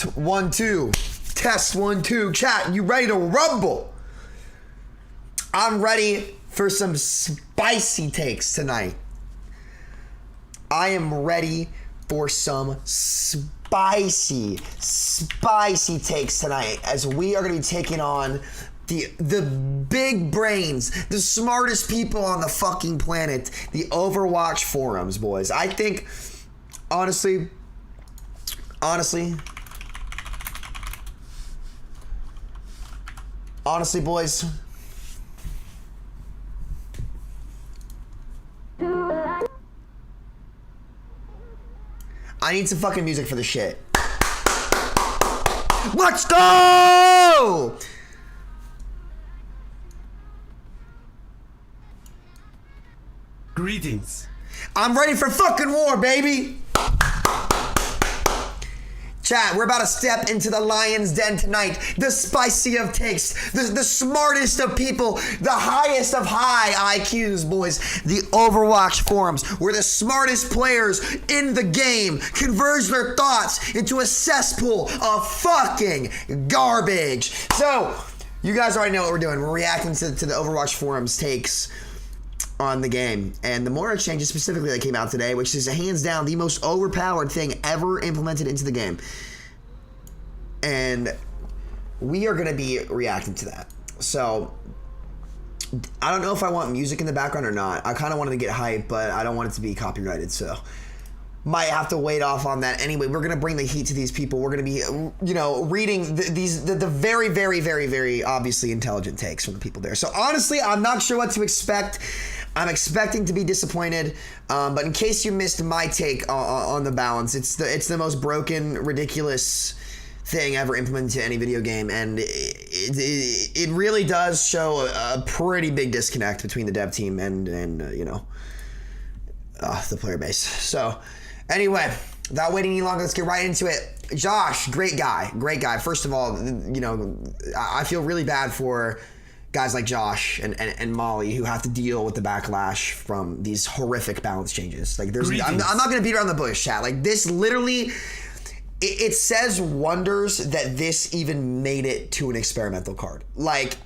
Test 1 2. Test 1 2. Chat, you ready to rumble? I'm ready for some spicy takes tonight. I am ready for some spicy takes tonight, as we are going to be taking on the big brains, the smartest people on the fucking planet, the Overwatch forums, boys. I think, honestly, boys, I need some fucking music for the shit. Let's go! Greetings. I'm ready for fucking war, baby. Chat, we're about to step into the lion's den tonight. The spicy of takes, the smartest of people, the highest of high IQs, boys. The Overwatch forums, where the smartest players in the game converge their thoughts into a cesspool of fucking garbage. So, you guys already know what we're doing. We're reacting to the Overwatch forums takes on the game, and the Moira changes specifically that came out today, which is hands down the most overpowered thing ever implemented into the game, and we are going to be reacting to that. So I don't know if I want music in the background or not. I kind of wanted to get hype, but I don't want it to be copyrighted, so might have to wait off on that. Anyway, we're going to bring the heat to these people. We're going to be, you know, reading the very, very, very, very obviously intelligent takes from the people there. So honestly, I'm not sure what to expect. I'm expecting to be disappointed, but in case you missed my take on the balance, it's the most broken, ridiculous thing ever implemented to any video game, and it really does show a pretty big disconnect between the dev team and you know, the player base. So anyway, without waiting any longer, let's get right into it. Josh, great guy. First of all, you know, I feel really bad for guys like Josh and Molly who have to deal with the backlash from these horrific balance changes. Like, I'm not going to beat around the bush, chat. Like, this literally, it says wonders that this even made it to an experimental card. Like,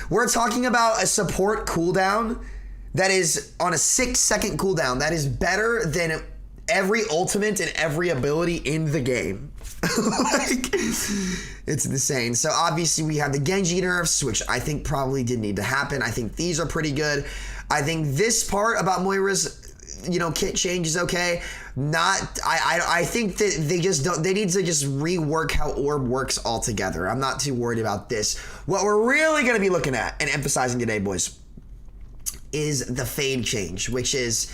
we're talking about a support cooldown that is on a 6-second cooldown that is better than every ultimate and every ability in the game. Like, it's insane. So obviously we have the Genji nerfs, which I think probably did need to happen. I think these are pretty good. I think this part about Moira's, you know, kit change is okay. I think that they need to just rework how Orb works altogether. I'm not too worried about this. What we're really going to be looking at and emphasizing today, boys, is the fade change, which is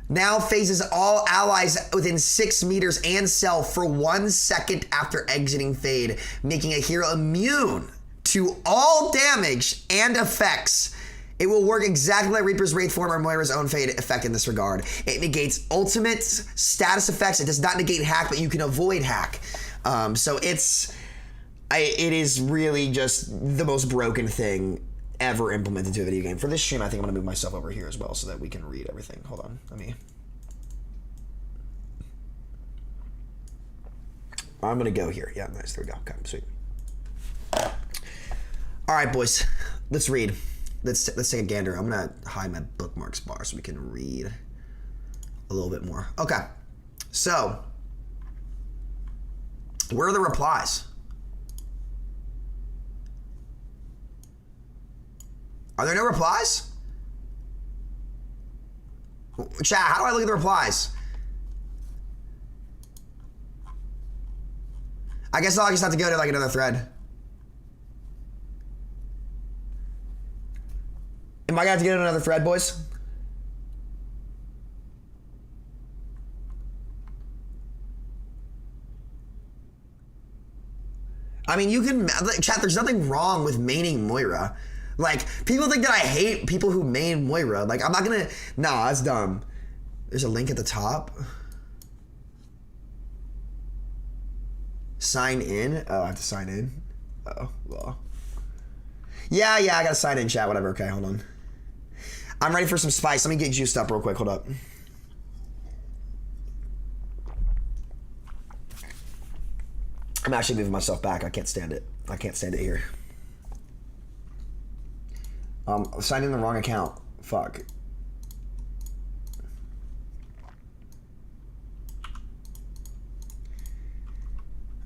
now phases all allies within 6 meters and self for 1 second after exiting fade, making a hero immune to all damage and effects. It will work exactly like Reaper's Wraith form or Moira's own fade effect in this regard. It negates ultimate status effects. It does not negate hack, but you can avoid hack. So it is really just the most broken thing ever implemented to a video game. For this stream, I think I'm going to move myself over here as well so that we can read everything. Hold on. I'm going to go here. Yeah, nice. There we go. Okay, sweet. All right, boys. Let's read. Let's take a gander. I'm going to hide my bookmarks bar so we can read a little bit more. Okay. So, where are the replies? Are there no replies? Chat, how do I look at the replies? I guess I'll just have to go to like another thread. Am I gonna have to get to another thread, boys? I mean, you can, chat, there's nothing wrong with maining Moira. Like, people think that I hate people who main Moira. Like, I'm not gonna, nah, that's dumb. There's a link at the top. Sign in? Oh, I have to sign in? Oh, well. Yeah, I gotta sign in, chat, whatever. Okay, hold on. I'm ready for some spice. Let me get juiced up real quick, hold up. I'm actually moving myself back. I can't stand it. I can't stand it here. Signed in the wrong account. Fuck.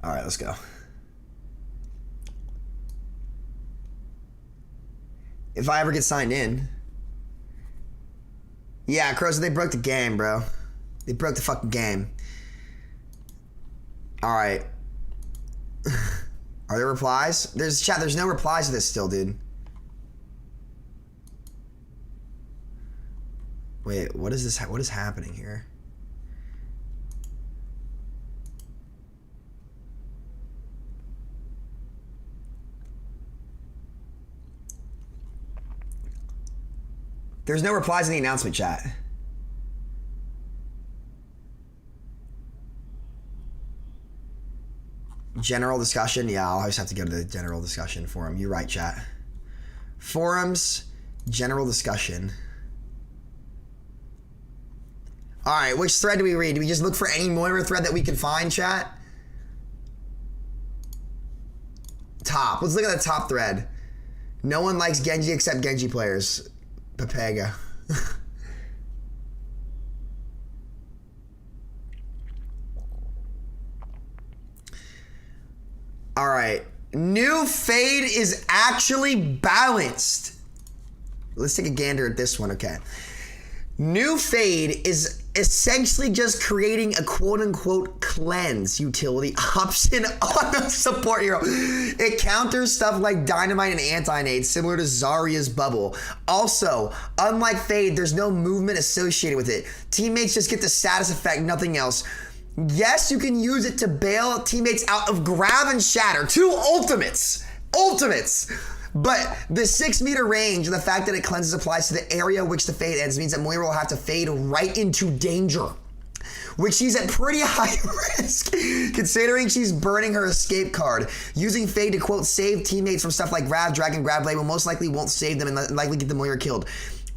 All right, let's go. If I ever get signed in. Yeah, Crows, they broke the game, bro. They broke the fucking game. All right. Are there replies? There's no replies to this still, dude. Wait, what is this? What is happening here? There's no replies in the announcement chat. General discussion? Yeah, I'll always have to go to the general discussion forum. You're right, chat. Forums, general discussion. All right, which thread do we read? Do we just look for any Moira thread that we can find, chat? Top. Let's look at the top thread. No one likes Genji except Genji players. Papega. All right. New Fade is actually balanced. Let's take a gander at this one, okay. New Fade is essentially just creating a quote-unquote cleanse utility option on the support hero. It counters stuff like Dynamite and Anti-Nade, similar to Zarya's bubble. Also, unlike Fade, there's no movement associated with it. Teammates just get the status effect, nothing else. Yes, you can use it to bail teammates out of Grab and Shatter. Two ultimates. But the 6-meter range and the fact that it cleanses applies to the area which the fade ends means that Moira will have to fade right into danger, which she's at pretty high risk, considering she's burning her escape card. Using fade to, quote, save teammates from stuff like Grab, Dragon, Grab Blade will most likely won't save them and likely get the Moira killed.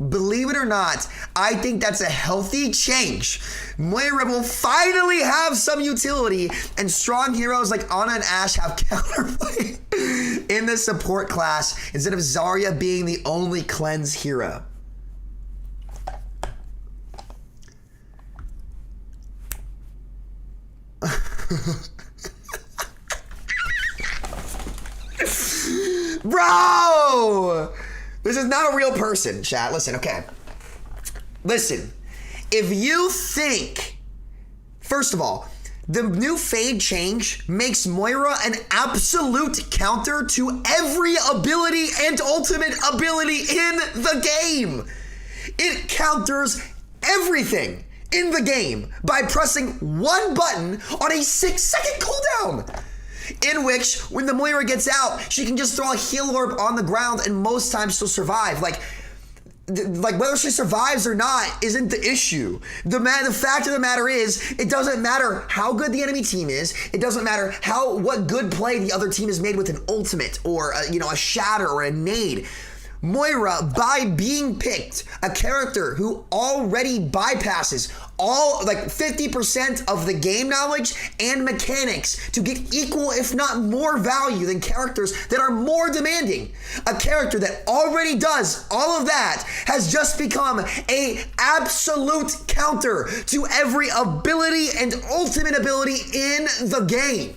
Believe it or not, I think that's a healthy change. Moira will finally have some utility, and strong heroes like Ana and Ashe have counterplay in the support class instead of Zarya being the only cleanse hero. Bro! This is not a real person, chat. Listen, okay. Listen. If you think, first of all, the new fade change makes Moira an absolute counter to every ability and ultimate ability in the game. It counters everything in the game by pressing one button on a 6-second cooldown. In which, when the Moira gets out, she can just throw a heal orb on the ground and most times she'll survive. Like whether she survives or not isn't the issue. The fact of the matter is, it doesn't matter how good the enemy team is. It doesn't matter what good play the other team has made with an ultimate or a shatter or a nade. Moira, by being picked, a character who already bypasses all, 50% of the game knowledge and mechanics to get equal, if not more value than characters that are more demanding. A character that already does all of that has just become a absolute counter to every ability and ultimate ability in the game.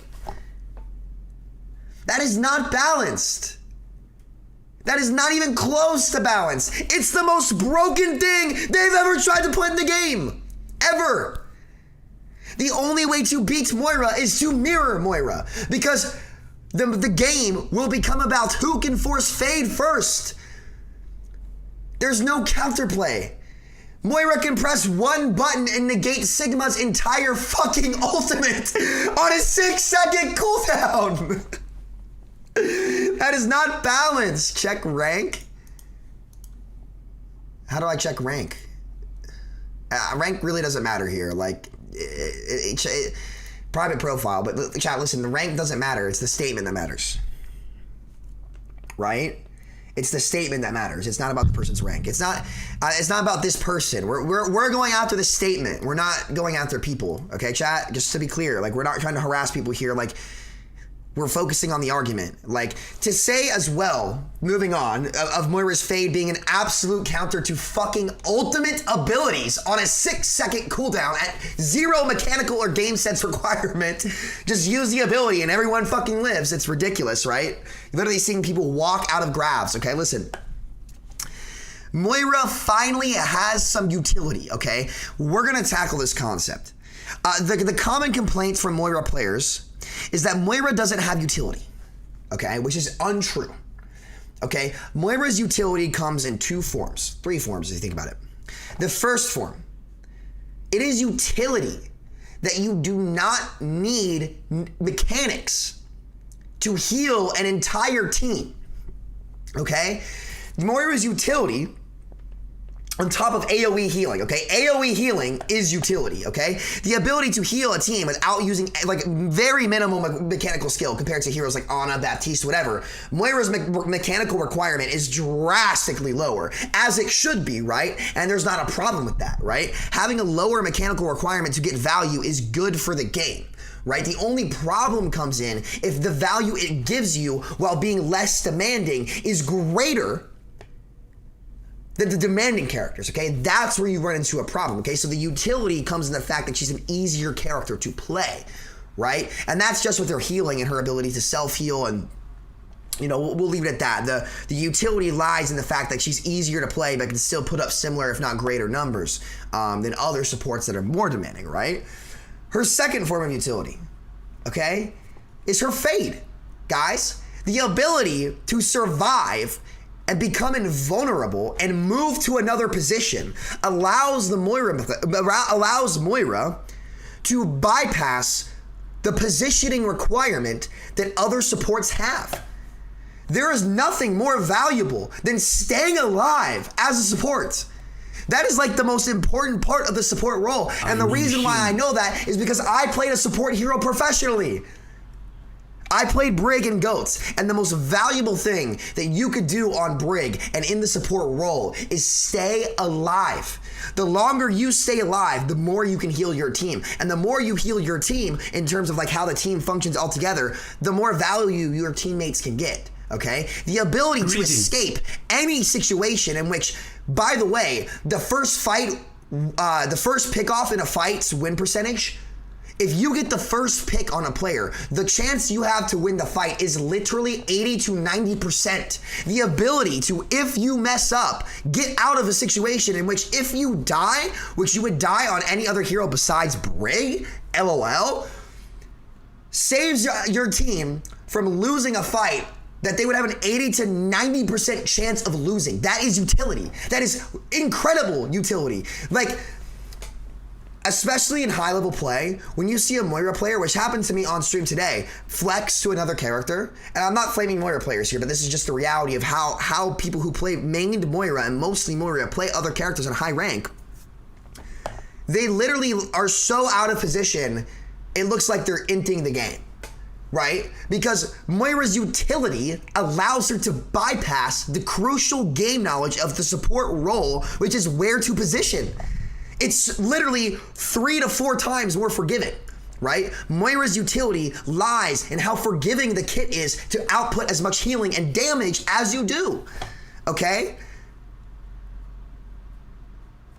That is not balanced. That is not even close to balance. It's the most broken thing they've ever tried to put in the game. Ever. The only way to beat Moira is to mirror Moira, because the game will become about who can force fade first. There's no counterplay. Moira can press one button and negate Sigma's entire fucking ultimate on a 6-second cooldown. That is not balanced. Check rank. How do I check rank? Rank really doesn't matter here. Private profile. But chat, listen, the rank doesn't matter. It's the statement that matters. Right? It's the statement that matters. It's not about the person's rank. It's not about this person. We're going after the statement. We're not going after people. Okay, chat? Just to be clear, we're not trying to harass people here. we're focusing on the argument. Like, to say as well, moving on, of Moira's Fade being an absolute counter to fucking ultimate abilities on a 6-second cooldown at 0 mechanical or game sense requirement. Just use the ability and everyone fucking lives. It's ridiculous, right? You're literally seeing people walk out of grabs, okay? Listen. Moira finally has some utility, okay? We're gonna tackle this concept. The common complaint from Moira players is that Moira doesn't have utility, okay? Which is untrue, okay? Moira's utility comes in 3 forms if you think about it. The first form, it is utility that you do not need mechanics to heal an entire team, okay? Moira's utility on top of AoE healing, okay? AoE healing is utility, okay? The ability to heal a team without using, like, very minimal mechanical skill compared to heroes like Ana, Baptiste, whatever. Moira's mechanical requirement is drastically lower, as it should be, right? And there's not a problem with that, right? Having a lower mechanical requirement to get value is good for the game, right? The only problem comes in if the value it gives you while being less demanding is greater than the demanding characters, okay? That's where you run into a problem, okay? So the utility comes in the fact that she's an easier character to play, right? And that's just with her healing and her ability to self-heal, and, you know, we'll leave it at that. The utility lies in the fact that she's easier to play but can still put up similar, if not greater, numbers than other supports that are more demanding, right? Her second form of utility, okay, is her Fade, guys. The ability to survive and become invulnerable and move to another position allows Moira to bypass the positioning requirement that other supports have. There is nothing more valuable than staying alive as a support. That is like the most important part of the support role. And the reason why I know that is because I played a support hero professionally. I played Brig and Goats, and the most valuable thing that you could do on Brig and in the support role is stay alive. The longer you stay alive, the more you can heal your team. And the more you heal your team in terms of like how the team functions all together, the more value your teammates can get, okay? The ability to escape any situation in which, by the way, the first fight, the first pick off in a fight's win percentage, if you get the first pick on a player, the chance you have to win the fight is literally 80 to 90%. The ability to, if you mess up, get out of a situation in which if you die, which you would die on any other hero besides Brig, LOL, saves your team from losing a fight that they would have an 80 to 90% chance of losing. That is utility. That is incredible utility. Like, especially in high-level play, when you see a Moira player, which happened to me on stream today, flex to another character, and I'm not flaming Moira players here, but this is just the reality of how people who play mainly Moira and mostly Moira play other characters in high rank. They literally are so out of position, it looks like they're inting the game, right? Because Moira's utility allows her to bypass the crucial game knowledge of the support role, which is where to position. It's literally 3 to 4 times more forgiving, right? Moira's utility lies in how forgiving the kit is to output as much healing and damage as you do, okay?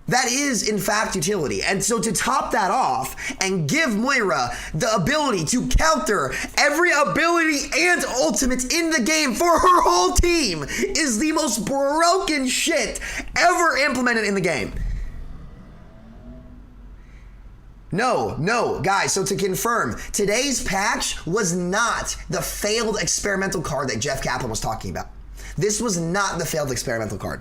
That is, in fact, utility. And so to top that off and give Moira the ability to counter every ability and ultimate in the game for her whole team is the most broken shit ever implemented in the game. No, guys, so to confirm, today's patch was not the failed experimental card that Jeff Kaplan was talking about. This was not the failed experimental card.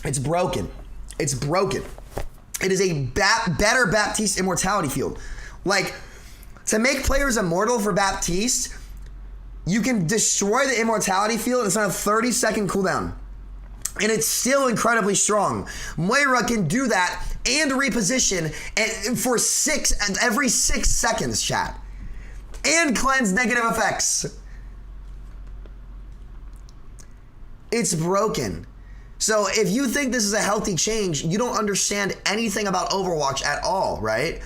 It's broken. It's broken. It is a better Baptiste immortality field. Like, to make players immortal for Baptiste, you can destroy the immortality field and it's on a 30-second cooldown. And it's still incredibly strong. Moira can do that and reposition for every 6 seconds, chat. And cleanse negative effects. It's broken. So if you think this is a healthy change, you don't understand anything about Overwatch at all, right?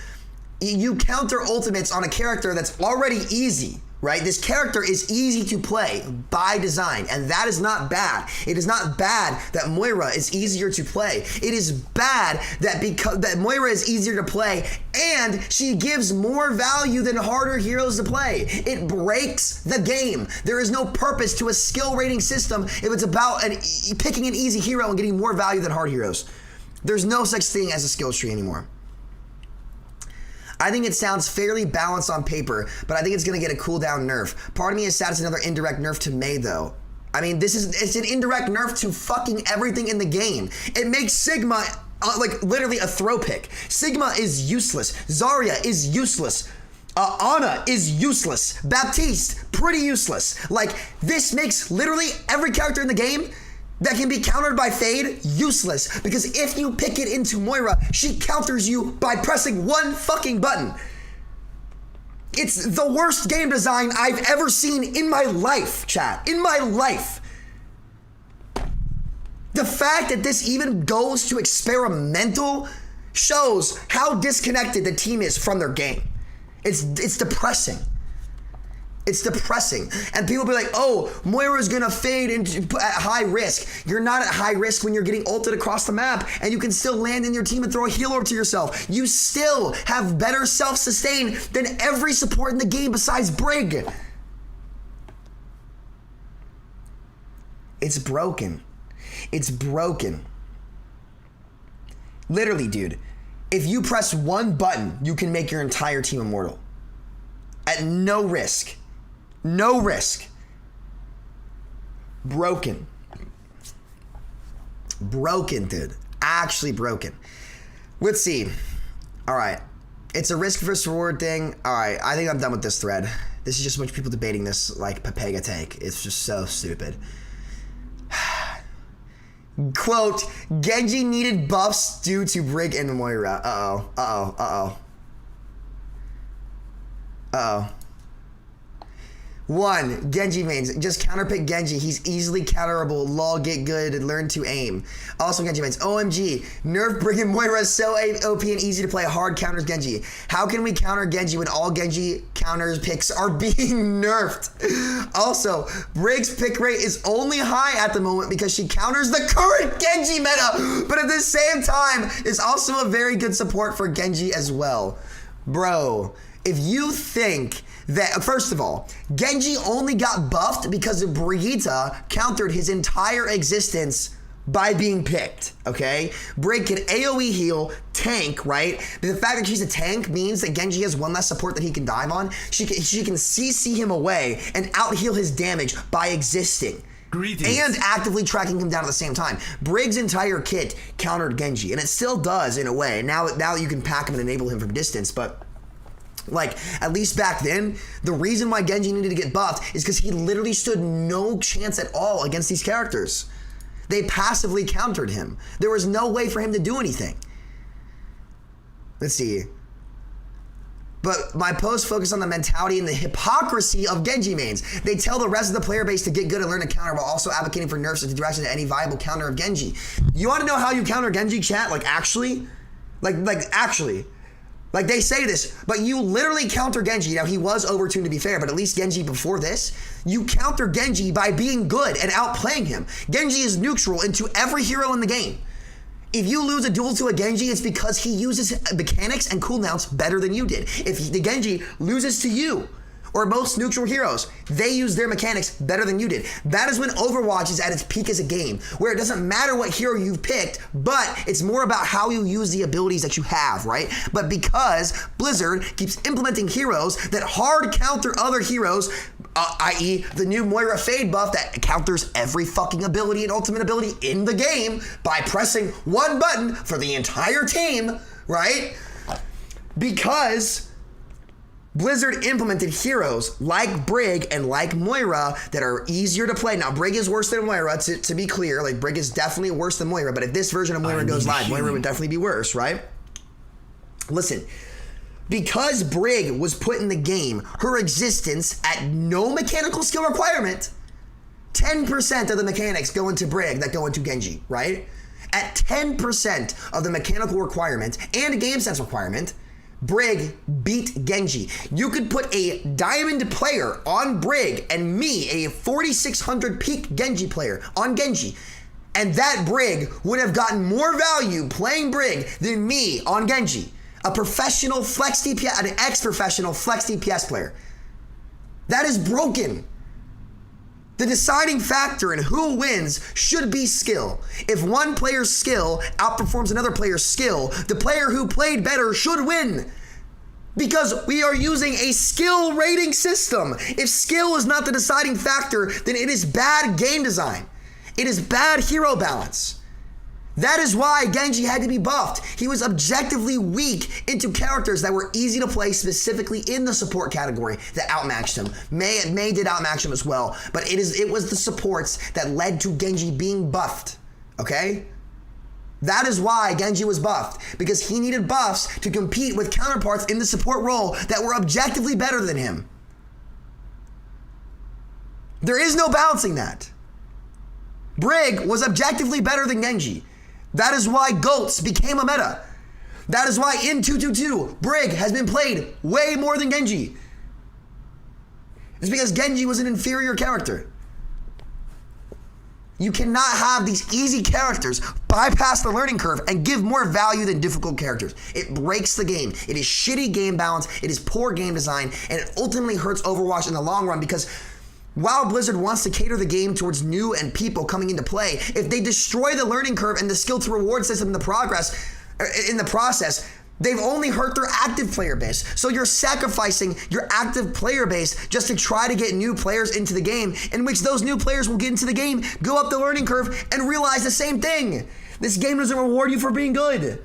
You counter ultimates on a character that's already easy, right? This character is easy to play by design, and that is not bad. It is not bad that Moira is easier to play. It is bad that because that Moira is easier to play and she gives more value than harder heroes to play. It breaks the game. There is no purpose to a skill rating system if it's about picking an easy hero and getting more value than hard heroes. There's no such thing as a skill tree anymore. I think it sounds fairly balanced on paper, but I think it's going to get a cooldown nerf. Part of me is sad it's another indirect nerf to Mei, though. I mean, it's an indirect nerf to fucking everything in the game. It makes Sigma, like, literally a throw pick. Sigma is useless. Zarya is useless. Ana is useless. Baptiste, pretty useless. Like, this makes literally every character in the game that can be countered by Fade useless, because if you pick it into Moira, she counters you by pressing one fucking button. It's the worst game design I've ever seen in my life, chat. In my life. The fact that this even goes to experimental shows how disconnected the team is from their game. It's depressing. It's depressing. And people be like, oh, Moira's gonna fade into at high risk. You're not at high risk when you're getting ulted across the map, and you can still land in your team and throw a heal orb to yourself. You still have better self-sustain than every support in the game besides Brig. It's broken. It's broken. Literally, dude, if you press one button, you can make your entire team immortal. At no risk. No risk. Broken. Broken, dude. Actually broken. Let's see. All right. It's a risk versus reward thing. All right. I think I'm done with this thread. This is just a bunch of people debating this like Pepega take. It's just so stupid. Quote, Genji needed buffs due to Brig and Moira. Uh-oh. Uh-oh. Uh-oh. Uh-oh. 1, Genji mains. Just counterpick Genji. He's easily counterable. Lol, get good and learn to aim. Also Genji mains. OMG. Nerf Brig and Moira is so OP and easy to play. Hard counters Genji. How can we counter Genji when all Genji counters picks are being nerfed? Also, Brig's pick rate is only high at the moment because she counters the current Genji meta, but at the same time is also a very good support for Genji as well. Bro, if you think that, first of all, Genji only got buffed because Brigitte countered his entire existence by being picked, okay? Brig can AoE heal, tank, right? But the fact that she's a tank means that Genji has one less support that he can dive on. She can CC him away and out-heal his damage by existing. Greetings. And actively tracking him down at the same time. Brig's entire kit countered Genji, and it still does in a way. Now that you can pack him and enable him from distance, but like, at least back then, the reason why Genji needed to get buffed is because he literally stood no chance at all against these characters. They passively countered him. There was no way for him to do anything. Let's see. But my posts focus on the mentality and the hypocrisy of Genji mains. They tell the rest of the player base to get good and learn to counter while also advocating for nerfs and direction to any viable counter of Genji. You want to know how you counter Genji, chat? Like, actually? Like, actually. Like, they say this, but you literally counter Genji. Now, he was overtuned to be fair, but at least Genji before this, you counter Genji by being good and outplaying him. Genji is neutral into every hero in the game. If you lose a duel to a Genji, it's because he uses mechanics and cooldowns better than you did. If the Genji loses to you, or most neutral heroes, they use their mechanics better than you did. That is when Overwatch is at its peak as a game, where it doesn't matter what hero you've picked, but it's more about how you use the abilities that you have, right? But because Blizzard keeps implementing heroes that hard counter other heroes, i.e. the new Moira Fade buff that counters every fucking ability and ultimate ability in the game by pressing one button for the entire team, right? Because Blizzard implemented heroes like Brig and like Moira that are easier to play. Now, Brig is worse than Moira, to be clear. Like, Brig is definitely worse than Moira, but if this version of Moira goes live, Moira would definitely be worse, right? Listen, because Brig was put in the game, her existence at no mechanical skill requirement 10% of the mechanics go into Brig that go into Genji, right? At 10% of the mechanical requirement and game sense requirement, Brig beat Genji. You could put a diamond player on Brig and me, a 4600 peak Genji player, on Genji, and that Brig would have gotten more value playing Brig than me on Genji. A professional flex DPS, an ex-professional flex DPS player. That is broken. The deciding factor in who wins should be skill. If one player's skill outperforms another player's skill, the player who played better should win. Because we are using a skill rating system. If skill is not the deciding factor, then it is bad game design. It is bad hero balance. That is why Genji had to be buffed. He was objectively weak into characters that were easy to play, specifically in the support category, that outmatched him. Mei did outmatch him as well, but it was the supports that led to Genji being buffed, okay? That is why Genji was buffed, because he needed buffs to compete with counterparts in the support role that were objectively better than him. There is no balancing that. Brig was objectively better than Genji. That is why GOATs became a meta. That is why in 222, Brig has been played way more than Genji. It's because Genji was an inferior character. You cannot have these easy characters bypass the learning curve and give more value than difficult characters. It breaks the game. It is shitty game balance. It is poor game design. And it ultimately hurts Overwatch in the long run, because while Blizzard wants to cater the game towards new and people coming into play, if they destroy the learning curve and the skill to reward system in the process, they've only hurt their active player base. So you're sacrificing your active player base just to try to get new players into the game, in which those new players will get into the game, go up the learning curve, and realize the same thing. This game doesn't reward you for being good.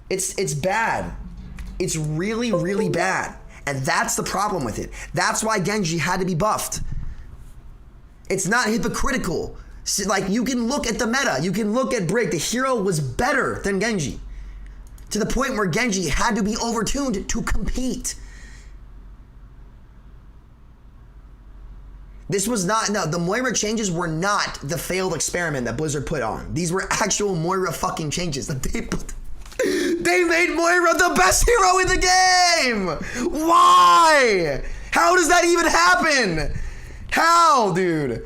It's bad. It's really, really bad. And that's the problem with it. That's why Genji had to be buffed. It's not hypocritical. Like, you can look at the meta. You can look at Brig. The hero was better than Genji, to the point where Genji had to be overtuned to compete. This was not, no, the Moira changes were not the failed experiment that Blizzard put on. These were actual Moira fucking changes that they put. They made Moira the best hero in the game! Why? How does that even happen? How, dude?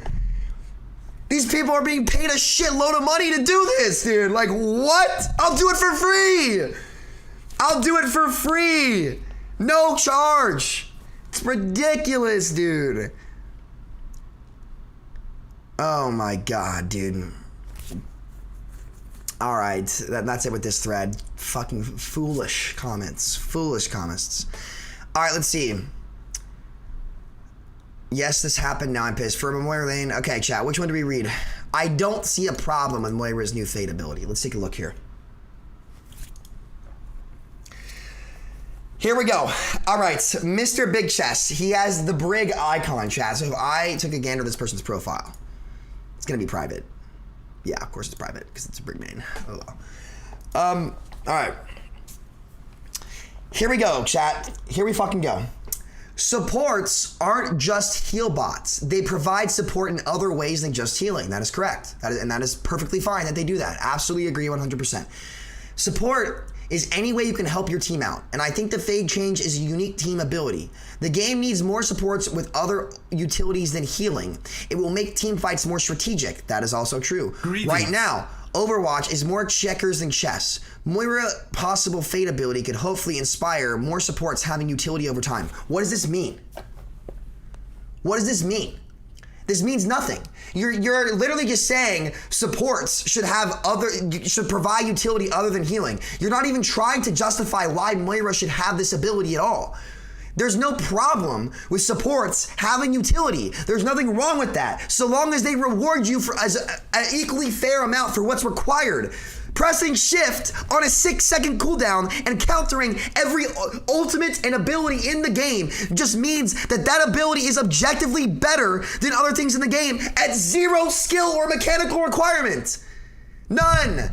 These people are being paid a shitload of money to do this, dude. Like, what? I'll do it for free. I'll do it for free. No charge. It's ridiculous, dude. Oh my God, dude. All right, that's it with this thread. Fucking foolish comments. Foolish comments. All right, let's see. Yes, this happened. Now I'm pissed. For Moira Lane. Okay, chat. Which one do we read? I don't see a problem with Moira's new Fate ability. Let's take a look here. Here we go. All right, Mr. Big Chest. He has the Brig icon, chat. So if I took a gander at this person's profile, it's going to be private. Yeah, of course it's private because it's a Brig main. Oh well. All right. Here we go, chat. Here we fucking go. Supports aren't just heal bots. They provide support in other ways than just healing. That is correct. And that is perfectly fine that they do that. Absolutely agree 100%. Support is any way you can help your team out. And I think the Fade change is a unique team ability. The game needs more supports with other utilities than healing. It will make team fights more strategic. That is also true. Greetings. Right now, Overwatch is more checkers than chess. Moira possible Fade ability could hopefully inspire more supports having utility over time. What does this mean? What does this mean? This means nothing. You're literally just saying supports should provide utility other than healing. You're not even trying to justify why Moira should have this ability at all. There's no problem with supports having utility. There's nothing wrong with that, so long as they reward you for as an equally fair amount for what's required. Pressing shift on a 6-second cooldown and countering every ultimate and ability in the game just means that that ability is objectively better than other things in the game at zero skill or mechanical requirement. None.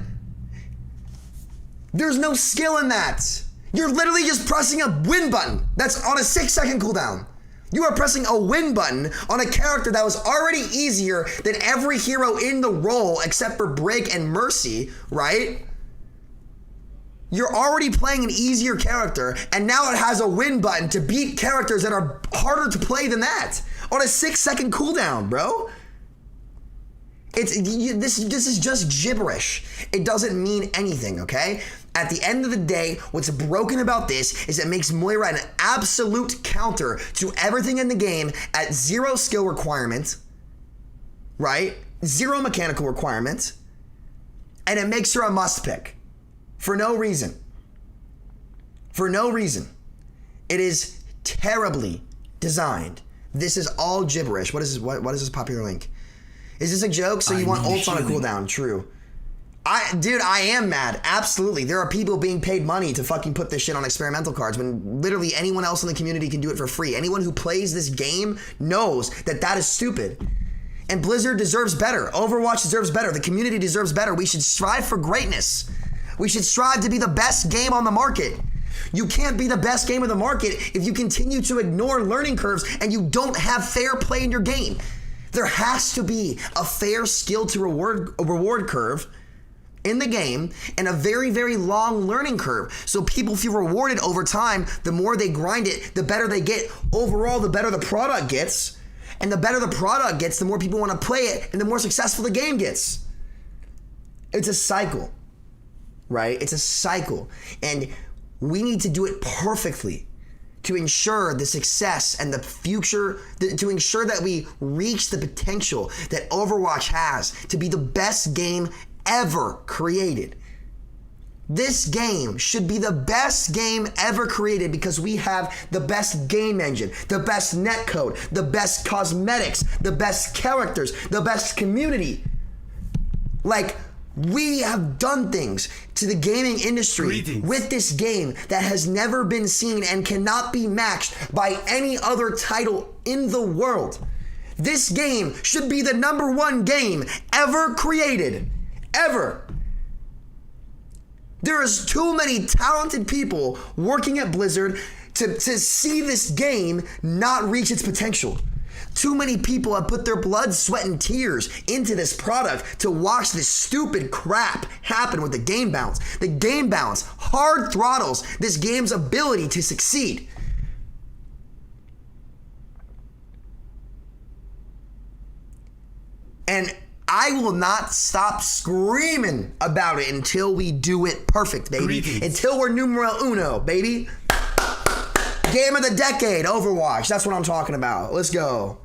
There's no skill in that. You're literally just pressing a win button that's on a 6-second cooldown. You are pressing a win button on a character that was already easier than every hero in the role except for Break and Mercy, right? You're already playing an easier character, and now it has a win button to beat characters that are harder to play than that on a 6-second cooldown, bro. This is just gibberish. It doesn't mean anything, okay? At the end of the day, what's broken about this is it makes Moira an absolute counter to everything in the game at 0 skill requirement, right? 0 mechanical requirement, and it makes her a must pick for no reason. For no reason. It is terribly designed. This is all gibberish. What is this popular link? Is this a joke? So you want ults on a cooldown? True. Dude, I am mad. Absolutely. There are people being paid money to fucking put this shit on experimental cards when literally anyone else in the community can do it for free. Anyone who plays this game knows that that is stupid. And Blizzard deserves better. Overwatch deserves better. The community deserves better. We should strive for greatness. We should strive to be the best game on the market. You can't be the best game of the market if you continue to ignore learning curves and you don't have fair play in your game. There has to be a fair skill to reward curve in the game and a very, very long learning curve. So people feel rewarded over time. The more they grind it, the better they get. Overall, the better the product gets. And the better the product gets, the more people want to play it and the more successful the game gets. It's a cycle, right? It's a cycle. And we need to do it perfectly to ensure the success and the future, to ensure that we reach the potential that Overwatch has to be the best game ever created. This game should be the best game ever created because we have the best game engine, the best netcode, the best cosmetics, the best characters, the best community. Like, we have done things to the gaming industry with this game that has never been seen and cannot be matched by any other title in the world. This game should be the #1 game ever created. Ever. There is too many talented people working at Blizzard to see this game not reach its potential. Too many people have put their blood, sweat, and tears into this product to watch this stupid crap happen with the game balance. The game balance hard throttles this game's ability to succeed. And I will not stop screaming about it until we do it perfect, baby. Until we're numero uno, baby. Game of the decade, Overwatch. That's what I'm talking about. Let's go.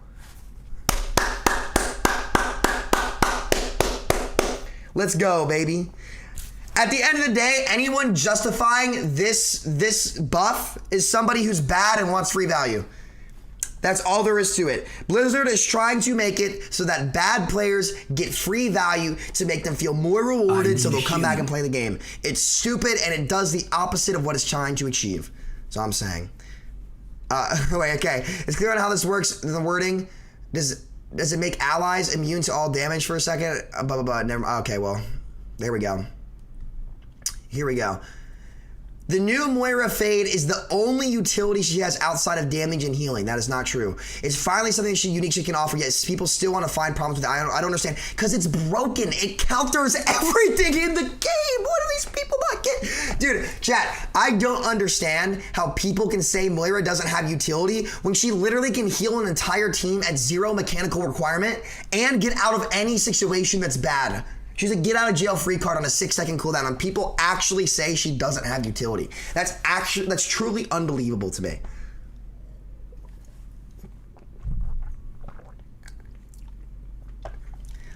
Let's go, baby. At the end of the day, anyone justifying this buff is somebody who's bad and wants free value. That's all there is to it. Blizzard is trying to make it so that bad players get free value to make them feel more rewarded so they'll come back and play the game. It's stupid and it does the opposite of what it's trying to achieve. That's all I'm saying. Wait, okay. It's clear on how this works. The wording. Does it make allies immune to all damage for a second? Blah, blah, blah. Never, okay, well, there we go. Here we go. The new Moira Fade is the only utility she has outside of damage and healing. That is not true. It's finally something unique she can offer, yet people still want to find problems with it. I don't understand. Because it's broken. It counters everything in the game. What do these people not get? Dude, chat, I don't understand how people can say Moira doesn't have utility when she literally can heal an entire team at 0 mechanical requirement and get out of any situation that's bad. She's a get out of jail free card on a 6-second cooldown, and people actually say she doesn't have utility. That's truly unbelievable to me.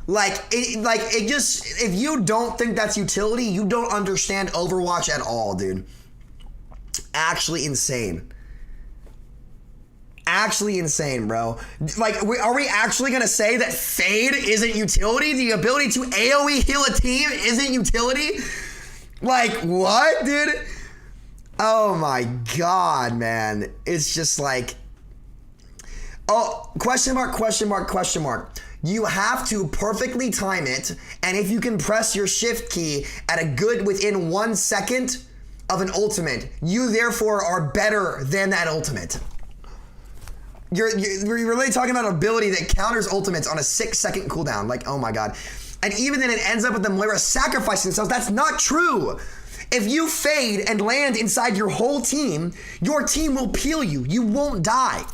If you don't think that's utility, you don't understand Overwatch at all, dude. Actually insane. Actually insane, bro. Like, are we actually gonna say that Fade isn't utility? The ability to AoE heal a team isn't utility? Like, what, dude? Oh my god, man. It's just like, oh, question mark, question mark, question mark. You have to perfectly time it, and if you can press your shift key at a good within 1 second of an ultimate, you therefore are better than that ultimate. You're really talking about an ability that counters ultimates on a 6-second cooldown. Like, oh my God. And even then it ends up with the Moira sacrificing themselves. That's not true. If you fade and land inside your whole team, your team will peel you. You won't die.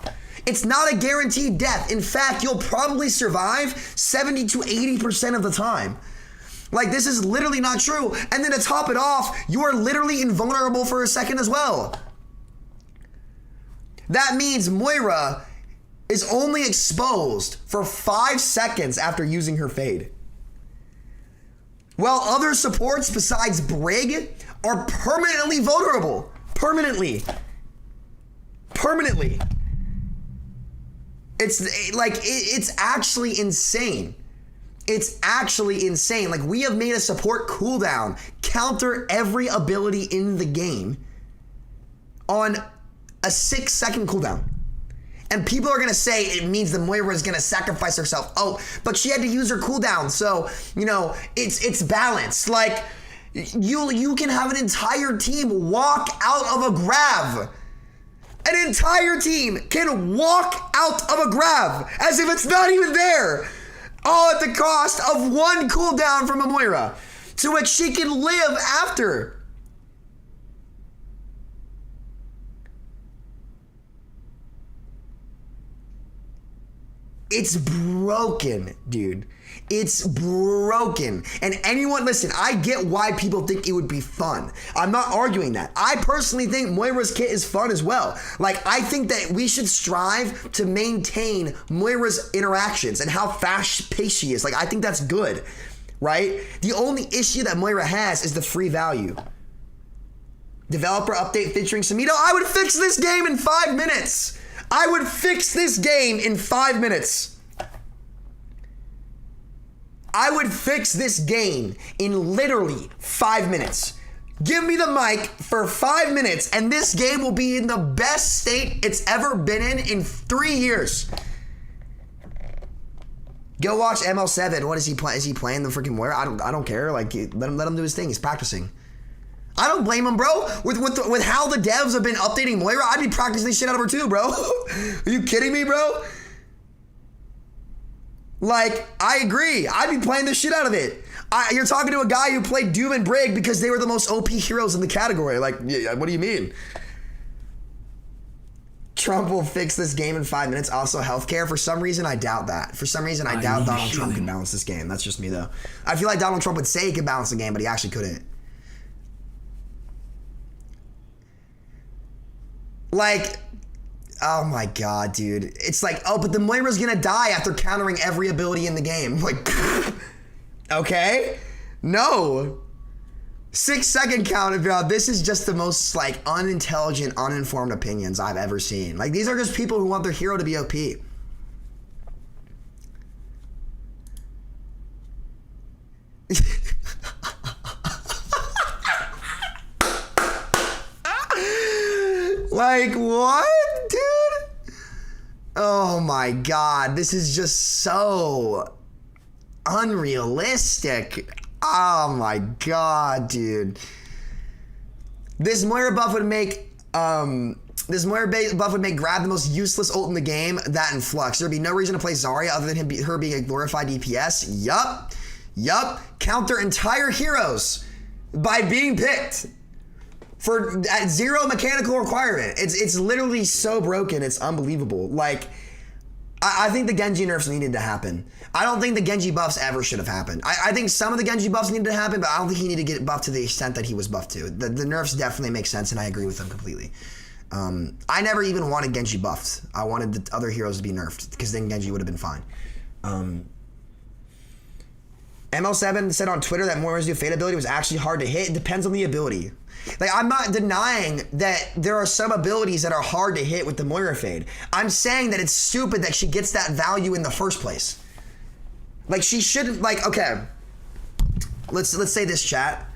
It's not a guaranteed death. In fact, you'll probably survive 70 to 80% of the time. Like, this is literally not true. And then to top it off, you are literally invulnerable for a second as well. That means Moira is only exposed for 5 seconds after using her fade. While other supports besides Brig are permanently vulnerable. Permanently. It's like, it's actually insane. It's actually insane. Like, we have made a support cooldown counter every ability in the game on a 6-second cooldown. And people are gonna say it means the Moira is gonna sacrifice herself. Oh, but she had to use her cooldown, so, you know, it's balanced. Like, you can have an entire team walk out of a grab. An entire team can walk out of a grab as if it's not even there. All at the cost of 1 cooldown from a Moira, to which she can live after. It's broken, dude. It's broken. And anyone, listen, I get why people think it would be fun. I'm not arguing that. I personally think Moira's kit is fun as well. Like, I think that we should strive to maintain Moira's interactions and how fast-paced she is. Like, I think that's good, right? The only issue that Moira has is the free value. Developer update featuring Samito. I would fix this game in 5 minutes. I would fix this game in 5 minutes. I would fix this game in literally 5 minutes. Give me the mic for 5 minutes and this game will be in the best state it's ever been in 3 years. Go watch ML7. What is he playing? Is he playing the freaking Moira? I don't care. Like, let him do his thing. He's practicing. I don't blame him, bro. With how the devs have been updating Moira, I'd be practicing the shit out of her too, bro. Are you kidding me, bro? Like, I agree. I'd be playing the shit out of it. You're talking to a guy who played Doom and Brig because they were the most OP heroes in the category. Like, yeah, what do you mean? Trump will fix this game in 5 minutes. Also, healthcare. For some reason, I doubt that. For some reason, I doubt Donald Trump can balance this game. That's just me, though. I feel like Donald Trump would say he could balance the game, but he actually couldn't. Like, oh my God, dude. It's like, oh, but the Moira's gonna die after countering every ability in the game. Like, okay? No. 6-second count, this is just the most, like, unintelligent, uninformed opinions I've ever seen. Like, these are just people who want their hero to be OP. Like, what, dude? Oh my God, this is just so unrealistic. Oh my God, dude. This Moira buff would make grab the most useless ult in the game, that and Flux. There'd be no reason to play Zarya other than her being a glorified DPS. Yup. Counter entire heroes by being picked. At 0 mechanical requirement. It's literally so broken, it's unbelievable. Like, I think the Genji nerfs needed to happen. I don't think the Genji buffs ever should have happened. I think some of the Genji buffs needed to happen, but I don't think he needed to get buffed to the extent that he was buffed to. The nerfs definitely make sense, and I agree with them completely. I never even wanted Genji buffed. I wanted the other heroes to be nerfed, because then Genji would have been fine. ML7 said on Twitter that Moira's new fade ability was actually hard to hit. It depends on the ability. Like, I'm not denying that there are some abilities that are hard to hit with the Moira fade. I'm saying that it's stupid that she gets that value in the first place. Like, she shouldn't, like, okay. Let's say this, chat.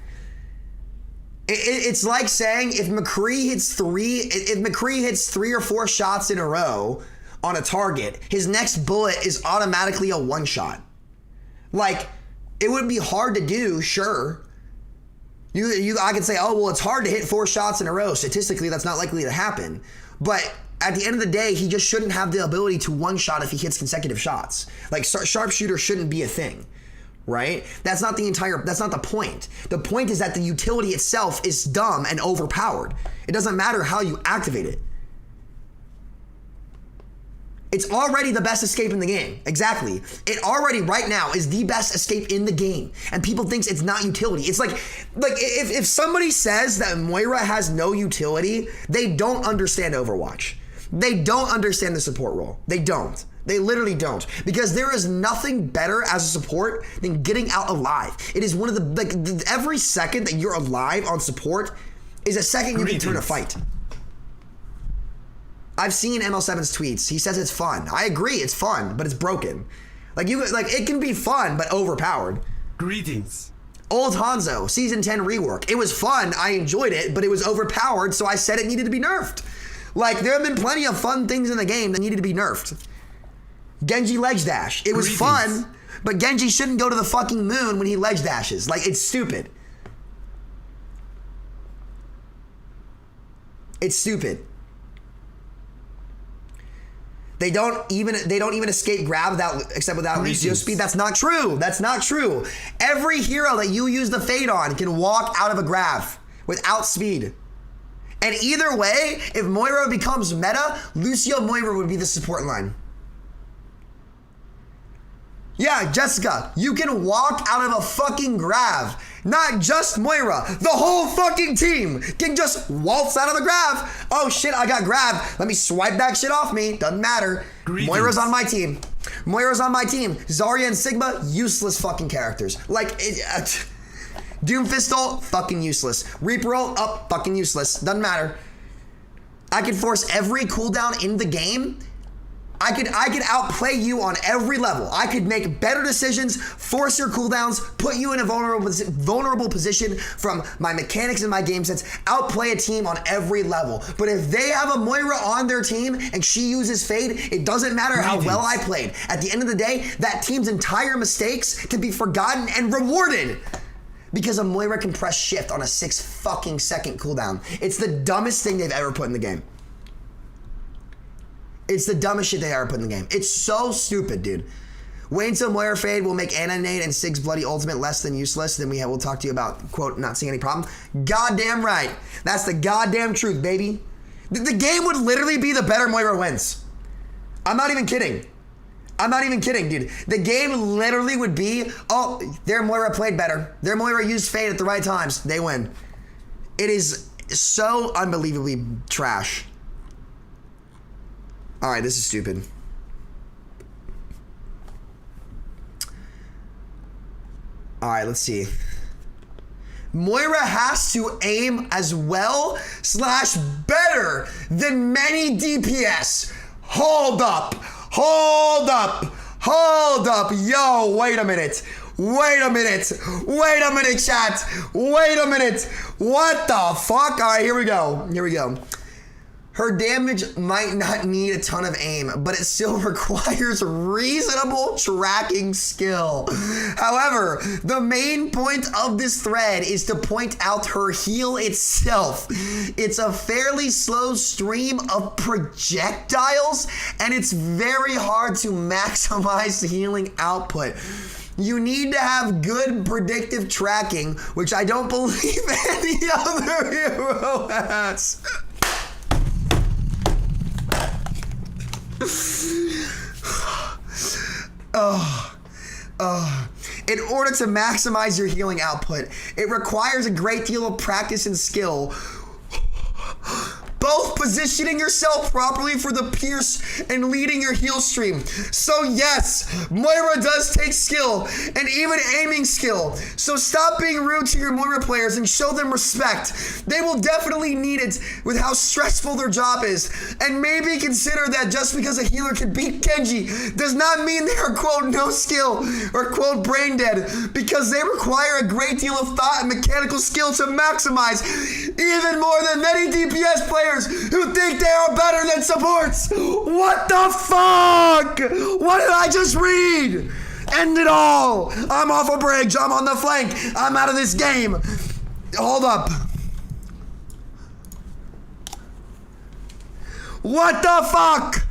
It's like saying if McCree hits 3 or 4 shots in a row on a target, his next bullet is automatically a one-shot. Like, it would be hard to do, sure. I could say, oh, well, it's hard to hit 4 shots in a row. Statistically, that's not likely to happen. But at the end of the day, he just shouldn't have the ability to one-shot if he hits consecutive shots. Like, sharpshooter shouldn't be a thing, right? That's not the point. The point is that the utility itself is dumb and overpowered. It doesn't matter how you activate it. It's already the best escape in the game. Exactly. It already right now is the best escape in the game. And people thinks it's not utility. It's like if somebody says that Moira has no utility, they don't understand Overwatch. They don't understand the support role. They don't. They literally don't. Because there is nothing better as a support than getting out alive. It is one of the, every second that you're alive on support is a second you can turn a fight. I've seen ML7's tweets. He says it's fun. I agree, it's fun, but it's broken. Like it can be fun, but overpowered. Greetings. Old Hanzo, Season 10 rework. It was fun, I enjoyed it, but it was overpowered, so I said it needed to be nerfed. Like, there have been plenty of fun things in the game that needed to be nerfed. Genji ledge dash. It was fun, but Genji shouldn't go to the fucking moon when he ledge dashes. Like, it's stupid. It's stupid. They don't even escape grab except without Lucio speed. That's not true. That's not true. Every hero that you use the fade on can walk out of a grab without speed. And either way, if Moira becomes meta, Lucio Moira would be the support line. Yeah, Jessica, you can walk out of a fucking grab. Not just Moira. The whole fucking team can just waltz out of the grab. Oh shit, I got grabbed. Let me swipe that shit off me. Doesn't matter. Greetings. Moira's on my team. Moira's on my team. Zarya and Sigma, useless fucking characters. Like, Doomfist ult, fucking useless. Reaper ult, up, fucking useless. Doesn't matter. I can force every cooldown in the game. I could outplay you on every level. I could make better decisions, force your cooldowns, put you in a vulnerable position from my mechanics and my game sense, outplay a team on every level. But if they have a Moira on their team and she uses Fade, it doesn't matter how well I played. At the end of the day, that team's entire mistakes can be forgotten and rewarded because a Moira can press shift on a 6 fucking second cooldown. It's the dumbest thing they've ever put in the game. It's the dumbest shit they ever put in the game. It's so stupid, dude. Wait until Moira Fade will make Ana Nade and Sig's Bloody Ultimate less than useless. Then we'll talk to you about, quote, not seeing any problem. Goddamn right. That's the goddamn truth, baby. The game would literally be the better Moira wins. I'm not even kidding. I'm not even kidding, dude. The game literally would be, oh, their Moira played better. Their Moira used Fade at the right times. They win. It is so unbelievably trash. All right, this is stupid. All right, let's see. Moira has to aim as well / better than many DPS. Hold up. Hold up. Hold up. Yo, wait a minute. Wait a minute. Wait a minute, chat. Wait a minute. What the fuck? All right, here we go. Here we go. Her damage might not need a ton of aim, but it still requires reasonable tracking skill. However, the main point of this thread is to point out her heal itself. It's a fairly slow stream of projectiles, and it's very hard to maximize the healing output. You need to have good predictive tracking, which I don't believe any other hero has. In order to maximize your healing output, it requires a great deal of practice and skill. Both positioning yourself properly for the pierce and leading your heal stream. So yes, Moira does take skill and even aiming skill. So stop being rude to your Moira players and show them respect. They will definitely need it with how stressful their job is. And maybe consider that just because a healer can beat Genji does not mean they are, quote, no skill or, quote, brain dead, because they require a great deal of thought and mechanical skill to maximize, even more than many DPS players who think they are better than supports. What the fuck? What did I just read? End it all. I'm off a bridge. I'm on the flank. I'm out of this game. Hold up. What the fuck?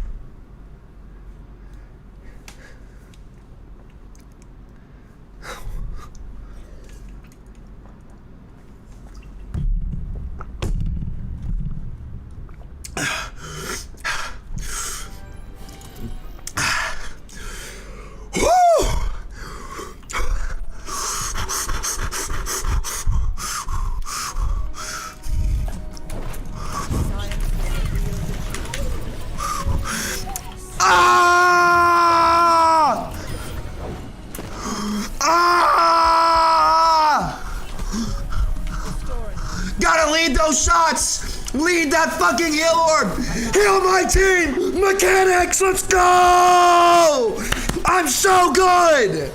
Gotta lead those shots! Lead that fucking heal orb! Heal my team! Mechanics, let's go! I'm so good!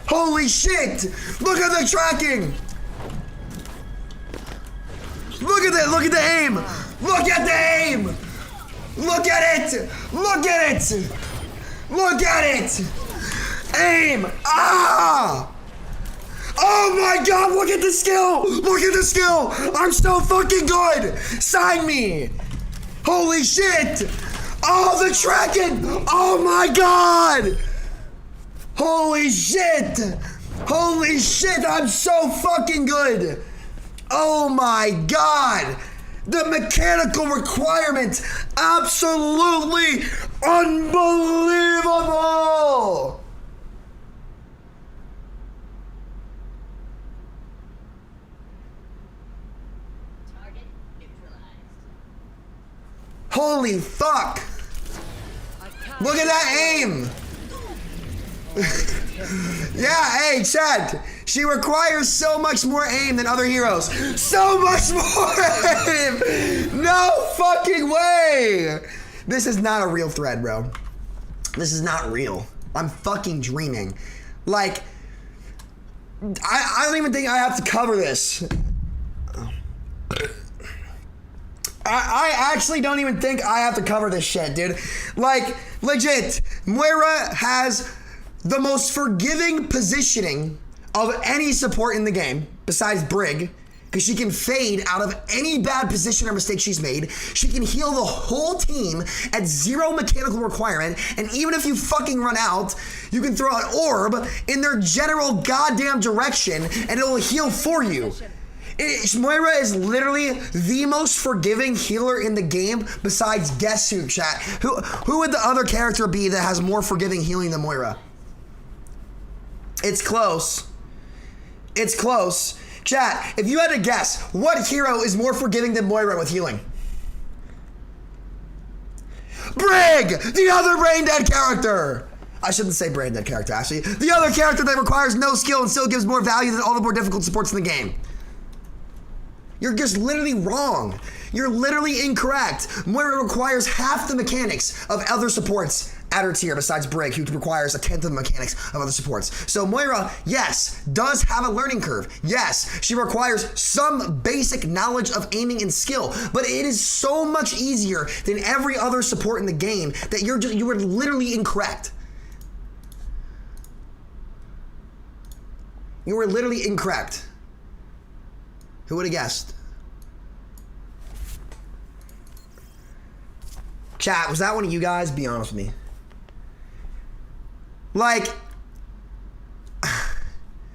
Holy shit! Look at the tracking! Look at it! Look at the aim! Look at the aim! Look at it! Look at it! Look at it! Aim! Ah! Oh my god, look at the skill! Look at the skill! I'm so fucking good! Sign me! Holy shit! Oh, the tracking! Oh my god! Holy shit! Holy shit, I'm so fucking good! Oh my god! The mechanical requirement! Absolutely unbelievable! Holy fuck! Look at that aim! Yeah, hey, Chad. She requires so much more aim than other heroes. So much more aim! No fucking way! This is not a real thread, bro. This is not real. I'm fucking dreaming. Like, I don't even think I have to cover this. I actually don't even think I have to cover this shit, dude. Like, legit, Moira has the most forgiving positioning of any support in the game, besides Brig, because she can fade out of any bad position or mistake she's made. She can heal the whole team at 0 mechanical requirement, and even if you fucking run out, you can throw an orb in their general goddamn direction, and it'll heal for you. Moira is literally the most forgiving healer in the game besides guess who, chat? Who would the other character be that has more forgiving healing than Moira? It's close. It's close. Chat, if you had to guess, what hero is more forgiving than Moira with healing? Brig! The other brain dead character! I shouldn't say brain dead character, actually. The other character that requires no skill and still gives more value than all the more difficult supports in the game. You're just literally wrong. You're literally incorrect. Moira requires half the mechanics of other supports at her tier besides Brig, who requires 1/10 of the mechanics of other supports. So Moira, yes, does have a learning curve. Yes, she requires some basic knowledge of aiming and skill, but it is so much easier than every other support in the game that you were literally incorrect. You were literally incorrect. Who would have guessed? Chat, was that one of you guys? Be honest with me. Like,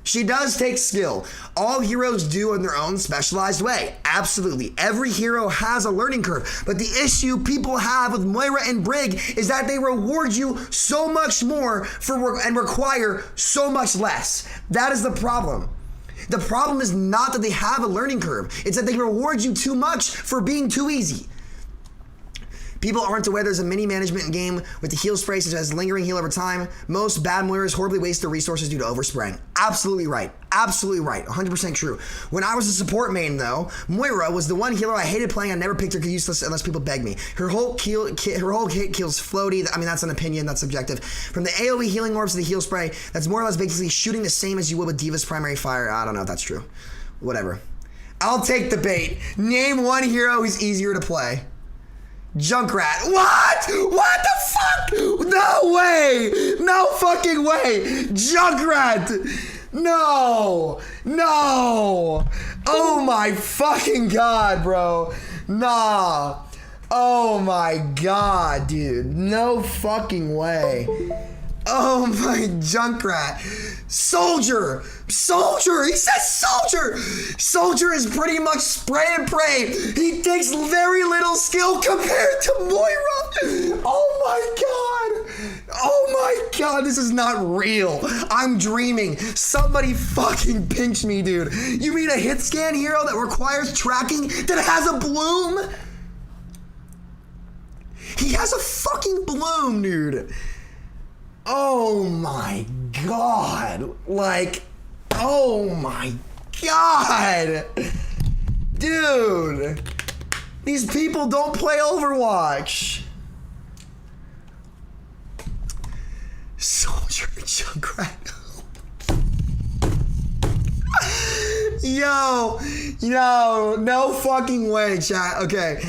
she does take skill. All heroes do in their own specialized way. Absolutely. Every hero has a learning curve. But the issue people have with Moira and Brig is that they reward you so much more and require so much less. That is the problem. The problem is not that they have a learning curve. It's that they reward you too much for being too easy. People aren't aware there's a mini management game with the heal spray, such as lingering heal over time. Most bad Moiras horribly waste their resources due to overspraying. Absolutely right. Absolutely right. 100% true. When I was a support main, though, Moira was the one healer I hated playing. I never picked her because useless unless people begged me. Her whole kit kills floaty. I mean, that's an opinion. That's subjective. From the AoE healing orbs to the heal spray, that's more or less basically shooting the same as you would with Diva's primary fire. I don't know if that's true. Whatever. I'll take the bait. Name one hero who's easier to play. Junkrat. What? What the fuck? No way. No fucking way. Junkrat. No. No. Oh my fucking god, bro. Nah. Oh my god, dude. No fucking way. Oh my Junkrat. Soldier! Soldier! He says soldier! Soldier is pretty much spray and pray. He takes very little skill compared to Moira. Oh my god. Oh my god, this is not real. I'm dreaming. Somebody fucking pinch me, dude. You mean a hit scan hero that requires tracking that has a bloom? He has a fucking bloom, dude. Oh my god. Like, oh my god. Dude. These people don't play Overwatch. Soldier Junkrat. Yo, no fucking way, chat. Okay.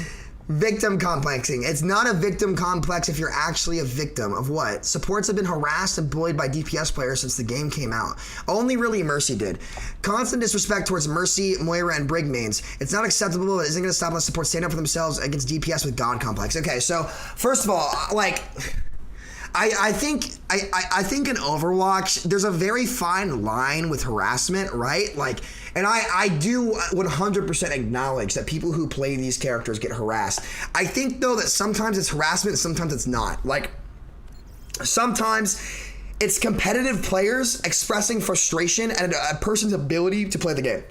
Victim complexing. It's not a victim complex if you're actually a victim of what? Supports have been harassed and bullied by DPS players since the game came out. Only really Mercy did. Constant disrespect towards Mercy, Moira, and Brig mains. It's not acceptable. It isn't going to stop us support stand up for themselves against DPS with God complex. Okay, so first of all, like, I think in Overwatch, there's a very fine line with harassment, right? Like, and I do 100% acknowledge that people who play these characters get harassed. I think, though, that sometimes it's harassment and sometimes it's not. Like, sometimes it's competitive players expressing frustration at a person's ability to play the game,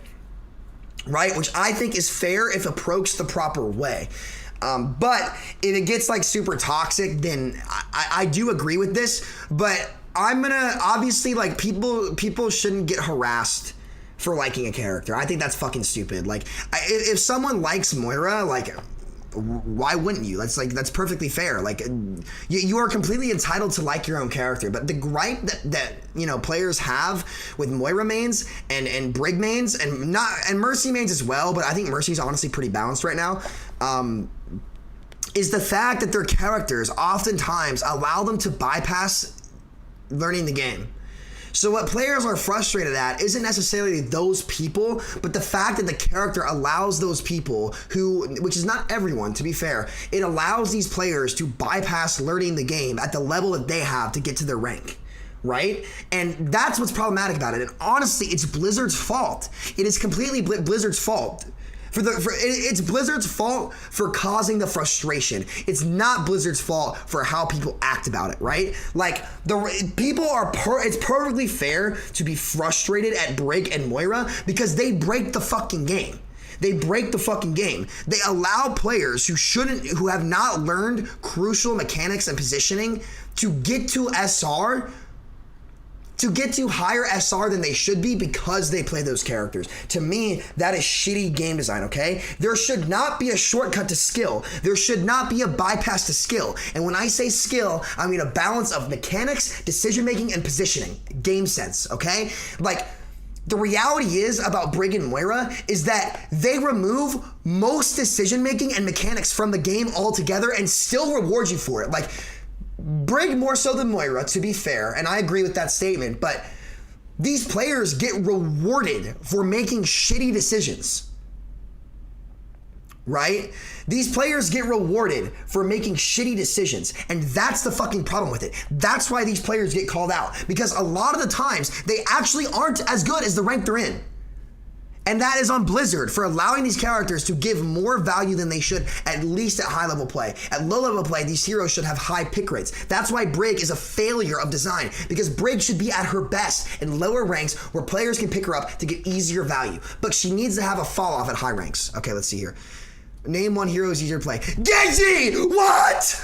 right? Which I think is fair if approached the proper way. But if it gets like super toxic, then I do agree with this, but I'm gonna obviously, like, people shouldn't get harassed for liking a character. I think that's fucking stupid. Like, if someone likes Moira, like, why wouldn't you? That's perfectly fair. Like, you are completely entitled to like your own character. But the gripe that you know players have with Moira mains and Brig mains and Mercy mains as well, but I think Mercy's honestly pretty balanced right now. Is the fact that their characters oftentimes allow them to bypass learning the game. So what players are frustrated at isn't necessarily those people, but the fact that the character allows those people which is not everyone, to be fair, it allows these players to bypass learning the game at the level that they have to get to their rank. Right? And that's what's problematic about it. And honestly, it's Blizzard's fault. It is completely Blizzard's fault. It's Blizzard's fault for causing the frustration. It's not Blizzard's fault for how people act about it, right? Like, it's perfectly fair to be frustrated at Brig and Moira because they break the fucking game. They break the fucking game. They allow players who have not learned crucial mechanics and positioning to get to SR, to get to higher SR than they should be because they play those characters. To me, that is shitty game design, okay? There should not be a shortcut to skill. There should not be a bypass to skill. And when I say skill, I mean a balance of mechanics, decision-making, and positioning. Game sense, okay? Like, the reality is about Brig and Moira is that they remove most decision-making and mechanics from the game altogether and still reward you for it. Like, Brig more so than Moira, to be fair, and I agree with that statement, but these players get rewarded for making shitty decisions, right? These players get rewarded for making shitty decisions, and that's the fucking problem with it. That's why these players get called out, because a lot of the times, they actually aren't as good as the rank they're in. And that is on Blizzard for allowing these characters to give more value than they should, at least at high level play. At low level play, these heroes should have high pick rates. That's why Brig is a failure of design, because Brig should be at her best in lower ranks where players can pick her up to get easier value. But she needs to have a fall off at high ranks. Okay, let's see here. Name one hero who's easier to play. Genji! What?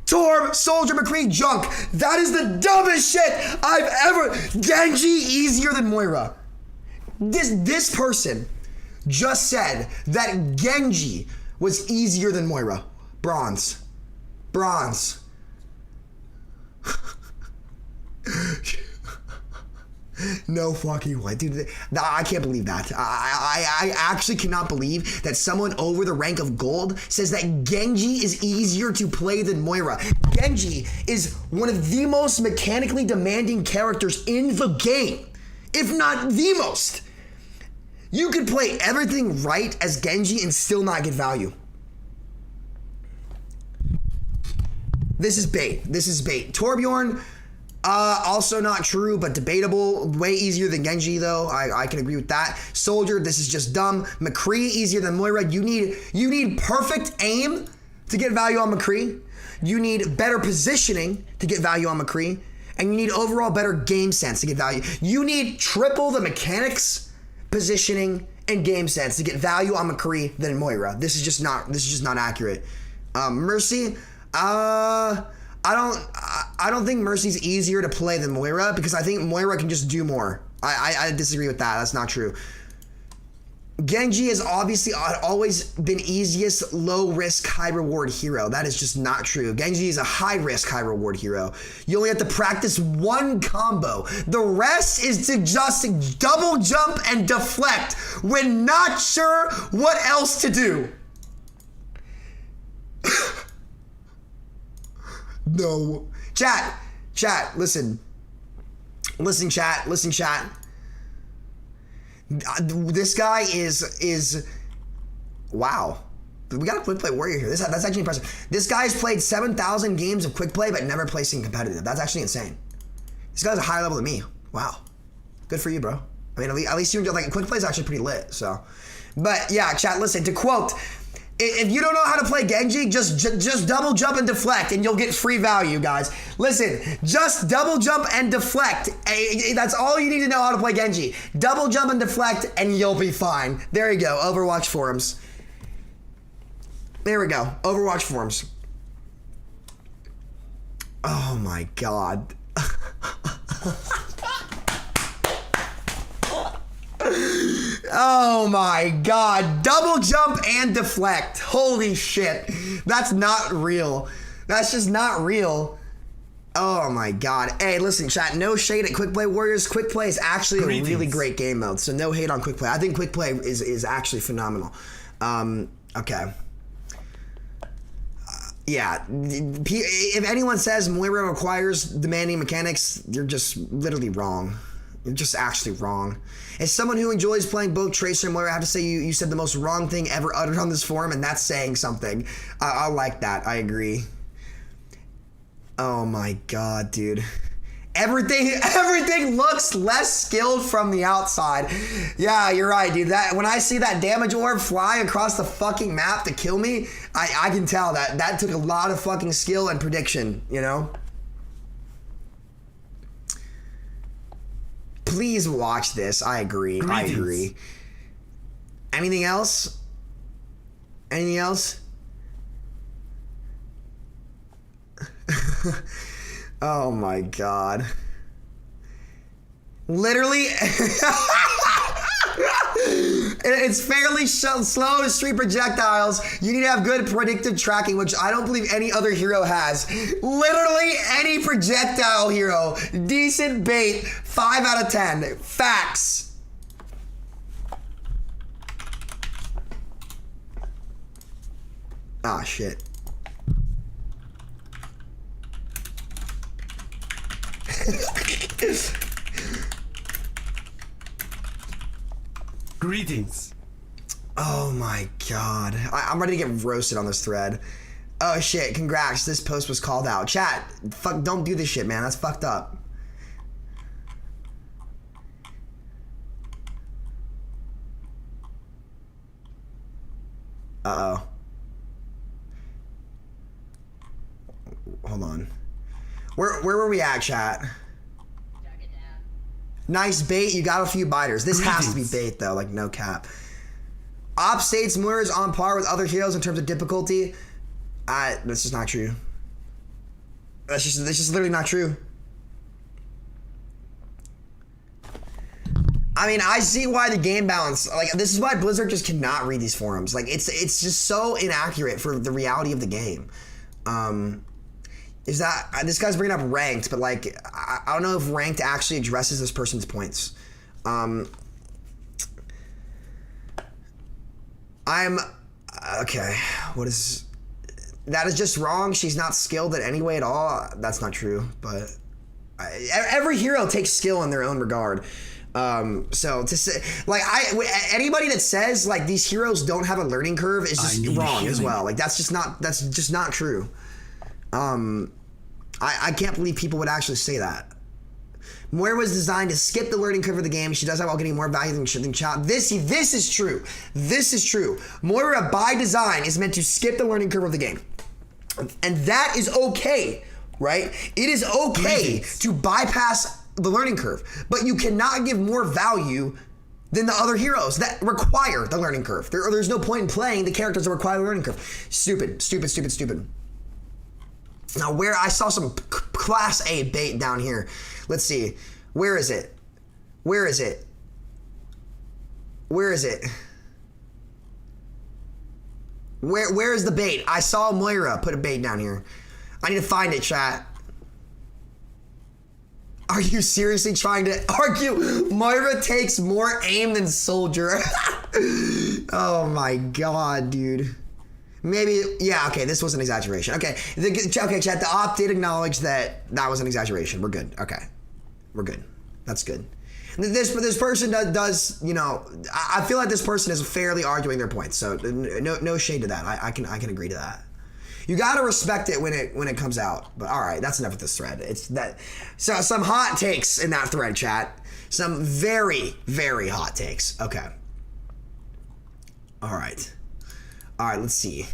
Torb, Soldier, McCree, Junk. That is the dumbest shit I've ever... Genji easier than Moira. This person just said that Genji was easier than Moira. Bronze. No fucking way. Dude, I can't believe that. I actually cannot believe that someone over the rank of gold says that Genji is easier to play than Moira. Genji is one of the most mechanically demanding characters in the game, if not the most. You could play everything right as Genji and still not get value. This is bait. This is bait. Torbjorn, also not true, but debatable. Way easier than Genji, though. I can agree with that. Soldier, this is just dumb. McCree, easier than Moira. You need perfect aim to get value on McCree. You need better positioning to get value on McCree. And you need overall better game sense to get value. You need triple the mechanics, positioning, and game sense to get value on McCree than Moira. This is just not accurate. Mercy, I don't think Mercy's easier to play than Moira because I think Moira can just do more. I disagree with that. That's not true. Genji has obviously always been easiest low risk, high reward hero. That is just not true. Genji is a high risk, high reward hero. You only have to practice one combo. The rest is to just double jump and deflect when not sure what else to do. No. Chat, listen. Listen, chat. This guy is wow. We got a quick play warrior here. That's actually impressive. This guy's played 7,000 games of quick play, but never placing competitive. That's actually insane. This guy's a higher level than me. Wow. Good for you, bro. I mean, at least you like quick play is actually pretty lit. So, but yeah, chat. Listen, to quote, if you don't know how to play Genji, just double jump and deflect, and you'll get free value, guys. Listen, just double jump and deflect. That's all you need to know how to play Genji. Double jump and deflect, and you'll be fine. There you go. Overwatch forums. There we go. Overwatch forums. Oh my god. Oh my god. Double jump and deflect. Holy shit. That's not real. That's just not real. Oh my god. Hey, listen, chat. No shade at Quick Play Warriors. Quick Play is actually a really great game mode, so no hate on Quick Play. I think Quick Play is actually phenomenal. Okay. Yeah. If anyone says Moira requires demanding mechanics, you're just literally wrong. You're just actually wrong. As someone who enjoys playing both Tracer and Moira, I have to say you said the most wrong thing ever uttered on this forum, and that's saying something. I like that. I agree. Oh my god, dude. Everything looks less skilled from the outside. Yeah, you're right, dude. That when I see that damage orb fly across the fucking map to kill me, I can tell that took a lot of fucking skill and prediction, you know? Please watch this. I agree. I agree. Anything else? Anything else? Oh my god. Literally, it's fairly slow to street projectiles. You need to have good predictive tracking, which I don't believe any other hero has. Literally any projectile hero. Decent bait, 5 out of 10. Facts. Ah, shit. Greetings. Oh my god. I'm ready to get roasted on this thread. Oh shit, congrats. This post was called out. Chat, fuck, don't do this shit, man. That's fucked up. Uh-oh. Hold on. Where were we at, chat? Nice bait. You got a few biters. This has to be bait, though. Like, no cap. Op states Moira is on par with other heroes in terms of difficulty. That's just not true. That's just literally not true. I mean, I see why the game balance, like, this is why Blizzard just cannot read these forums. Like, it's just so inaccurate for the reality of the game. Is that this guy's bringing up ranked, but like I don't know if ranked actually addresses this person's points. Okay. What is that? Is just wrong. She's not skilled in any way at all. That's not true. But every hero takes skill in their own regard. So to say, like, anybody that says like these heroes don't have a learning curve is just wrong as well. Like that's just not true. I can't believe people would actually say that. Moira was designed to skip the learning curve of the game. She does that while getting more value than Child. This is true. This is true. Moira, by design, is meant to skip the learning curve of the game. And that is okay, right? It is okay to bypass the learning curve, but you cannot give more value than the other heroes that require the learning curve. There's no point in playing the characters that require the learning curve. Stupid. Now, where I saw some class A bait down here. Let's see. Where is it? Where is it? Where is it? Where is the bait? I saw Moira put a bait down here. I need to find it, chat. Are you seriously trying to argue Moira takes more aim than Soldier? Oh my god, dude. Maybe, yeah, okay, this was an exaggeration. Okay, okay, chat, the op did acknowledge that was an exaggeration. We're good, okay. We're good. That's good. This person does, you know, I feel like this person is fairly arguing their points, so no shade to that. I can agree to that. You gotta respect it when it comes out. But all right, that's enough with this thread. It's that. So some hot takes in that thread, chat. Some very, very hot takes. Okay. All right. All right. Let's see.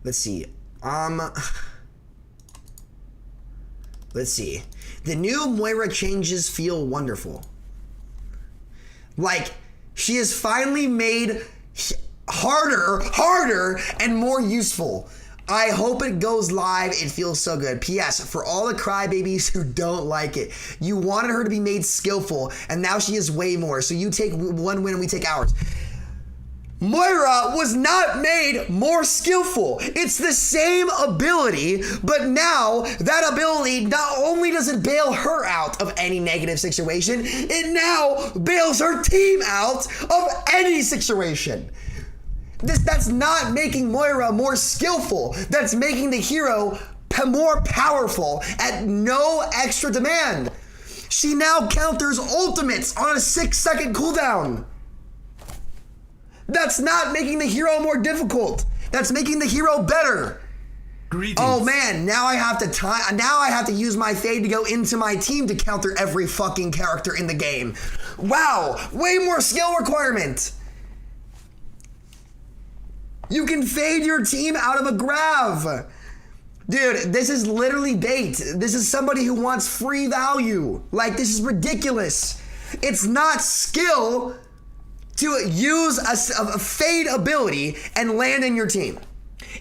Let's see. The new Moira changes feel wonderful. Like she is finally made harder, and more useful. I hope it goes live. It feels so good. P.S. For all the crybabies who don't like it, you wanted her to be made skillful, and now she is way more. So you take one win and we take ours. Moira was not made more skillful. It's the same ability, but now that ability not only does it bail her out of any negative situation, it now bails her team out of any situation. That's not making Moira more skillful. That's making the hero more powerful at no extra demand. She now counters ultimates on a 6-second cooldown. That's not making the hero more difficult. That's making the hero better. Greetings. Oh man, now I have to use my fade to go into my team to counter every fucking character in the game. Wow, way more skill requirement. You can fade your team out of a grav. Dude, this is literally bait. This is somebody who wants free value. Like, this is ridiculous. It's not skill to use a fade ability and land in your team.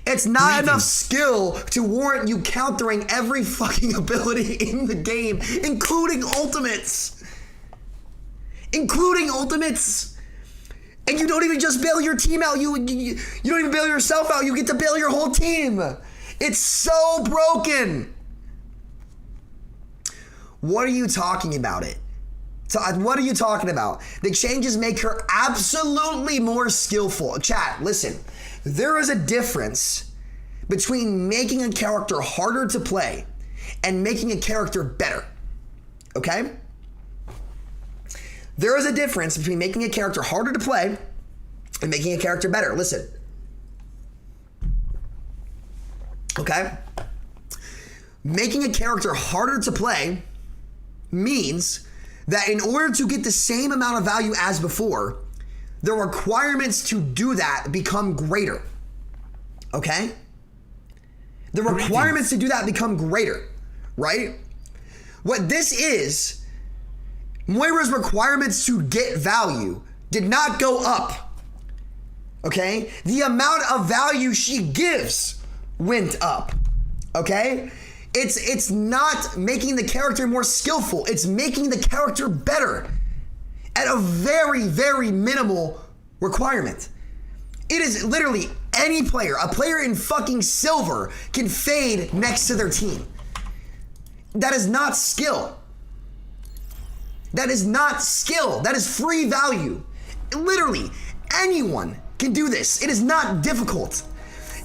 It's not enough skill to warrant you countering every fucking ability in the game, including ultimates. And you don't even just bail your team out. You don't even bail yourself out. You get to bail your whole team. It's so broken. What are you talking about it? What are you talking about? The changes make her absolutely more skillful. Chat, listen. There is a difference between making a character harder to play and making a character better. Okay? There is a difference between making a character harder to play and making a character better. Listen. Okay? Making a character harder to play means that in order to get the same amount of value as before, the requirements to do that become greater. Okay? The requirements to do that become greater, right? What this is, Moira's requirements to get value did not go up. Okay? The amount of value she gives went up. Okay? It's not making the character more skillful. It's making the character better at a very, very minimal requirement. It is literally any player, a player in fucking silver can fade next to their team. That is not skill. That is not skill. That is free value. Literally, anyone can do this. It is not difficult.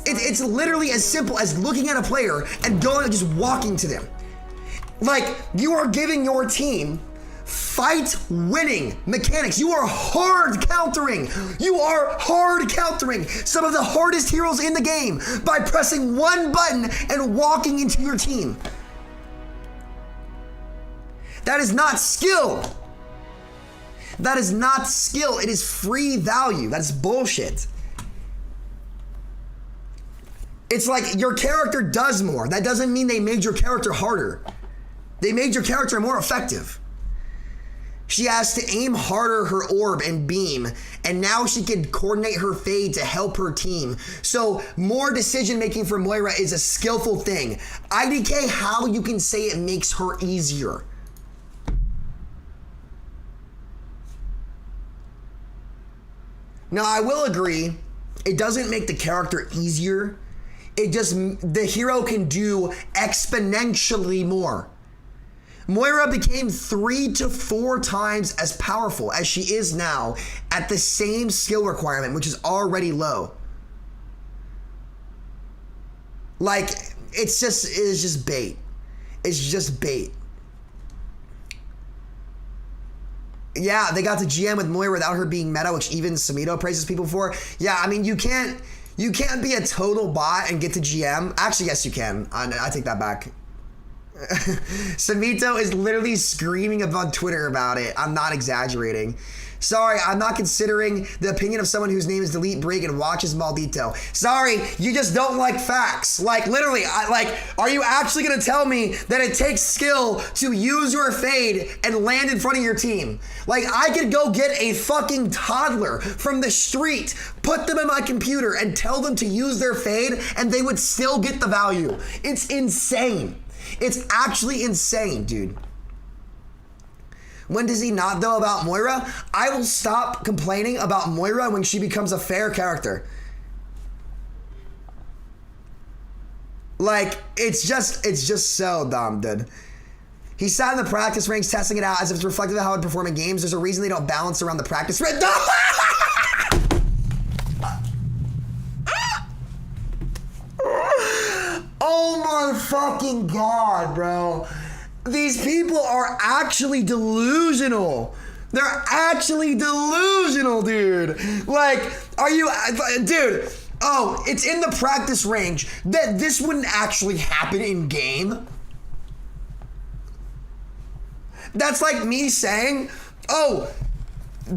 It's literally as simple as looking at a player and going and just walking to them. Like, you are giving your team fight winning mechanics. You are hard countering. You are hard countering some of the hardest heroes in the game by pressing one button and walking into your team. That is not skill. That is not skill. It is free value. That's bullshit. It's like your character does more. That doesn't mean they made your character harder. They made your character more effective. She has to aim harder her orb and beam, and now she can coordinate her fade to help her team. So more decision making for Moira is a skillful thing. IDK, how you can say it makes her easier? Now I will agree, it doesn't make the character easier. It just, the hero can do exponentially more. Moira became 3 to 4 times as powerful as she is now at the same skill requirement, which is already low. Like, it's just bait. It's just bait. Yeah, they got to GM with Moira without her being meta, which even Samito praises people for. Yeah, I mean, you can't be a total bot and get to GM. Actually, yes, you can. I take that back. Samito is literally screaming on Twitter about it. I'm not exaggerating. Sorry, I'm not considering the opinion of someone whose name is Delete Brig and watches Maldito. Sorry, you just don't like facts. Like, literally, are you actually gonna tell me that it takes skill to use your fade and land in front of your team? Like, I could go get a fucking toddler from the street, put them in my computer, and tell them to use their fade, and they would still get the value. It's insane. It's actually insane, dude. When does he not know about Moira? I will stop complaining about Moira when she becomes a fair character. Like, it's just so dumb, dude. He sat in the practice ranks testing it out as if it's reflective of how it would perform in games. There's a reason they don't balance around the practice rank. Oh my fucking God, bro. These people are actually delusional. They're actually delusional, dude. Like, are you, dude, oh, it's in the practice range that this wouldn't actually happen in game. That's like me saying, oh,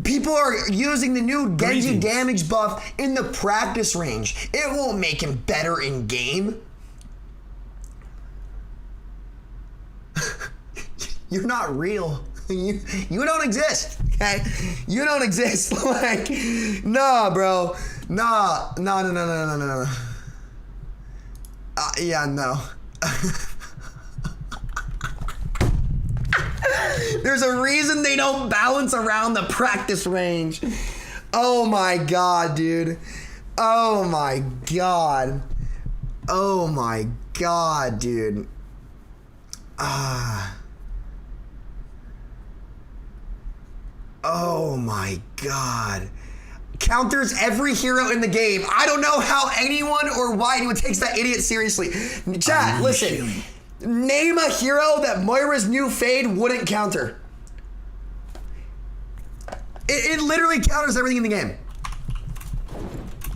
people are using the new Genji damage buff in the practice range. It won't make him better in game. You're not real. You don't exist, okay? You don't exist. Like, nah, bro. Nah. No. Yeah, no. There's a reason they don't balance around the practice range. Oh my God, dude. Oh my God. Oh my God, dude. Oh my God. Counters every hero in the game. I don't know how anyone or why anyone takes that idiot seriously. Chat, listen. Name a hero that Moira's new fade wouldn't counter. It literally counters everything in the game.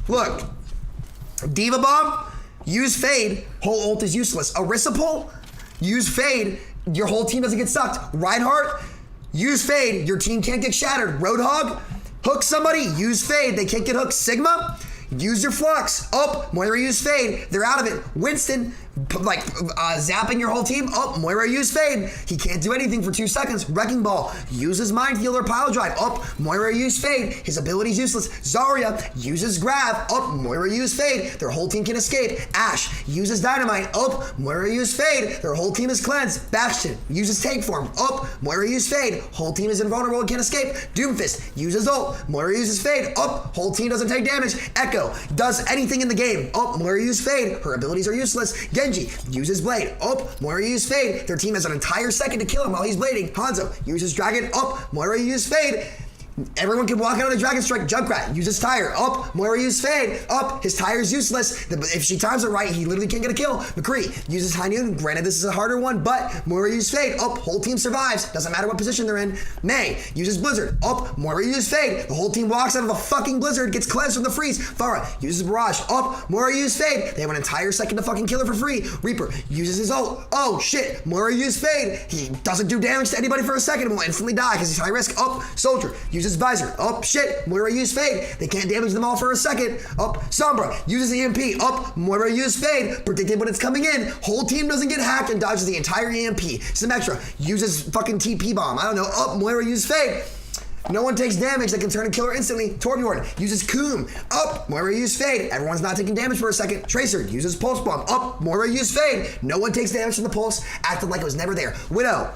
Look. Diva Bomb, use fade, whole ult is useless. Arisipol, use fade, your whole team doesn't get sucked. Reinhardt, use fade, your team can't get shattered. Roadhog, hook somebody, use fade, they can't get hooked. Sigma, use your flux. Oh, Moira use fade, they're out of it. Winston, zapping your whole team. Oh, Moira use fade, he can't do anything for 2 seconds. Wrecking Ball, uses Minefield or Pile Drive. Oh, Moira use fade, his ability's useless. Zarya uses Grab. Oh, Moira use fade, their whole team can escape. Ashe uses Dynamite. Oh, Moira use fade, their whole team is cleansed. Bastion uses Take Form. Oh, Moira use fade, whole team is invulnerable and can't escape. Doomfist uses ult. Moira uses fade. Oh, whole team doesn't take damage. Echo does anything in the game. Oh, Moira use fade, her abilities are useless. Genji uses Blade. Oh, Moira use fade, their team has an entire second to kill him while he's blading. Hanzo uses Dragon. Oh, Moira use fade, Everyone can walk out of the Dragon Strike. Junkrat uses tire. Up. Moira uses fade. Up. His tire's useless. If she times it right, he literally can't get a kill. McCree uses high noon. Granted, this is a harder one, but Moira uses fade. Up. Whole team survives. Doesn't matter what position they're in. May uses blizzard. Up. Moira uses fade. The whole team walks out of a fucking blizzard, gets cleansed from the freeze. Farah uses barrage. Up. Moira uses fade. They have an entire second to fucking kill her for free. Reaper uses his ult. Oh shit. Moira uses fade. He doesn't do damage to anybody for a second and will instantly die because he's high risk. Up. Soldier uses visor. Up. Shit. Moira uses fade. They can't damage them all for a second. Up. Sombra uses EMP. Up. Moira uses fade. Predicted when it's coming in. Whole team doesn't get hacked and dodges the entire EMP. Symmetra uses fucking TP bomb. I don't know. Up. Moira uses fade. No one takes damage that can turn and kill her instantly. Torbjorn uses Coom. Up. Moira uses fade. Everyone's not taking damage for a second. Tracer uses pulse bomb. Up. Moira uses fade. No one takes damage from the pulse. Acted like it was never there. Widow.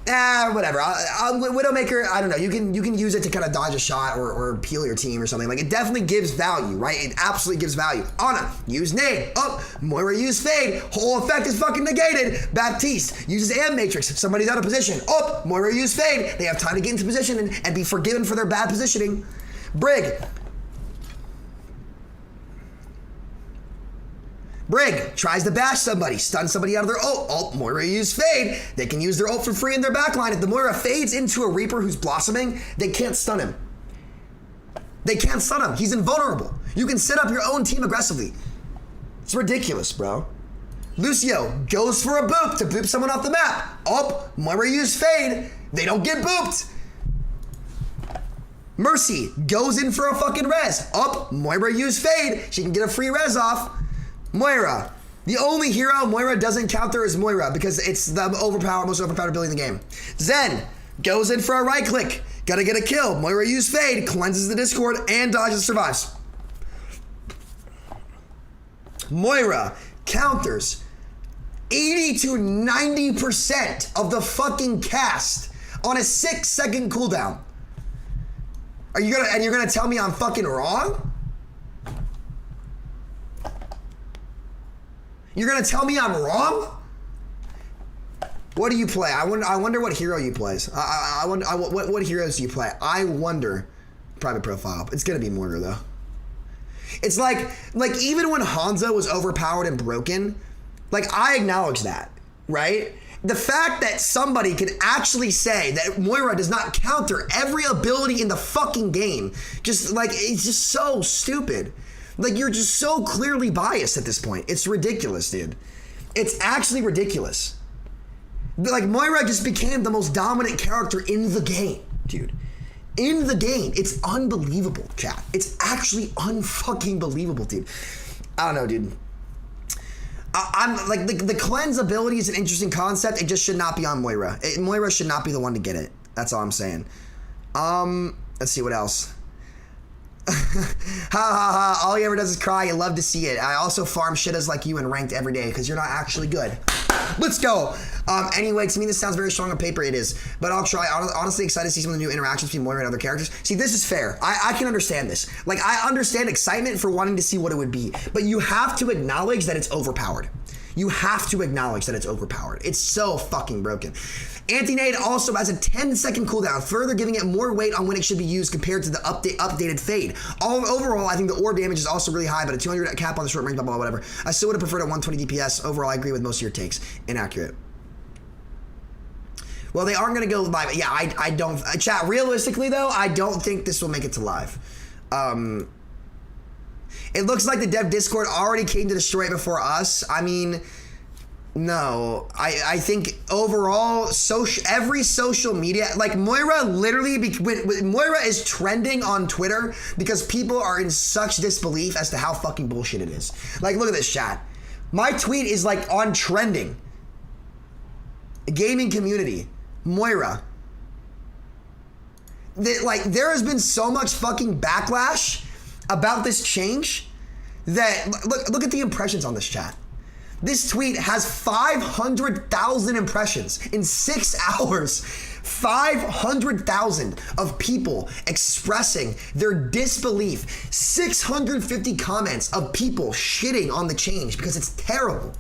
Whatever. Widowmaker, I don't know. You can use it to kind of dodge a shot or peel your team or something. Like, it definitely gives value, right? It absolutely gives value. Ana, use nade. Up. Moira use fade. Whole effect is fucking negated. Baptiste uses Am Matrix. Somebody's out of position. Up. Moira use fade. They have time to get into position and be forgiven for their bad positioning. Brig tries to bash somebody, stun somebody out of their ult. Ult, Moira use fade. They can use their ult for free in their backline. If the Moira fades into a Reaper who's blossoming, they can't stun him. They can't stun him. He's invulnerable. You can set up your own team aggressively. It's ridiculous, bro. Lucio goes for a boop to boop someone off the map. Up, Moira use fade. They don't get booped. Mercy goes in for a fucking res. Up, Moira use fade. She can get a free res off. Moira. The only hero Moira doesn't counter is Moira because it's the most overpowered ability in the game. Zen goes in for a right click. Gotta get a kill. Moira use fade, cleanses the Discord, and dodges, survives. Moira counters 80 to 90% of the fucking cast on a 6-second cooldown. You're gonna tell me I'm fucking wrong? You're gonna tell me I'm wrong? What do you play? I wonder what hero you plays. I wonder what heroes do you play? I wonder. Private profile. It's gonna be Moira though. It's like even when Hanzo was overpowered and broken, like I acknowledge that, right? The fact that somebody can actually say that Moira does not counter every ability in the fucking game, just like it's just so stupid. Like, you're just so clearly biased at this point. It's ridiculous, dude. It's actually ridiculous. Like, Moira just became the most dominant character in the game, dude. In the game. It's unbelievable, chat. It's actually unfucking believable, dude. I don't know, dude. I'm like, the cleanse ability is an interesting concept. It just should not be on Moira. Moira should not be the one to get it. That's all I'm saying. Let's see what else. Ha ha ha, all he ever does is cry. You love to see it. I also farm shittas like you and ranked every day because you're not actually good. Let's go. Anyway, to me this sounds very strong on paper. It is, but I'll try. Honestly excited to see some of the new interactions between Moira and other characters. See, this is fair. I can understand this. Like, I understand excitement for wanting to see what it would be, but you have to acknowledge that it's overpowered. You have to acknowledge that it's overpowered. It's so fucking broken. Anti-nade also has a 10-second cooldown, further giving it more weight on when it should be used compared to the updated fade. Overall, I think the orb damage is also really high, but a 200 cap on the short range, blah, blah, whatever. I still would have preferred a 120 DPS. Overall, I agree with most of your takes. Inaccurate. Well, they aren't going to go live. Yeah, I don't. Chat, realistically, though, I don't think this will make it to live. It looks like the dev Discord already came to destroy it before us. I mean, no. I think overall, every social media, like Moira literally, Moira is trending on Twitter because people are in such disbelief as to how fucking bullshit it is. Like, look at this chat. My tweet is like on trending. Gaming community. Moira. There has been so much fucking backlash about this change that look at the impressions on this chat. This tweet has 500,000 impressions in 6 hours. 500,000 of people expressing their disbelief. 650 comments of people shitting on the change because it's terrible.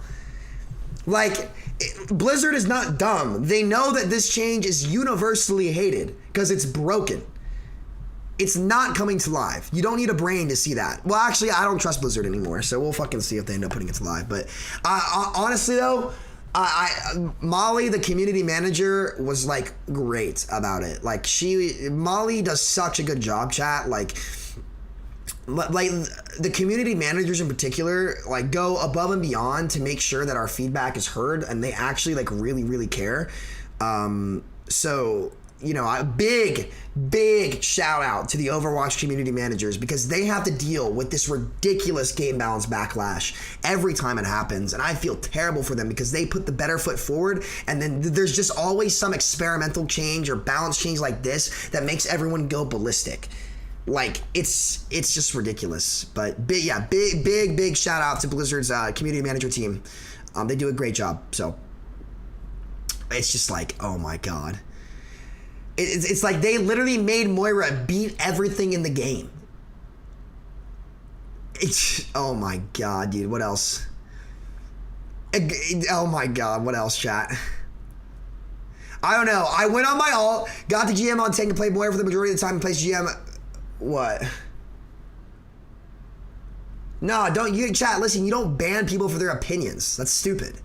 Like, Blizzard is not dumb. They know that this change is universally hated because it's broken. It's not coming to live. You don't need a brain to see that. Well, actually, I don't trust Blizzard anymore, so we'll fucking see if they end up putting it to live. But honestly, though, Molly, the community manager, was like great about it. Like Molly does such a good job, chat. Like the community managers in particular, like, go above and beyond to make sure that our feedback is heard, and they actually like really, really care. So, you know, a big shout out to the Overwatch community managers, because they have to deal with this ridiculous game balance backlash every time it happens. And I feel terrible for them because they put the better foot forward, and then there's just always some experimental change or balance change like this that makes everyone go ballistic. Like, it's just ridiculous. But big shout out to Blizzard's community manager team. They do a great job. So it's just like, oh my God. It's like they literally made Moira beat everything in the game. Oh my God, dude. What else? Oh my God, what else, chat? I don't know. I went on my ult, got the GM on tank, and played Moira for the majority of the time, and placed GM. What? No, chat, listen, you don't ban people for their opinions. That's stupid.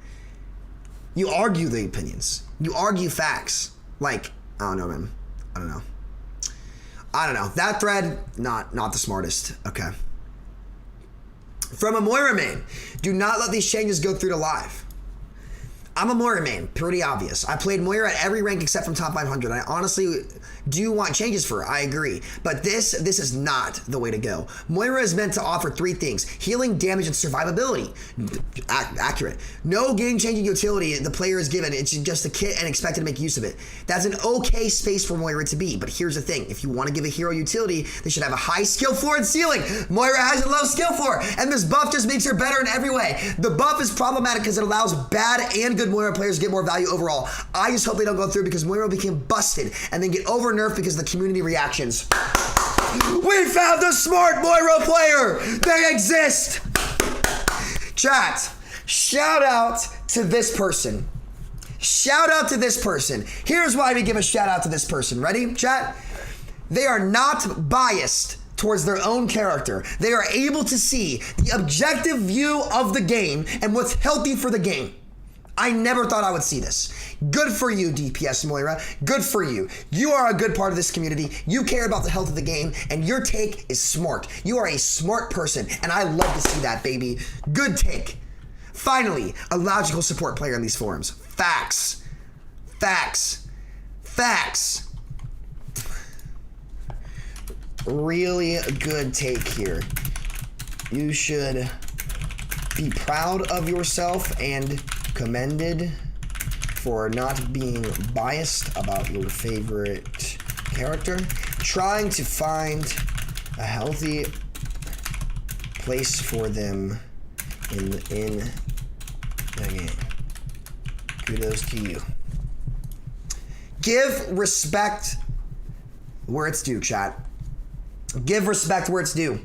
You argue the opinions. You argue facts. Like, I don't know, man. I don't know. That thread, not the smartest. Okay. From a Moira main, do not let these changes go through to live. I'm a Moira main, pretty obvious. I played Moira at every rank except from top 500. I honestly do want changes for her, I agree. But this is not the way to go. Moira is meant to offer 3 things: healing, damage, and survivability. Accurate. No game-changing utility the player is given. It's just a kit and expected to make use of it. That's an okay space for Moira to be. But here's the thing. If you want to give a hero utility, they should have a high skill floor and ceiling. Moira has a low skill floor, and this buff just makes her better in every way. The buff is problematic because it allows bad and good Moira players to get more value overall. I just hope they don't go through, because Moira became busted and then get over nerfed because of the community reactions. We found the smart Moira player! They exist! Chat, shout out to this person. Shout out to this person. Here's why we give a shout out to this person. Ready, chat? They are not biased towards their own character. They are able to see the objective view of the game and what's healthy for the game. I never thought I would see this. Good for you, DPS Moira. Good for you. You are a good part of this community. You care about the health of the game, and your take is smart. You are a smart person, and I love to see that, baby. Good take. Finally, a logical support player in these forums. Facts. Facts. Facts. Really good take here. You should be proud of yourself and commended for not being biased about your favorite character. Trying to find a healthy place for them in the game. Kudos to you. Give respect where it's due, chat. Give respect where it's due.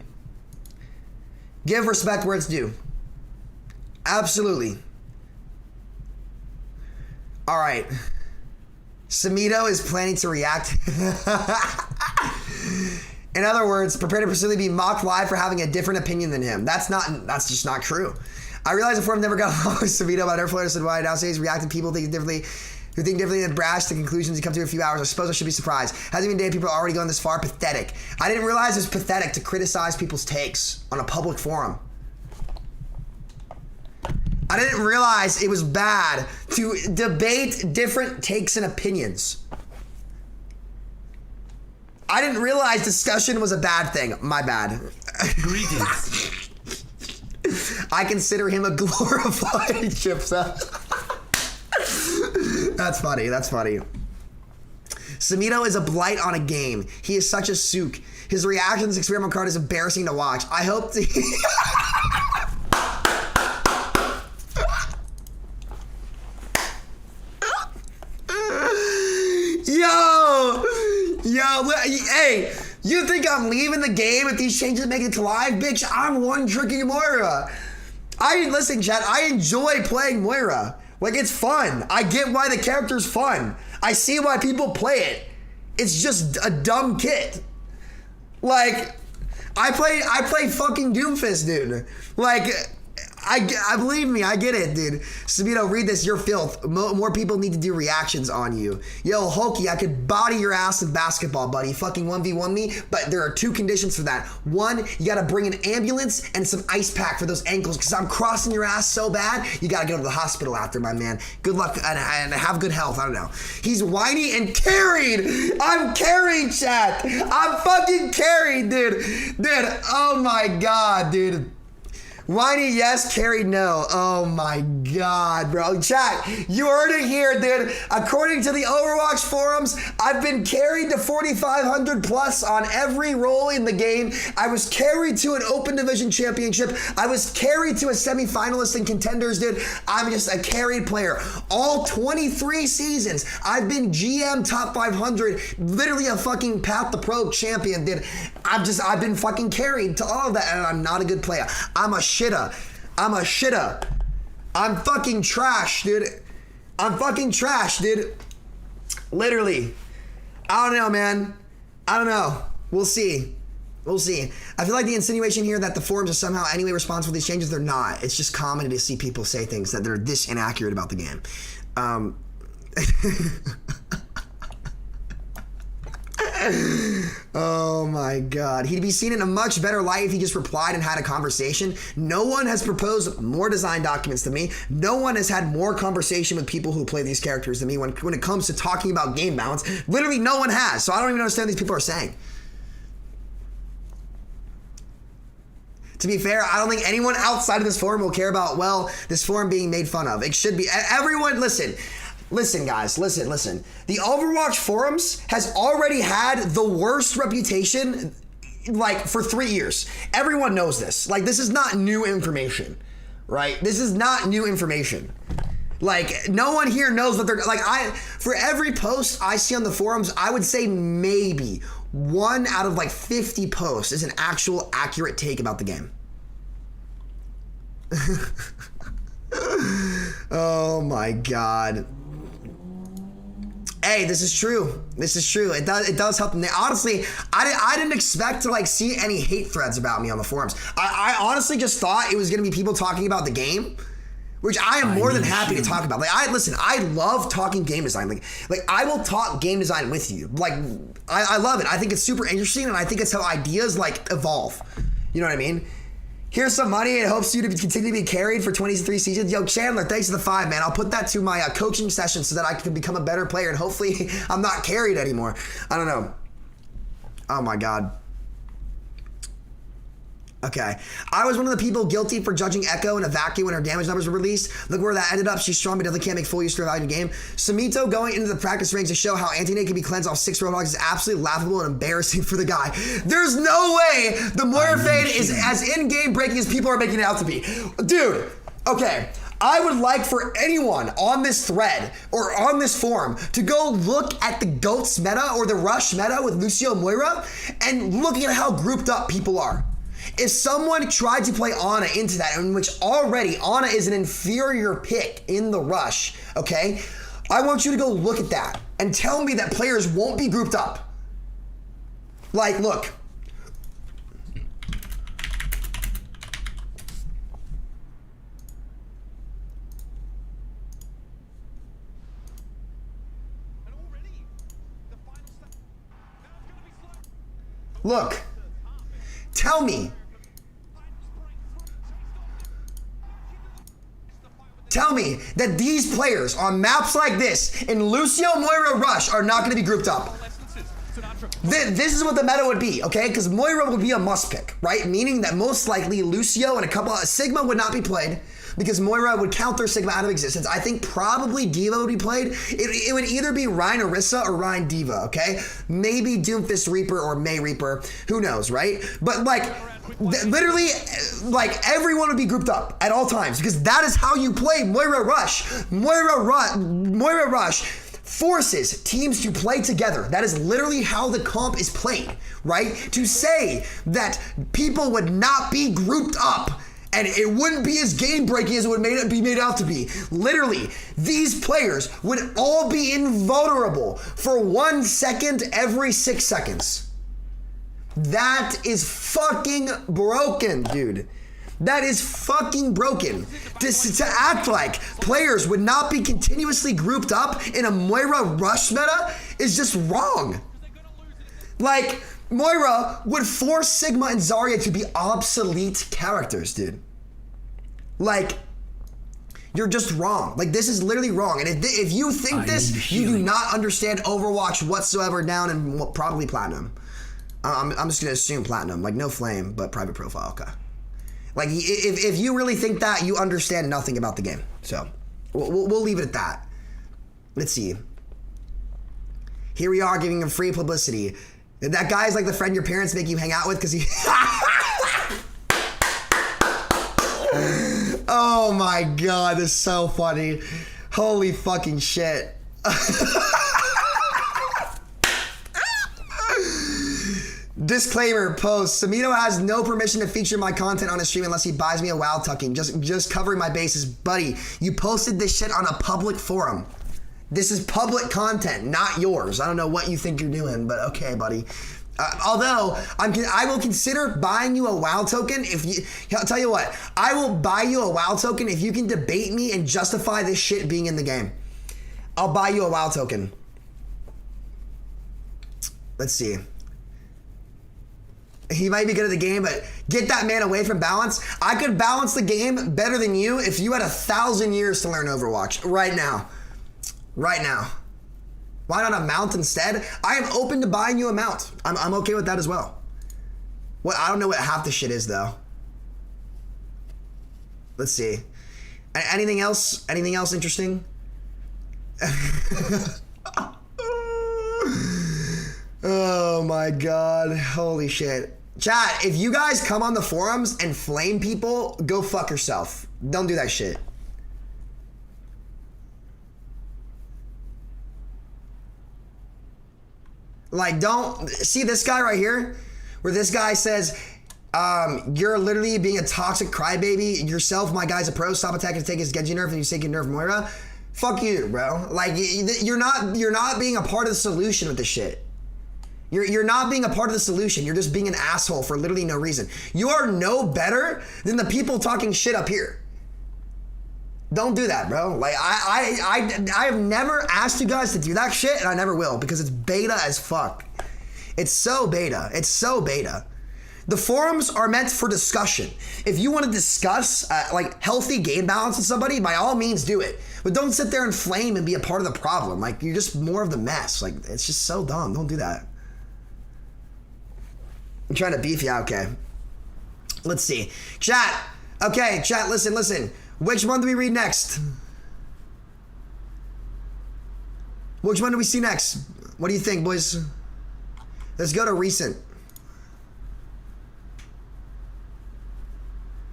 Give respect where it's due. Absolutely. All right. Samito is planning to react. In other words, prepare to personally be mocked live for having a different opinion than him. That's just not true. I realize the forum never got along with Samito about every player said why. Now he's reacting to people thinking differently, who think differently and brash to conclusions he come to in a few hours. I suppose I should be surprised. Hasn't even dated people are already going this far. Pathetic. I didn't realize it was pathetic to criticize people's takes on a public forum. I didn't realize it was bad to debate different takes and opinions. I didn't realize discussion was a bad thing. My bad. Greetings. I consider him a glorified chipset. That's funny. That's funny. Samito is a blight on a game. He is such a sook. His reactions experiment card is embarrassing to watch. I hope to... Hey, you think I'm leaving the game if these changes make it to live? Bitch, I'm one tricking Moira. Listen, chat, I enjoy playing Moira. Like, it's fun. I get why the character's fun. I see why people play it. It's just a dumb kit. Like, I play fucking Doomfist, dude. Like, I believe me, I get it, dude. Samito, read this, you're filth. More people need to do reactions on you. Yo, Hulky, I could body your ass in basketball, buddy. Fucking 1v1 me, but there are 2 conditions for that. 1, you gotta bring an ambulance and some ice pack for those ankles, because I'm crossing your ass so bad, you gotta go to the hospital after, my man. Good luck and have good health, I don't know. He's whiny and carried. I'm carried, chat. I'm fucking carried, dude. Dude, oh my God, dude. Whiny, yes. Carried, no. Oh my God, bro. Chat, you heard it here, dude. According to the Overwatch forums, I've been carried to 4,500 plus on every role in the game. I was carried to an open division championship. I was carried to a semifinalist in contenders, dude. I'm just a carried player. All 23 seasons, I've been GM top 500, literally a fucking Path to Pro champion, dude. I've been fucking carried to all of that, and I'm not a good player. I'm a shitter. I'm fucking trash, dude. I'm fucking trash, dude. Literally. I don't know, man. I don't know. We'll see. We'll see. I feel like the insinuation here that the forums are somehow anyway responsible for these changes, they're not. It's just common to see people say things that they're this inaccurate about the game. Oh my God. He'd be seen in a much better light if he just replied and had a conversation. No one has proposed more design documents to me. No one has had more conversation with people who play these characters than me when it comes to talking about game balance. Literally no one has. So I don't even understand what these people are saying. To be fair, I don't think anyone outside of this forum will care about, well, this forum being made fun of. It should be. Everyone, listen. Listen, guys, listen. The Overwatch forums has already had the worst reputation, like, for 3 years. Everyone knows this. Like, this is not new information, right? This is not new information. Like, no one here knows that they're, like, for every post I see on the forums, I would say maybe 1 out of, like, 50 posts is an actual accurate take about the game. Oh, my God. Hey, this is true. This is true. It does help them. Honestly, I didn't expect to like see any hate threads about me on the forums. I honestly just thought it was gonna be people talking about the game, which I am more than happy to talk about. Like, I love talking game design. Like I will talk game design with you. Like, I love it. I think it's super interesting, and I think it's how ideas like evolve. You know what I mean? Here's some money. It hopes you to continue to be carried for 23 seasons. Yo, Chandler, thanks for the 5, man. I'll put that to my coaching session so that I can become a better player, and hopefully I'm not carried anymore. I don't know. Oh my God. Okay. I was one of the people guilty for judging Echo in a vacuum when her damage numbers were released. Look where that ended up. She's strong, but definitely can't make full use of her value in the game. Samito going into the practice range to show how anti-nade can be cleansed off 6 roadblocks is absolutely laughable and embarrassing for the guy. There's no way the Moira fade is as in-game breaking as people are making it out to be. Dude, okay. I would like for anyone on this thread or on this forum to go look at the GOATS meta or the Rush meta with Lucio Moira and look at how grouped up people are. If someone tried to play Ana into that, in which already Ana is an inferior pick in the Rush, okay? I want you to go look at that and tell me that players won't be grouped up. Like, look. Look. Tell me. Tell me that these players on maps like this in Lucio Moira Rush are not going to be grouped up. This is what the meta would be, okay? Because Moira would be a must pick, right? Meaning that most likely Lucio and a couple of Sigma would not be played because Moira would counter Sigma out of existence. I think probably Diva would be played. It would either be Rein Orisa or Rein Diva, okay? Maybe Doomfist Reaper or May Reaper. Who knows, right? But like, literally, like everyone would be grouped up at all times because that is how you play Moira Rush. Moira Rush forces teams to play together. That is literally how the comp is played, right? To say that people would not be grouped up and it wouldn't be as game-breaking as it would be made out to be. Literally, these players would all be invulnerable for 1 second every 6 seconds. That is fucking broken, dude. That is fucking broken. To act like players would not be continuously grouped up in a Moira rush meta is just wrong. Like, Moira would force Sigma and Zarya to be obsolete characters, dude. Like, you're just wrong. Like, this is literally wrong. And if you think this, you do not understand Overwatch whatsoever down in probably Platinum. I'm just gonna assume Platinum. Like, no flame, but private profile, okay. Like, if you really think that, you understand nothing about the game. So, we'll leave it at that. Let's see. Here we are giving him free publicity. That guy's like the friend your parents make you hang out with because he... Oh my god, this is so funny. Holy fucking shit. Disclaimer post. Samito has no permission to feature my content on his stream unless he buys me a WoW tucking. Just covering my bases. Buddy, you posted this shit on a public forum. This is public content, not yours. I don't know what you think you're doing, but okay, buddy. Although, I will consider buying you a WoW token if you... I'll tell you what. I will buy you a WoW token if you can debate me and justify this shit being in the game. I'll buy you a WoW token. Let's see. He might be good at the game, but get that man away from balance. I could balance the game better than you if you had 1,000 years to learn Overwatch right now. Right now. Why not a mount instead? I am open to buying you a mount. I'm okay with that as well. What? I don't know what half the shit is though. Let's see. Anything else? Anything else interesting? Oh my god. Holy shit. Chat, if you guys come on the forums and flame people, go fuck yourself. Don't do that shit. Like, don't see this guy right here, where this guy says, you're literally being a toxic crybaby yourself. My guy's a pro. Stop attacking to take his Genji nerf, and you say you nerf Moira. Fuck you, bro. Like, you're not being a part of the solution with this shit. You're not being a part of the solution. You're just being an asshole for literally no reason. You are no better than the people talking shit up here. Don't do that, bro. Like, I have never asked you guys to do that shit, and I never will, because it's beta as fuck. It's so beta. It's so beta. The forums are meant for discussion. If you want to discuss, like, healthy game balance with somebody, by all means do it. But don't sit there and flame and be a part of the problem. Like, you're just more of the mess. Like, it's just so dumb. Don't do that. I'm trying to beef you out, okay. Let's see. Chat. Okay, chat, listen. Which one do we read next? Which one do we see next? What do you think, boys? Let's go to recent.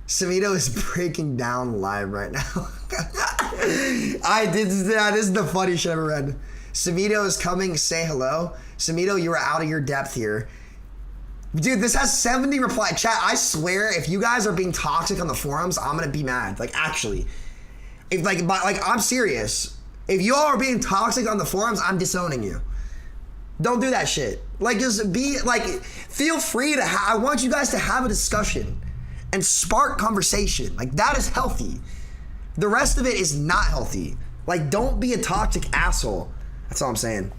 Samito is breaking down live right now. This is the funniest shit I ever read. Samito is coming, say hello. Samito, you are out of your depth here. Dude, this has 70 replies. Chat, I swear, if you guys are being toxic on the forums, I'm gonna be mad. Like, actually. If, like, I'm serious. If you all are being toxic on the forums, I'm disowning you. Don't do that shit. Like, just be, like, feel free to, I want you guys to have a discussion and spark conversation. Like, that is healthy. The rest of it is not healthy. Like, don't be a toxic asshole. That's all I'm saying.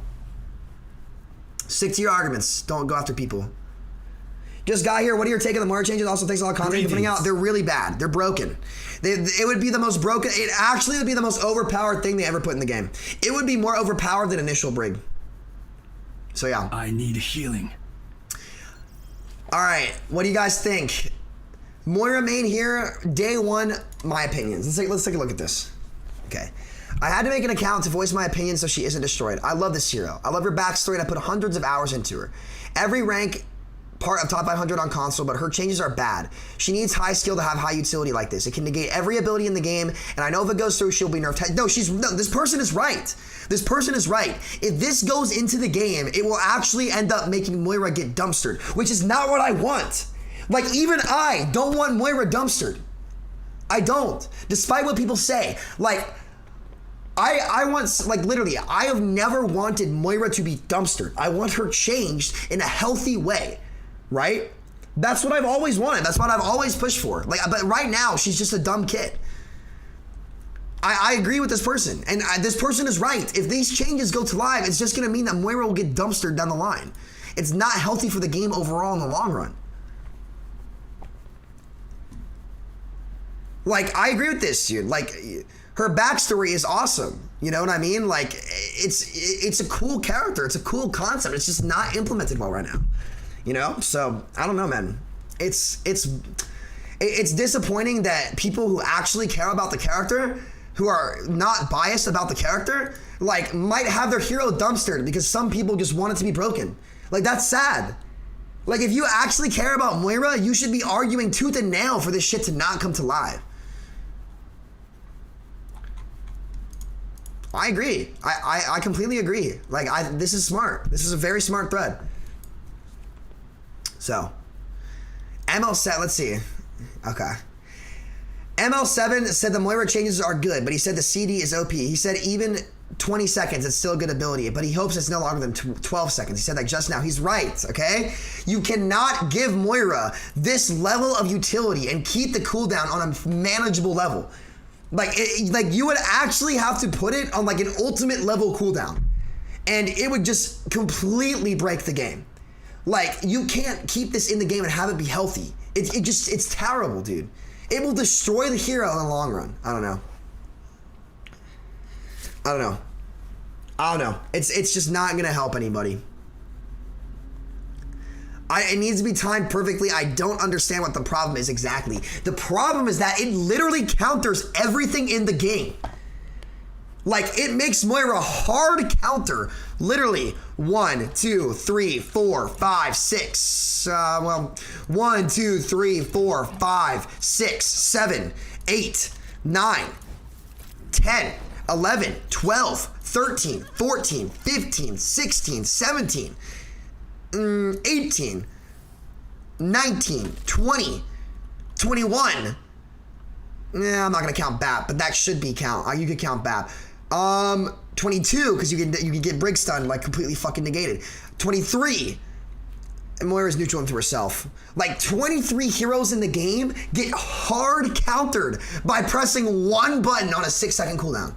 Stick to your arguments. Don't go after people. Just got here. What are your take on the Moira changes? Also, thanks a lot of content you're putting out. They're really bad. They're broken. It would be the most broken. It actually would be the most overpowered thing they ever put in the game. It would be more overpowered than initial brig. So yeah. I need healing. All right. What do you guys think? Moira main here, day one. My opinions. Let's take a look at this. Okay. I had to make an account to voice my opinion so she isn't destroyed. I love this hero. I love her backstory and I put hundreds of hours into her. Every rank part of top 500 on console, but her changes are bad. She needs high skill to have high utility like this. It can negate every ability in the game, and I know if it goes through, she'll be nerfed. No, this person is right. This person is right. If this goes into the game, it will actually end up making Moira get dumpstered, which is not what I want. Like, even I don't want Moira dumpstered. I don't. Despite what people say. Like, I want, like, literally, I have never wanted Moira to be dumpstered. I want her changed in a healthy way. right? That's what I've always wanted. That's what I've always pushed for. Like, but right now, she's just a dumb kid. I agree with this person, and this person is right. If these changes go to live, it's just gonna mean that Moira will get dumpstered down the line. It's not healthy for the game overall in the long run. Like, I agree with this, dude. Like, her backstory is awesome. You know what I mean? Like, it's a cool character. It's a cool concept. It's just not implemented well right now. You know? So, I don't know, man. It's disappointing that people who actually care about the character, who are not biased about the character, like, might have their hero dumpstered because some people just want it to be broken. Like, that's sad. Like, if you actually care about Moira, you should be arguing tooth and nail for this shit to not come to live. I agree. I completely agree. Like, this is smart. This is a very smart thread. So, ML7, let's see. Okay. ML7 said the Moira changes are good, but he said the CD is OP. He said even 20 seconds, it's still a good ability, but he hopes it's no longer than 12 seconds. He said that just now. He's right, okay? You cannot give Moira this level of utility and keep the cooldown on a manageable level. Like, you would actually have to put it on like an ultimate level cooldown, and it would just completely break the game. Like, you can't keep this in the game and have it be healthy. It's terrible, dude. It will destroy the hero in the long run. I don't know. It's just not gonna help anybody. It needs to be timed perfectly. I don't understand what the problem is exactly. The problem is that it literally counters everything in the game. Like, it makes Moira a hard counter. Literally, 1, 2, 3, 4, 5, 6. 1, 2, 3, 4, 5, 6, 7, 8, 9, 10, 11, 12, 13, 14, 15, 16, 17, 18, 19, 20, 21. Yeah, I'm not gonna count BAP, but that should be count. You could count BAP. 22, because you can get Brig stunned, like, completely fucking negated. 23. And Moira's neutral into herself. Like, 23 heroes in the game get hard countered by pressing one button on a 6-second cooldown.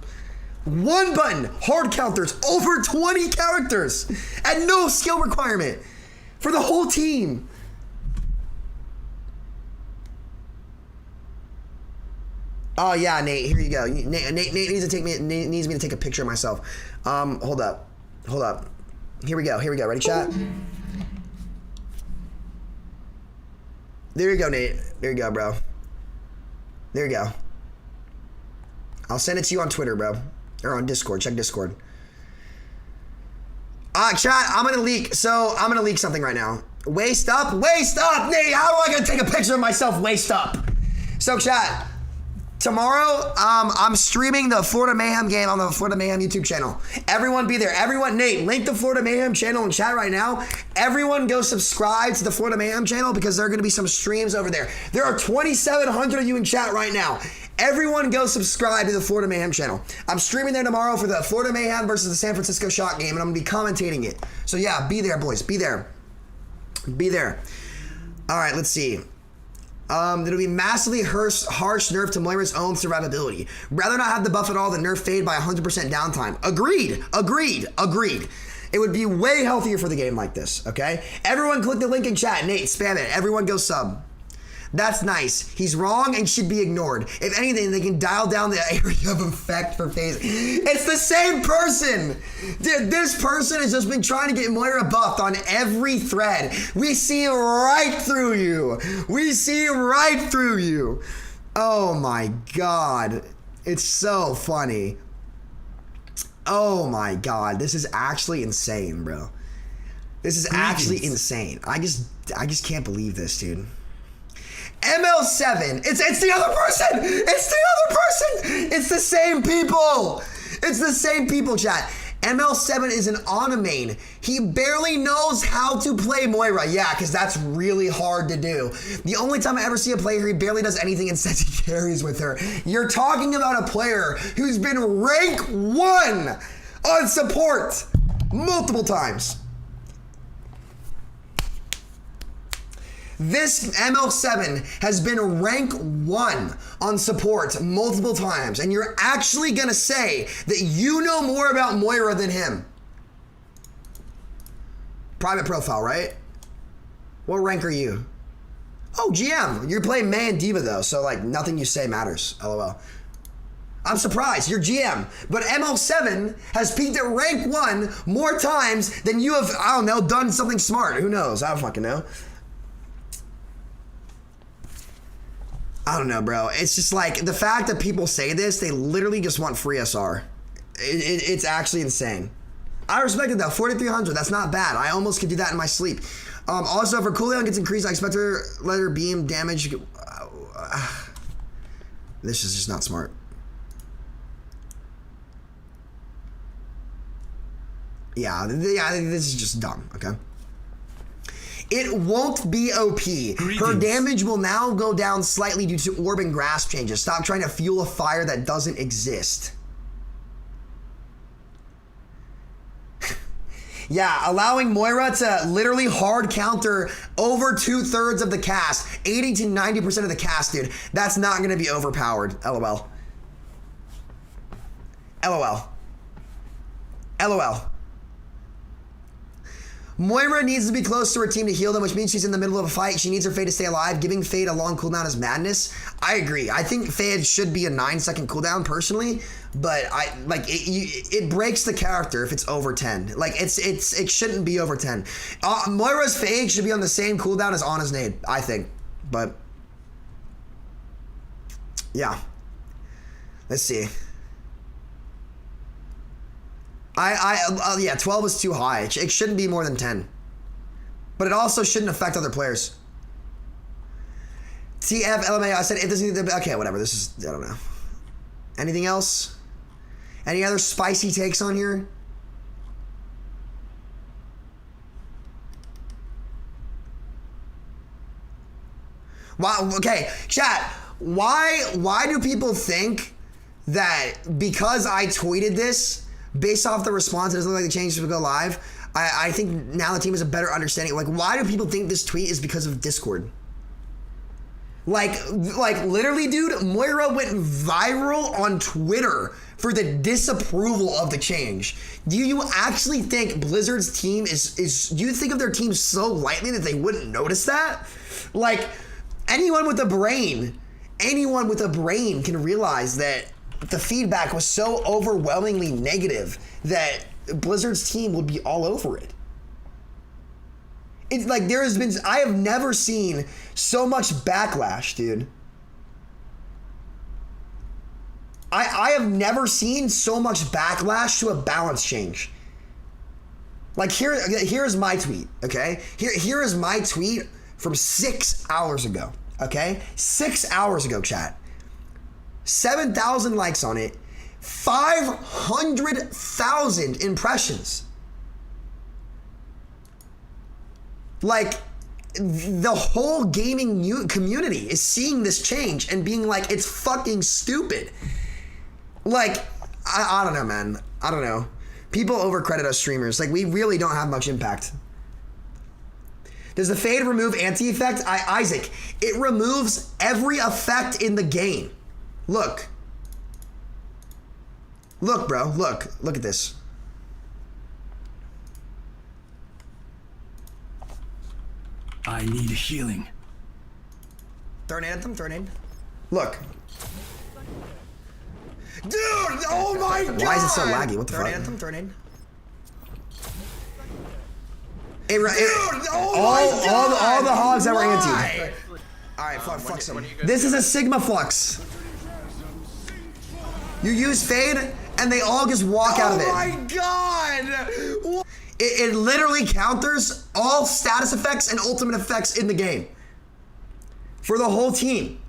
One button, hard counters, over 20 characters, and no skill requirement for the whole team. Oh yeah, Nate, here you go. Nate needs me to take a picture of myself. Hold up. Here we go. Ready, chat? There you go, Nate. There you go, bro. There you go. I'll send it to you on Twitter, bro. Or on Discord. Check Discord. Chat, I'm gonna leak. So, I'm gonna leak something right now. Waist up, Nate. How am I gonna take a picture of myself waist up? So, chat, tomorrow, I'm streaming the Florida Mayhem game on the Florida Mayhem YouTube channel. Everyone be there. Everyone, Nate, link the Florida Mayhem channel in chat right now. Everyone go subscribe to the Florida Mayhem channel because there are going to be some streams over there. There are 2,700 of you in chat right now. Everyone go subscribe to the Florida Mayhem channel. I'm streaming there tomorrow for the Florida Mayhem versus the San Francisco Shock game, and I'm going to be commentating it. So yeah, be there, boys. Be there. All right, let's see. It'll be massively harsh nerf to Moira's own survivability. Rather not have the buff at all than nerf fade by 100% downtime. Agreed. It would be way healthier for the game like this, okay? Everyone click the link in chat. Nate, spam it. Everyone go sub. That's nice. He's wrong and should be ignored. If anything, they can dial down the area of effect for phasing. It's the same person. Dude, this person has just been trying to get Moira buffed on every thread. We see right through you. Oh my God. It's so funny. Oh my God. This is actually insane, bro. This is actually insane. I just can't believe this, dude. ML7. It's the other person. It's the same people, chat. ML7 is an Ana main. He barely knows how to play Moira. Yeah, because that's really hard to do. The only time I ever see a player, he barely does anything and says he carries with her. You're talking about a player who's been rank 1 on support multiple times. This ML7 has been rank 1 on support multiple times, and you're actually gonna say that you know more about Moira than him. Private profile, right? What rank are you? Oh, GM. You're playing May and Diva though, so like nothing you say matters, LOL. I'm surprised, you're GM, but ML7 has peaked at rank 1 more times than you have, I don't know, done something smart. Who knows? I don't fucking know. I don't know, bro. It's just like, the fact that people say this, they literally just want free SR. It's actually insane. I respect it though, 4,300, that's not bad. I almost could do that in my sleep. Also, if her cooldown gets increased, I expect her let her beam damage. This is just not smart. Yeah, this is just dumb, okay? It won't be OP. Greetings. Her damage will now go down slightly due to orb and grasp changes. Stop trying to fuel a fire that doesn't exist. Yeah, allowing Moira to literally hard counter over 2/3 of the cast, 80 to 90% of the cast, dude. That's not gonna be overpowered, LOL. LOL. LOL. Moira needs to be close to her team to heal them, which means she's in the middle of a fight. She needs her Fade to stay alive. Giving Fade a long cooldown is madness. I agree. I think Fade should be a 9-second cooldown personally, but it breaks the character if it's over 10. Like it shouldn't be over 10. Moira's Fade should be on the same cooldown as Ana's Nade, I think. But yeah, let's see. Yeah, 12 is too high. It shouldn't be more than 10. But it also shouldn't affect other players. TF, LMA, I said it doesn't need to, okay, whatever. This is, I don't know. Anything else? Any other spicy takes on here? Wow, okay, chat. Why do people think that because I tweeted this, based off the response, it doesn't look like the changes will go live. I think now the team has a better understanding. Like, why do people think this tweet is because of Discord? Like literally, dude, Moira went viral on Twitter for the disapproval of the change. Do you actually think Blizzard's team is do you think of their team so lightly that they wouldn't notice that? Like, anyone with a brain can realize that the feedback was so overwhelmingly negative that Blizzard's team would be all over it. It's like I have never seen so much backlash, dude. I have never seen so much backlash to a balance change. Like here's my tweet, okay? Here is my tweet from 6 hours ago, okay? 6 hours ago, chat. 7,000 likes on it, 500,000 impressions. Like, the whole gaming community is seeing this change and being like, it's fucking stupid. Like, I don't know, man. I don't know. People overcredit us streamers. Like, we really don't have much impact. Does the Fade remove anti-effect? Isaac, it removes every effect in the game. Look. Look, bro. Look at this. I need healing. Turn anthem, turn in. Look. Dude, oh my god! Why is it so laggy? What the fuck? Turn anthem, turn in. All the hogs that were anti. Alright, fuck some. This is a Sigma Flux. You use Fade, and they all just walk out of it. Oh my god! It literally counters all status effects and ultimate effects in the game. For the whole team.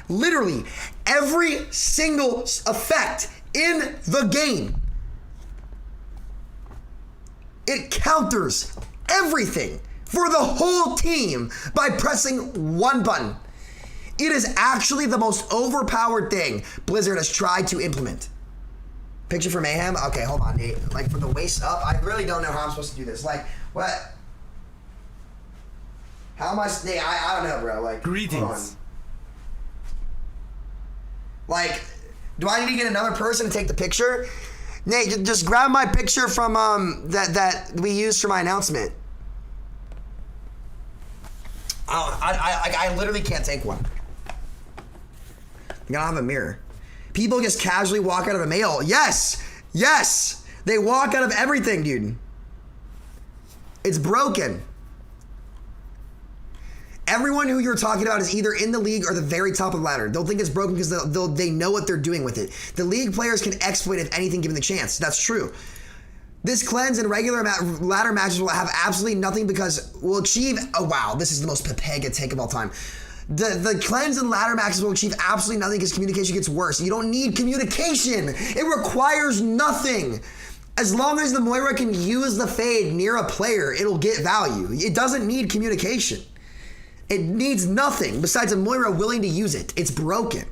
Literally, every single effect in the game. It counters everything for the whole team by pressing one button. It is actually the most overpowered thing Blizzard has tried to implement. Picture for Mayhem? Okay, hold on, Nate. Like, from the waist up, I really don't know how I'm supposed to do this. Like, what? How much? I don't know, bro. Like, Greetings. hold on. Like, do I need to get another person to take the picture? Nate, just grab my picture from that we used for my announcement. I literally can't take one. I don't have a mirror. People just casually walk out of a mail. Yes, yes, they walk out of everything, dude. It's broken. Everyone who you're talking about is either in the league or the very top of the ladder. They'll think it's broken because they know what they're doing with it. The league players can exploit if anything given the chance. That's true. This cleanse and regular ladder matches will have absolutely nothing because we'll achieve... Oh, wow. This is the most Pepega take of all time. The cleanse and ladder matches will achieve absolutely nothing because communication gets worse. You don't need communication. It requires nothing. As long as the Moira can use the fade near a player, it'll get value. It doesn't need communication. It needs nothing besides a Moira willing to use it. It's broken.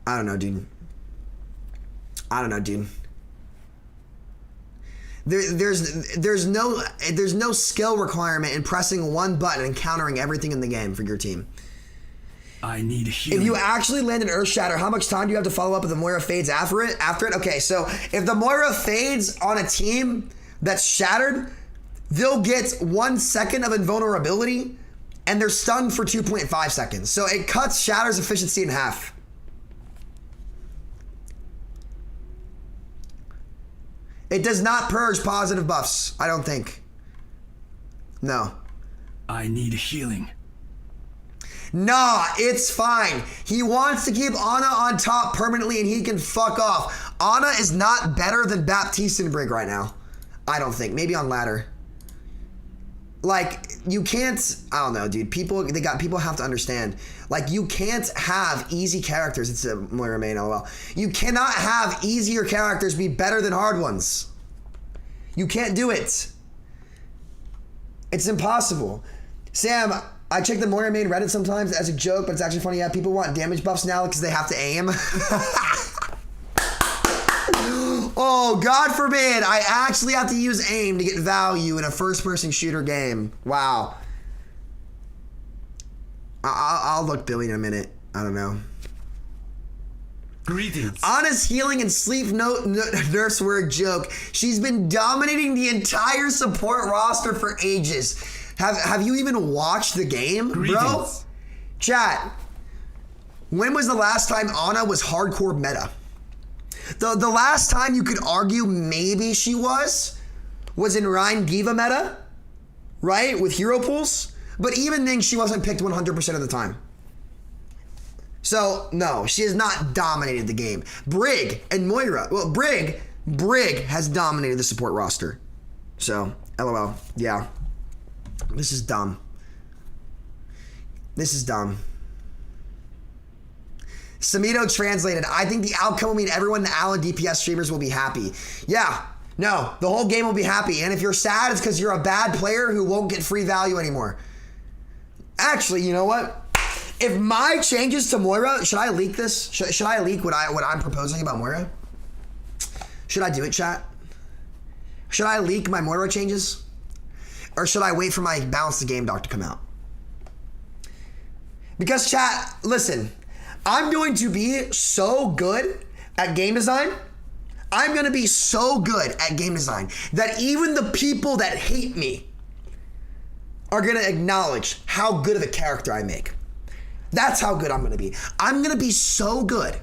I don't know, dude. There's no skill requirement in pressing one button and countering everything in the game for your team. I need healing. If you actually land an Earth Shatter, how much time do you have to follow up if the Moira fades after it? Okay, so if the Moira fades on a team that's shattered, they'll get 1 second of invulnerability, and they're stunned for 2.5 seconds. So it cuts Shatter's efficiency in half. It does not purge positive buffs, I don't think. No. I need healing. Nah, it's fine. He wants to keep Ana on top permanently and he can fuck off. Ana is not better than Baptiste and Brig right now. I don't think. Maybe on ladder. Like, you can't... I don't know, dude. People have to understand. Like, you can't have easy characters. It's a Moira main, lol. You cannot have easier characters be better than hard ones. You can't do it. It's impossible. Sam, I check the Moira main Reddit sometimes as a joke, but it's actually funny. Yeah, people want damage buffs now because they have to aim. Oh, God forbid, I actually have to use aim to get value in a first-person shooter game. Wow. I'll look Billy in a minute. I don't know. Greetings. Ana's healing and sleep nurse were a joke. She's been dominating the entire support roster for ages. Have you even watched the game, Greetings. Bro? Chat, when was the last time Ana was hardcore meta? The last time you could argue maybe she was in Rhine Diva meta, right? With hero pools. But even then, she wasn't picked 100% of the time. So, no, she has not dominated the game. Brig and Moira. Well, Brig has dominated the support roster. So, LOL. Yeah. This is dumb. This is dumb. Samito translated, I think the outcome will mean everyone in the Allen DPS streamers will be happy. Yeah, no, the whole game will be happy. And if you're sad, it's because you're a bad player who won't get free value anymore. Actually, you know what? If my changes to Moira, should I leak this? Should I leak what I'm proposing about Moira? Should I do it, chat? Should I leak my Moira changes? Or should I wait for my Balance the Game doc to come out? Because chat, listen, I'm going to be so good at game design. I'm going to be so good at game design that even the people that hate me are going to acknowledge how good of a character I make. That's how good I'm going to be. I'm going to be so good.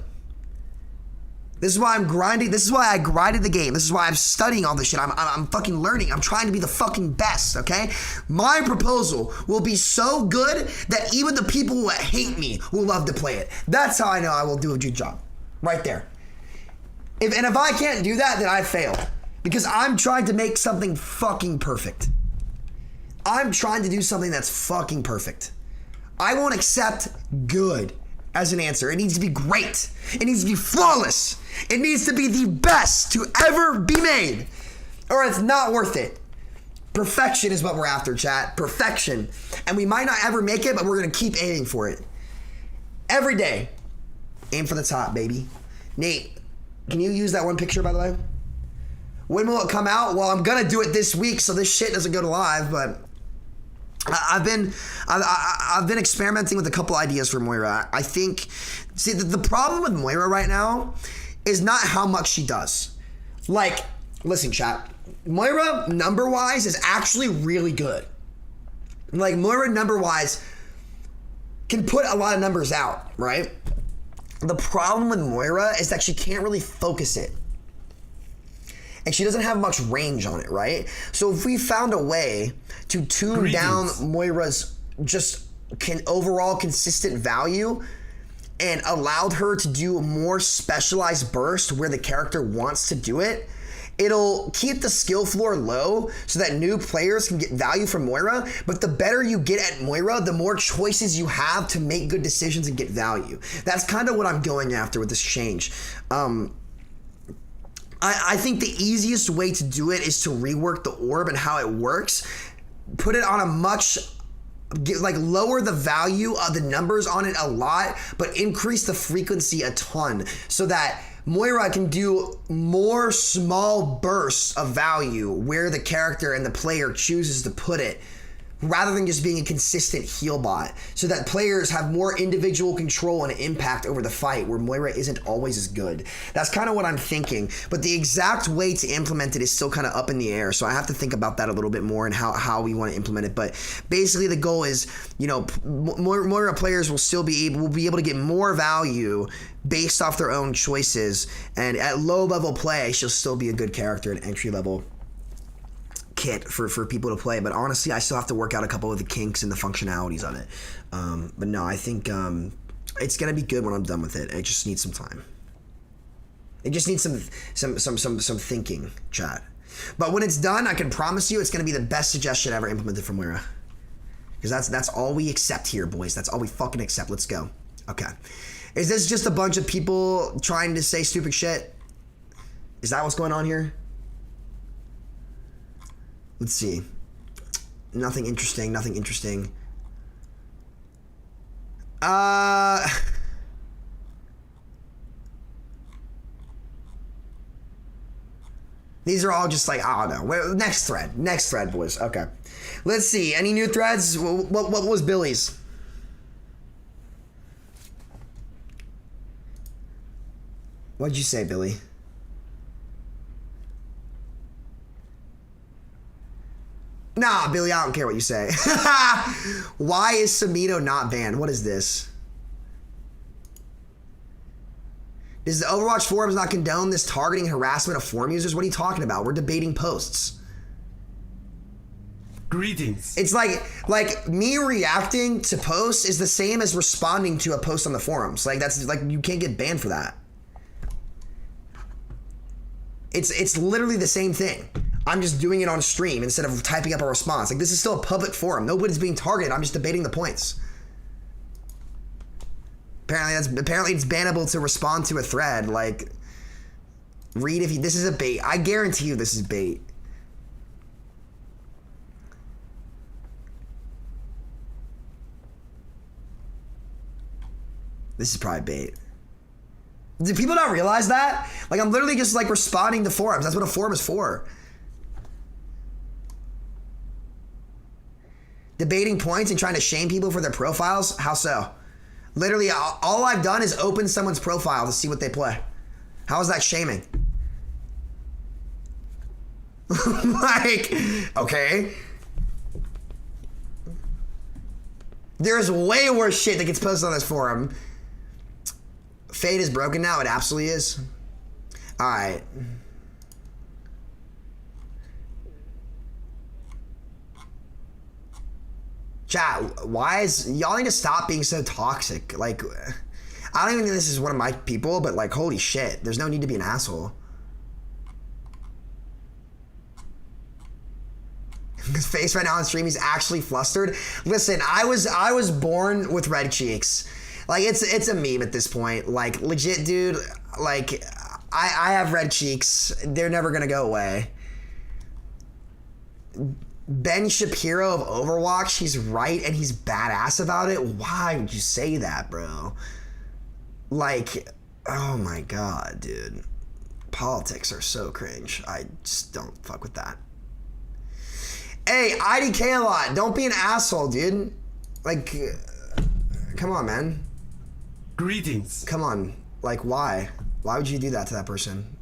This is why I'm grinding. This is why I grinded the game. This is why I'm studying all this shit. I'm fucking learning. I'm trying to be the fucking best, okay? My proposal will be so good that even the people who hate me will love to play it. That's how I know I will do a good job. Right there. If I can't do that, then I failed. Because I'm trying to make something fucking perfect. I'm trying to do something that's fucking perfect. I won't accept good as an answer. It needs to be great. It needs to be flawless. It needs to be the best to ever be made, or it's not worth it. Perfection is what we're after, chat. Perfection. And we might not ever make it, but we're going to keep aiming for it. Every day. Aim for the top, baby. Nate, can you use that one picture, by the way? When will it come out? Well, I'm going to do it this week, so this shit doesn't go to live, but I've been experimenting with a couple ideas for Moira. I think, see, the problem with Moira right now is not how much she does. Like, listen, chat. Moira, number-wise, is actually really good. Like, Moira, number-wise, can put a lot of numbers out, right? The problem with Moira is that she can't really focus it. And she doesn't have much range on it, right? So if we found a way to tune down Moira's just overall consistent value and allowed her to do more specialized burst where the character wants to do it, it'll keep the skill floor low so that new players can get value from Moira. But the better you get at Moira, the more choices you have to make good decisions and get value. That's kind of what I'm going after with this change. I think the easiest way to do it is to rework the orb and how it works. Put it on a much, like, lower the value of the numbers on it a lot, but increase the frequency a ton so that Moira can do more small bursts of value where the character and the player chooses to put it, rather than just being a consistent heal bot, so that players have more individual control and impact over the fight where Moira isn't always as good. That's kind of what I'm thinking, but the exact way to implement it is still kind of up in the air, so I have to think about that a little bit more and how we want to implement it. But basically the goal is, you know, Moira players will be able to get more value based off their own choices, and at low level play she'll still be a good character, an entry level kit for people to play. But honestly, I still have to work out a couple of the kinks and the functionalities of it. But no, I think it's gonna be good when I'm done with it. It just needs some time. It just needs some thinking, chat. But when it's done, I can promise you it's gonna be the best suggestion ever implemented from Moira. Because that's all we accept here, boys. That's all we fucking accept. Let's go. Okay. Is this just a bunch of people trying to say stupid shit? Is that what's going on here? Let's see. Nothing interesting. These are all just like, I don't know. Next thread, boys. Okay. Let's see. Any new threads? What was Billy's? What'd you say, Billy? Nah, Billy, I don't care what you say. Why is Samito not banned? What is this? Does the Overwatch forums not condone this targeting harassment of forum users? What are you talking about? We're debating posts. Greetings. It's like me reacting to posts is the same as responding to a post on the forums. Like, that's like, you can't get banned for that. It's literally the same thing. I'm just doing it on stream instead of typing up a response. Like, this is still a public forum. Nobody's being targeted. I'm just debating the points. Apparently it's bannable to respond to a thread. Like, read if you, this is a bait. I guarantee you this is bait. This is probably bait. Do people not realize that? Like, I'm literally just like responding to forums. That's what a forum is for. Debating points and trying to shame people for their profiles? How so? Literally, all I've done is open someone's profile to see what they play. How is that shaming? Like, okay. There's way worse shit that gets posted on this forum. Fate is broken now. It absolutely is. All right. Chat, why is... Y'all need to stop being so toxic. Like, I don't even think this is one of my people, but like, holy shit. There's no need to be an asshole. His face right now on stream, he's actually flustered. Listen, I was born with red cheeks. Like, it's a meme at this point. Like, legit, dude, like, I have red cheeks. They're never gonna go away. Ben Shapiro of Overwatch, he's right and he's badass about it. Why would you say that, bro? Like, oh my god, dude. Politics are so cringe. I just don't fuck with that. Hey, IDK a lot. Don't be an asshole, dude. Like, come on, man. Greetings. Come on. Like, why? Why would you do that to that person?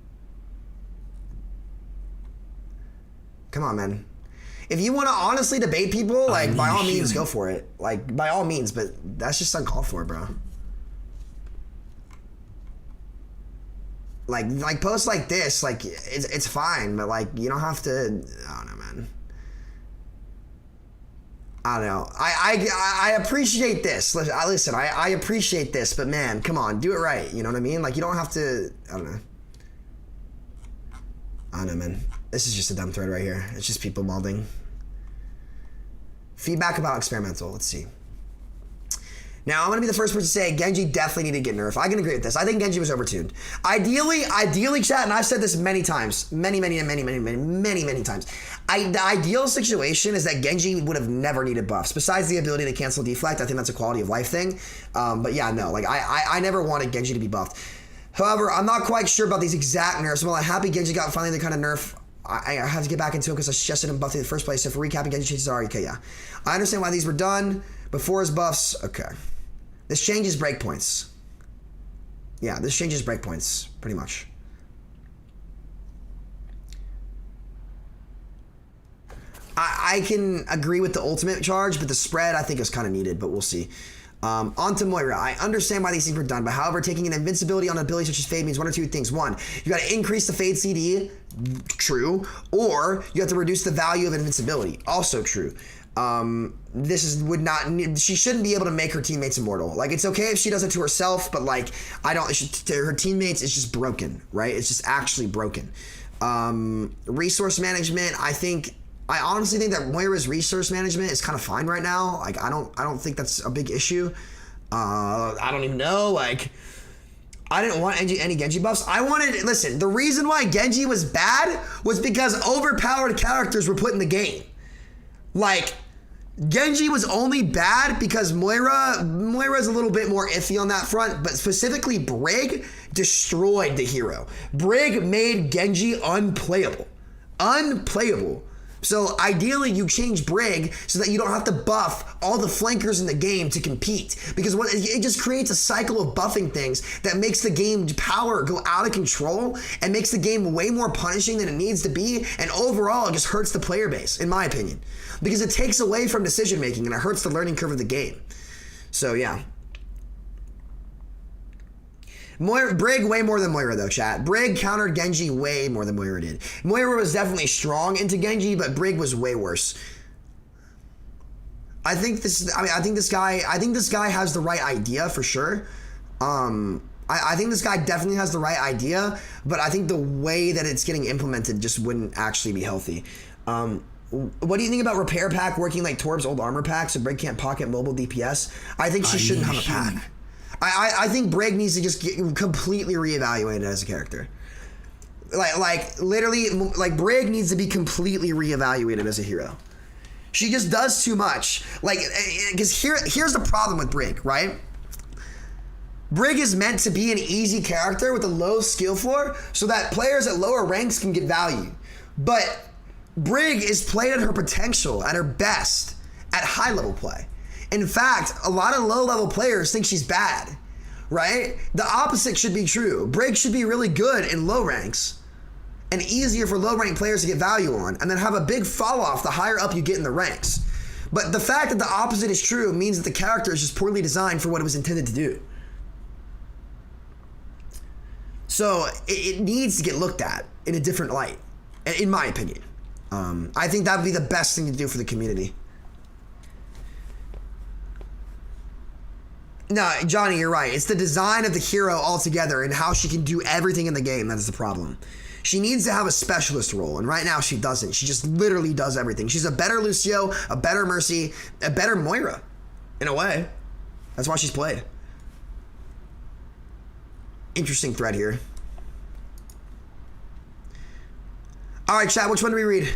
Come on, man. If you want to honestly debate people, like, by all means, go for it. Like, by all means, but that's just uncalled for, bro. Like posts like this, like, it's fine, but, like, you don't have to, I don't know, man. I don't know. I appreciate this. Listen, I appreciate this, but, man, come on, do it right. You know what I mean? Like, you don't have to, I don't know. I don't know, man. This is just a dumb thread right here. It's just people molding. Feedback about experimental. Let's see. Now, I'm going to be the first person to say Genji definitely needed to get nerfed. I can agree with this. I think Genji was overtuned. Ideally, chat, and I've said this many times. Many times. The ideal situation is that Genji would have never needed buffs. Besides the ability to cancel deflect, I think that's a quality of life thing. But yeah, no. Like, I never wanted Genji to be buffed. However, I'm not quite sure about these exact nerfs. While I'm happy Genji got finally the kind of nerf I have to get back into it because I suggested him buffed in the first place. So for recapping, Genji changes are okay, yeah. I understand why these were done before his buffs. Okay. This changes breakpoints. Yeah, this changes breakpoints, pretty much. I can agree with the ultimate charge, but the spread I think is kind of needed, but we'll see. On to Moira. I understand why these things were done, but however, taking an invincibility on an ability such as Fade means one or two things. One, you got to increase the Fade CD, true, or you have to reduce the value of invincibility, also true. She shouldn't be able to make her teammates immortal. Like, it's okay if she does it to herself, but like, to her teammates, it's just broken, right? It's just actually broken. Resource management, I honestly think that Moira's resource management is kind of fine right now. Like, I don't think that's a big issue. I don't even know. Like, I didn't want any Genji buffs. Listen, the reason why Genji was bad was because overpowered characters were put in the game. Like, Genji was only bad because Moira's a little bit more iffy on that front, but specifically Brig destroyed the hero. Brig made Genji unplayable. So ideally you change Brig so that you don't have to buff all the flankers in the game to compete, because it just creates a cycle of buffing things that makes the game power go out of control and makes the game way more punishing than it needs to be, and overall it just hurts the player base, in my opinion, because it takes away from decision making and it hurts the learning curve of the game. So yeah. Brig way more than Moira though, chat. Brig countered Genji way more than Moira did. Moira was definitely strong into Genji, but Brig was way worse. I think this guy has the right idea for sure. I think this guy definitely has the right idea, but I think the way that it's getting implemented just wouldn't actually be healthy. What do you think about repair pack working like Torb's old armor pack so Brig can't pocket mobile DPS? I think she shouldn't have a pack. I think Brig needs to just get completely reevaluated as a character. Literally, Brig needs to be completely reevaluated as a hero. She just does too much. Because here's the problem with Brig, right? Brig is meant to be an easy character with a low skill floor so that players at lower ranks can get value. But Brig is played at her potential, at her best, at high level play. In fact, a lot of low-level players think she's bad, right? The opposite should be true. Brig should be really good in low ranks and easier for low-ranked players to get value on, and then have a big fall-off the higher up you get in the ranks. But the fact that the opposite is true means that the character is just poorly designed for what it was intended to do. So it needs to get looked at in a different light, in my opinion. I think that would be the best thing to do for the community. No, Johnny, you're right. It's the design of the hero altogether and how she can do everything in the game that is the problem. She needs to have a specialist role, and right now she doesn't. She just literally does everything. She's a better Lucio, a better Mercy, a better Moira, in a way. That's why she's played. Interesting thread here. All right, chat, which one do we read?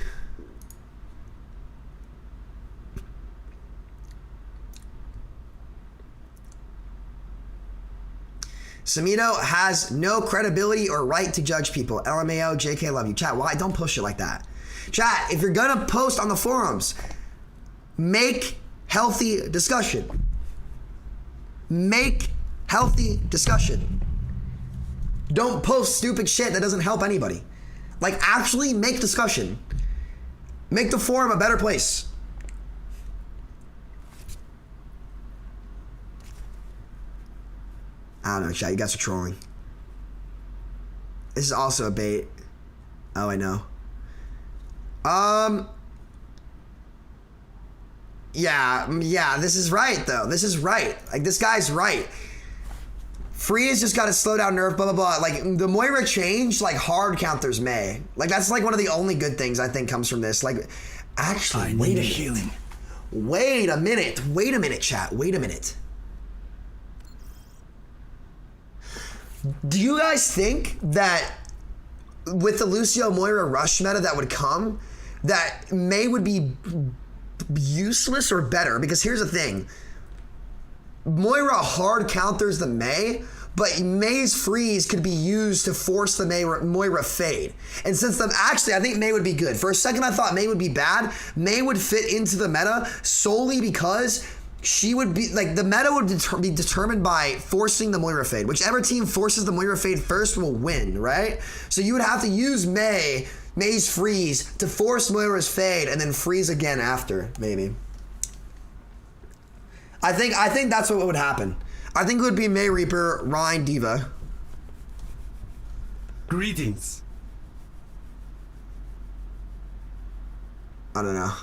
Samito has no credibility or right to judge people. LMAO, JK, love you. Chat, why? Don't push it like that. Chat, if you're gonna post on the forums, make healthy discussion. Make healthy discussion. Don't post stupid shit that doesn't help anybody. Like, actually make discussion. Make the forum a better place. I don't know, chat, you guys are trolling. This is also a bait. Oh, I know. Yeah, this is right, though. This is right. Like, this guy's right. Free has just got to slow down nerf, blah, blah, blah. Like, the Moira change, like, hard counters May. Like, that's, like, one of the only good things I think comes from this. Like, actually, wait a minute. Healing. Wait a minute, chat. Wait a minute. Do you guys think that with the Lucio Moira rush meta that would come, that May would be useless or better? Because here's the thing. Moira hard counters the May, but May's freeze could be used to force the Moira fade. And since actually, I think May would be good. For a second, I thought May would be bad. May would fit into the meta solely because she would be, like, the meta would be determined by forcing the Moira fade. Whichever team forces the Moira fade first will win, right? So you would have to use May's freeze to force Moira's fade and then freeze again after, maybe. I think that's what would happen. I think it would be May Reaper, Rhine, D.Va. Greetings. I don't know.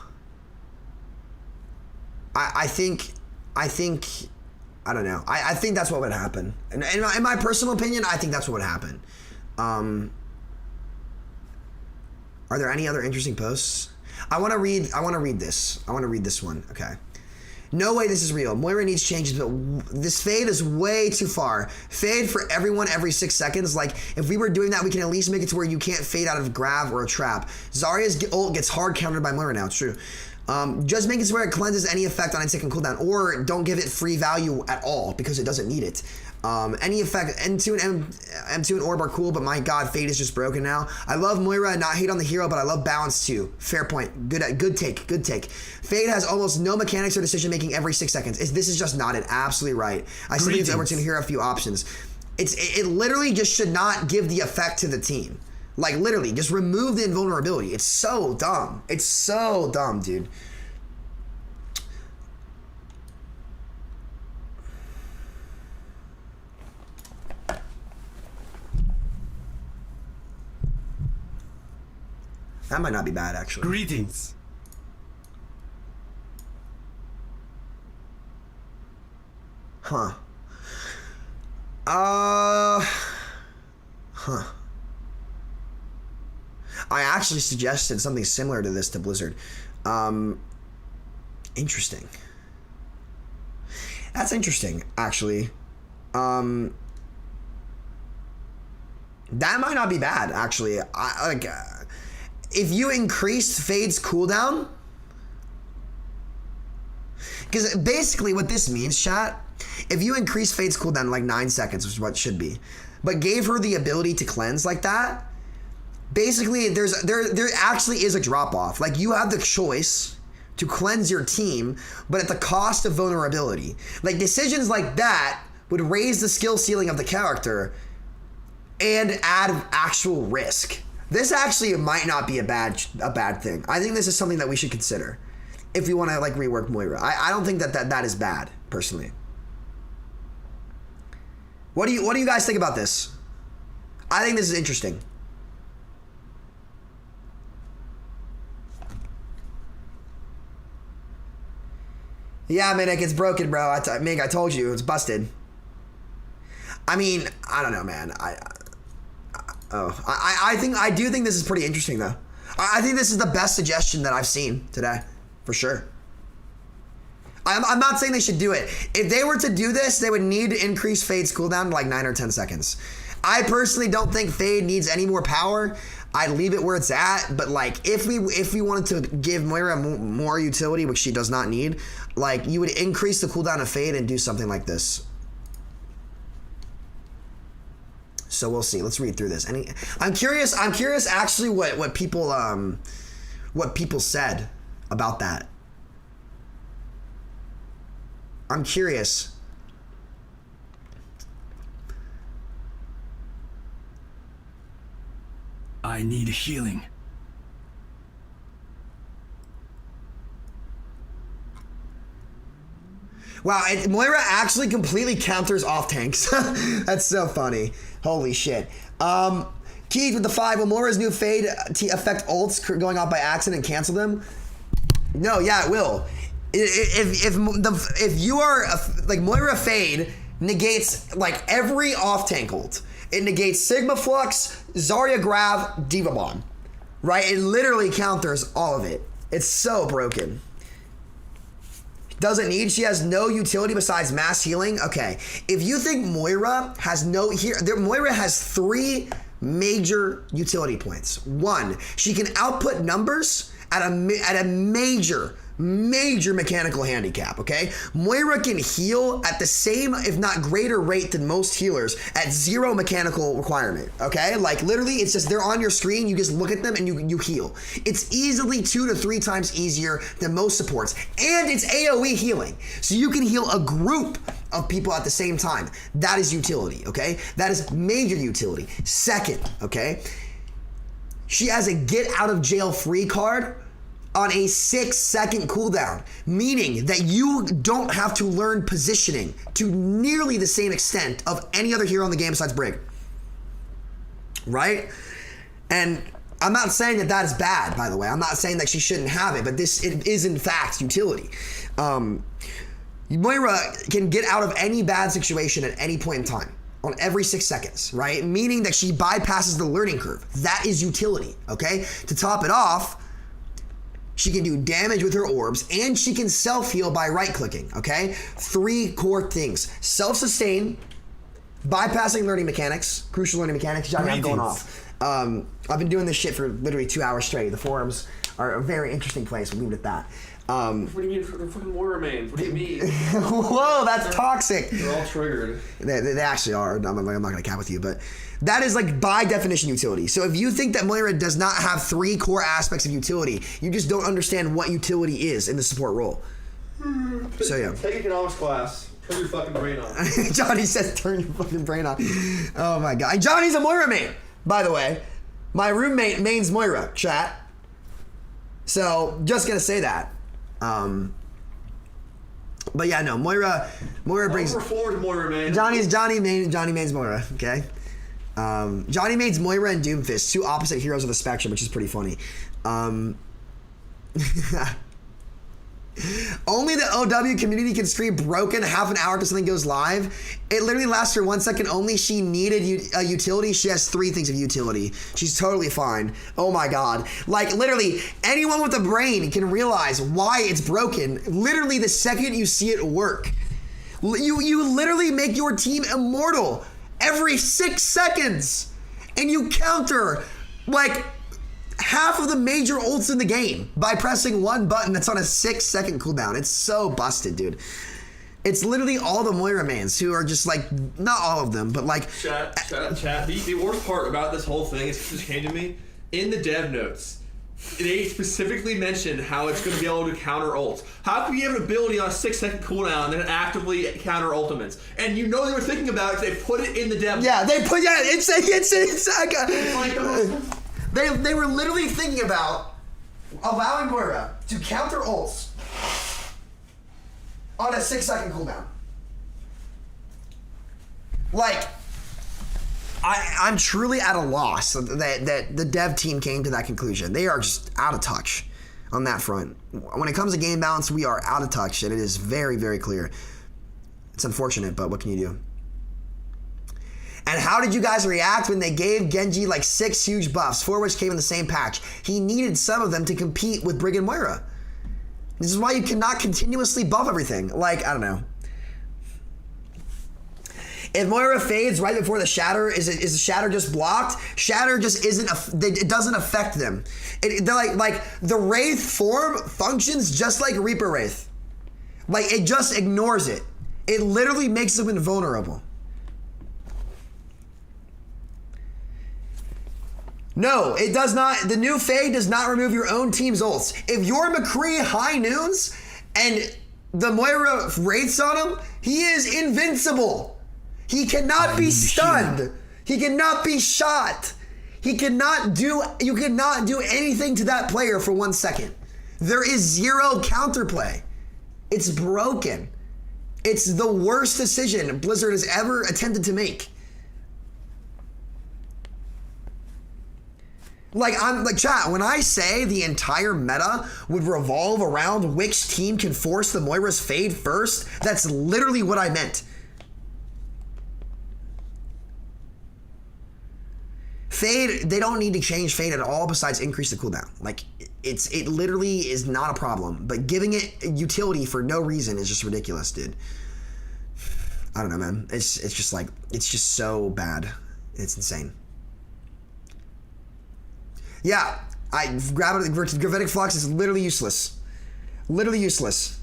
I think, I don't know. I think that's what would happen. In my personal opinion, I think that's what would happen. Are there any other interesting posts? I want to read this. I want to read this one. Okay. No way this is real. Moira needs changes, but this fade is way too far. Fade for everyone every 6 seconds. Like, if we were doing that, we can at least make it to where you can't fade out of grab or a trap. Zarya's ult gets hard countered by Moira now. It's true. Just make it to where it cleanses any effect on its second cooldown, or don't give it free value at all because it doesn't need it. Any effect, M2 and Orb are cool, but my god, Fade is just broken now. I love Moira and not hate on the hero, but I love balance too. Fair point. Good take. Fade has almost no mechanics or decision making every 6 seconds. This is just not it. Absolutely right. I still think it's Overton here a few options. It literally just should not give the effect to the team. Like, literally, just remove the invulnerability. It's so dumb. It's so dumb, dude. That might not be bad, actually. Greetings. Huh. I actually suggested something similar to this to Blizzard. Interesting. That's interesting, actually. That might not be bad, actually. If you increased Fade's cooldown, because basically what this means, chat, if you increase Fade's cooldown to like 9 seconds, which is what it should be, but gave her the ability to cleanse like that, basically there actually is a drop off. Like, you have the choice to cleanse your team, but at the cost of vulnerability. Like, decisions like that would raise the skill ceiling of the character and add actual risk. This actually might not be a bad thing. I think this is something that we should consider if we want to like rework Moira. I don't think that is bad, personally. What do you guys think about this? I think this is interesting. Yeah, Minik, it's broken, bro. I told you, it's busted. I mean, I don't know, man. I do think this is pretty interesting, though. I think this is the best suggestion that I've seen today, for sure. I'm not saying they should do it. If they were to do this, they would need to increase Fade's cooldown to like 9 or 10 seconds. I personally don't think Fade needs any more power. I'd leave it where it's at, but like if we wanted to give Moira more utility, which she does not need, like you would increase the cooldown of Fade and do something like this. So we'll see. Let's read through this. I'm curious actually what people what people said about that. I'm curious. I need healing. Wow, and Moira actually completely counters off tanks. That's so funny. Holy shit. Keith with the 5. Will Moira's new fade affect ults going off by accident and cancel them? No, yeah, it will. If you are like Moira fade negates like every off tank ult. It negates Sigma Flux, Zarya Grav, Diva Bomb. Right? It literally counters all of it. It's so broken. Doesn't need. She has no utility besides mass healing. Okay. If you think Moira has Moira has 3 major utility points. 1, she can output numbers at a major mechanical handicap, okay? Moira can heal at the same, if not greater rate than most healers at 0 mechanical requirement, okay? Like literally, it's just they're on your screen, you just look at them and you heal. It's easily 2 to 3 times easier than most supports, and it's AoE healing. So you can heal a group of people at the same time. That is utility, okay? That is major utility. Second, okay? She has a get out of jail free card on a 6-second cooldown, meaning that you don't have to learn positioning to nearly the same extent of any other hero in the game besides Brig. Right? And I'm not saying that that is bad, by the way. I'm not saying that she shouldn't have it, but it is in fact utility. Moira can get out of any bad situation at any point in time on every 6 seconds, right? Meaning that she bypasses the learning curve. That is utility, okay? To top it off, she can do damage with her orbs, and she can self-heal by right-clicking, okay? 3 core things. Self-sustain, bypassing learning mechanics, crucial learning mechanics. Johnny, I'm going off. I've been doing this shit for literally 2 hours straight. The forums are a very interesting place. We'll leave it at that. What do you mean? They're fucking Moira mains. What do you mean? Whoa, that's toxic. They're all triggered. They actually are. I'm not going to cap with you, but that is like by definition utility. So if you think that Moira does not have 3 core aspects of utility, you just don't understand what utility is in the support role. So yeah. Take economics class. Turn your fucking brain on. Johnny says turn your fucking brain on. Oh my god. And Johnny's a Moira main, by the way. My roommate mains Moira, chat. So just gonna say that. But yeah, no, Moira brings. Forward Moira, man. Johnny mains Moira. Okay. Johnny mains Moira and Doomfist, 2 opposite heroes of the spectrum, which is pretty funny. Only the OW community can stream broken half an hour till something goes live. It literally lasts for 1 second only. She needed a utility. She has 3 things of utility. She's totally fine. Oh my god. Like literally anyone with a brain can realize why it's broken literally the second you see it work. You literally make your team immortal every 6 seconds, and you counter like half of the major ults in the game by pressing 1 button that's on a 6-second cooldown. It's so busted, dude. It's literally all the Moira mains who are just like, not all of them, but like. Chat. The worst part about this whole thing is just came to me in the dev notes. They specifically mentioned how it's going to be able to counter ults. How can you have an ability on a 6-second cooldown and then actively counter ultimates? And you know they were thinking about it because they put it in the dev. Yeah, they put it's like They were literally thinking about allowing Moira to counter ults on a 6-second cooldown. Like, I'm truly at a loss that the dev team came to that conclusion. They are just out of touch on that front. When it comes to game balance, we are out of touch, and it is very, very clear. It's unfortunate, but what can you do? And how did you guys react when they gave Genji like 6 huge buffs, 4 of which came in the same patch? He needed some of them to compete with Brig and Moira. This is why you cannot continuously buff everything. Like, I don't know. If Moira fades right before the shatter, is the shatter just blocked? Shatter just isn't, it doesn't affect them. They're like the Wraith form functions just like Reaper Wraith. Like, it just ignores it. It literally makes them invulnerable. No, it does not. The new Fade does not remove your own team's ults. If you're McCree high noons and the Moira wraiths on him, he is invincible. He cannot be stunned. He cannot be shot. You cannot do anything to that player for 1 second. There is zero counterplay. It's broken. It's the worst decision Blizzard has ever attempted to make. Like, chat, when I say the entire meta would revolve around which team can force the Moira's Fade first, that's literally what I meant. Fade, they don't need to change Fade at all besides increase the cooldown. Like, it literally is not a problem, but giving it utility for no reason is just ridiculous, dude. I don't know, man. It's just like, it's just so bad. It's insane. Yeah, Gravitic Flux is literally useless. Literally useless.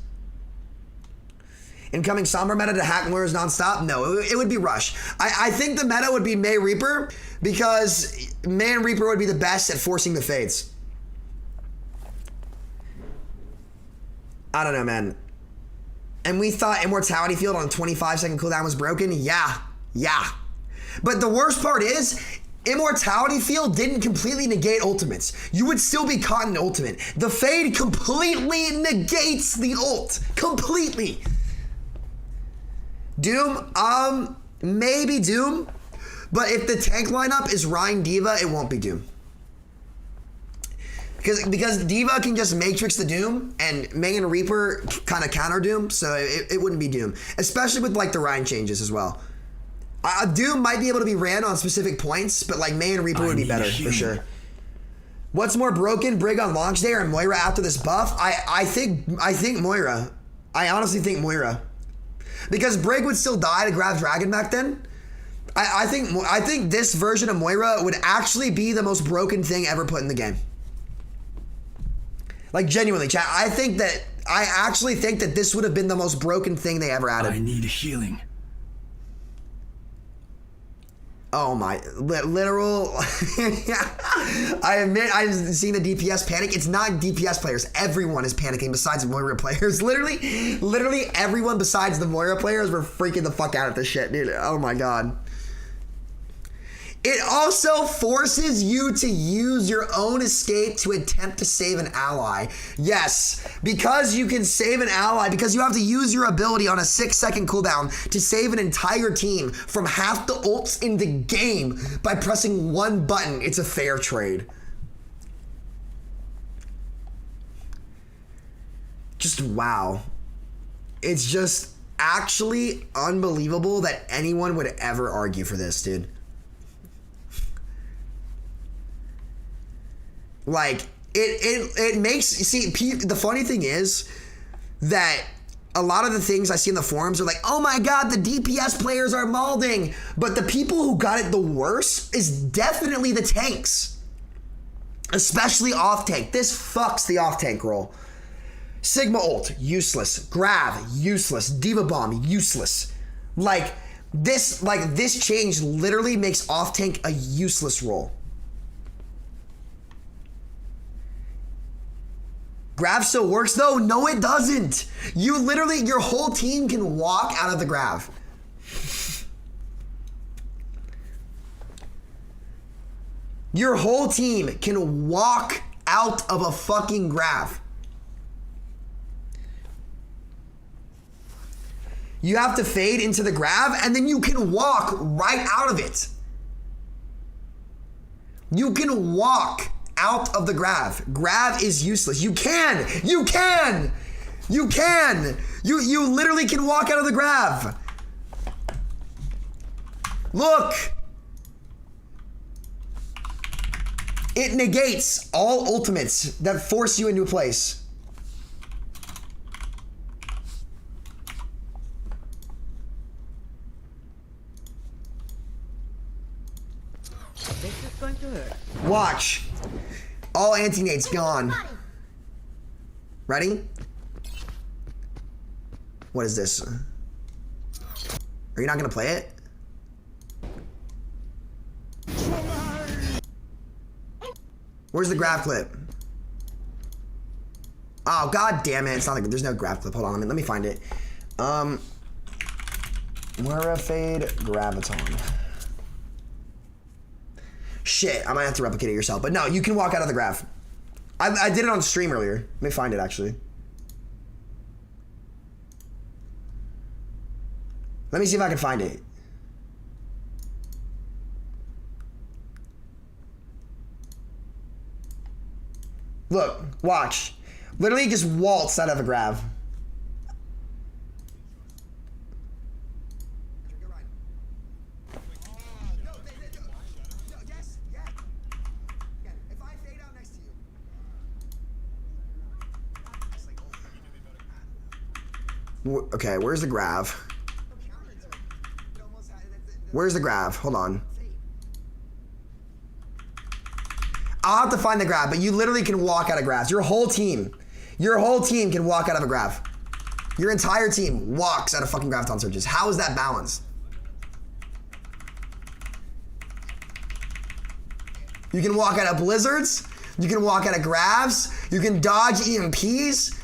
Incoming Sombra meta to hack Moiras nonstop? No, it would be Rush. I think the meta would be Mei Reaper because Mei and Reaper would be the best at forcing the fades. I don't know, man. And we thought Immortality Field on a 25-second cooldown was broken? Yeah. But the worst part is, Immortality Field didn't completely negate ultimates. You would still be caught in ultimate. The Fade completely negates the ult. Completely. Doom, maybe Doom. But if the tank lineup is Rein Diva, it won't be Doom. Because Diva can just Matrix the Doom, and Mei and Reaper kind of counter Doom, so it wouldn't be Doom. Especially with like the Rein changes as well. Doom might be able to be ran on specific points, but like Mei and Reaper would be better for sure. What's more broken, Brig on launch day or Moira after this buff? I think Moira. I honestly think Moira. Because Brig would still die to grab Dragon back then. I think this version of Moira would actually be the most broken thing ever put in the game. Like genuinely, chat. I actually think that this would have been the most broken thing they ever added. I need healing. Oh my, literal. I admit I've seen the DPS panic. It's not DPS players. Everyone is panicking besides Moira players. Literally everyone besides the Moira players were freaking the fuck out at this shit, dude. Oh my God. It also forces you to use your own escape to attempt to save an ally. Yes, because you can save an ally, because you have to use your ability on a 6-second cooldown to save an entire team from half the ults in the game by pressing one button. It's a fair trade. Just wow. It's just actually unbelievable that anyone would ever argue for this, dude. Like, it makes, see, the funny thing is that a lot of the things I see in the forums are like, oh my God, the DPS players are malding. But the people who got it the worst is definitely the tanks. Especially off-tank. This fucks the off-tank role. Sigma ult, useless. Grav, useless. Diva bomb, useless. This change literally makes off-tank a useless role. Grav still works though? No, it doesn't. Your whole team can walk out of the Grav. Your whole team can walk out of a fucking Grav. You have to fade into the Grav and then you can walk right out of it. You can walk out of the Grav. Grav is useless. You literally can walk out of the Grav. Look. It negates all ultimates that force you into a place. This is going to hurt. Watch. All anti-nates gone. Ready? What is this? Are you not gonna play it? Where's the grab clip? Oh, god damn it. It's not like there's no grab clip. Hold on, let me find it. Moira Fade Graviton. Shit, I might have to replicate it yourself. But no, you can walk out of the graph. I did it on stream earlier. Let me find it, actually. Let me see if I can find it. Look, watch. Literally just waltz out of a grab. Okay, where's the grab? Where's the grab? Hold on. I'll have to find the grab, but you literally can walk out of grabs. Your whole team can walk out of a grab. Your entire team walks out of fucking graviton searches. How is that balanced? You can walk out of blizzards. You can walk out of grabs. You can dodge EMPs.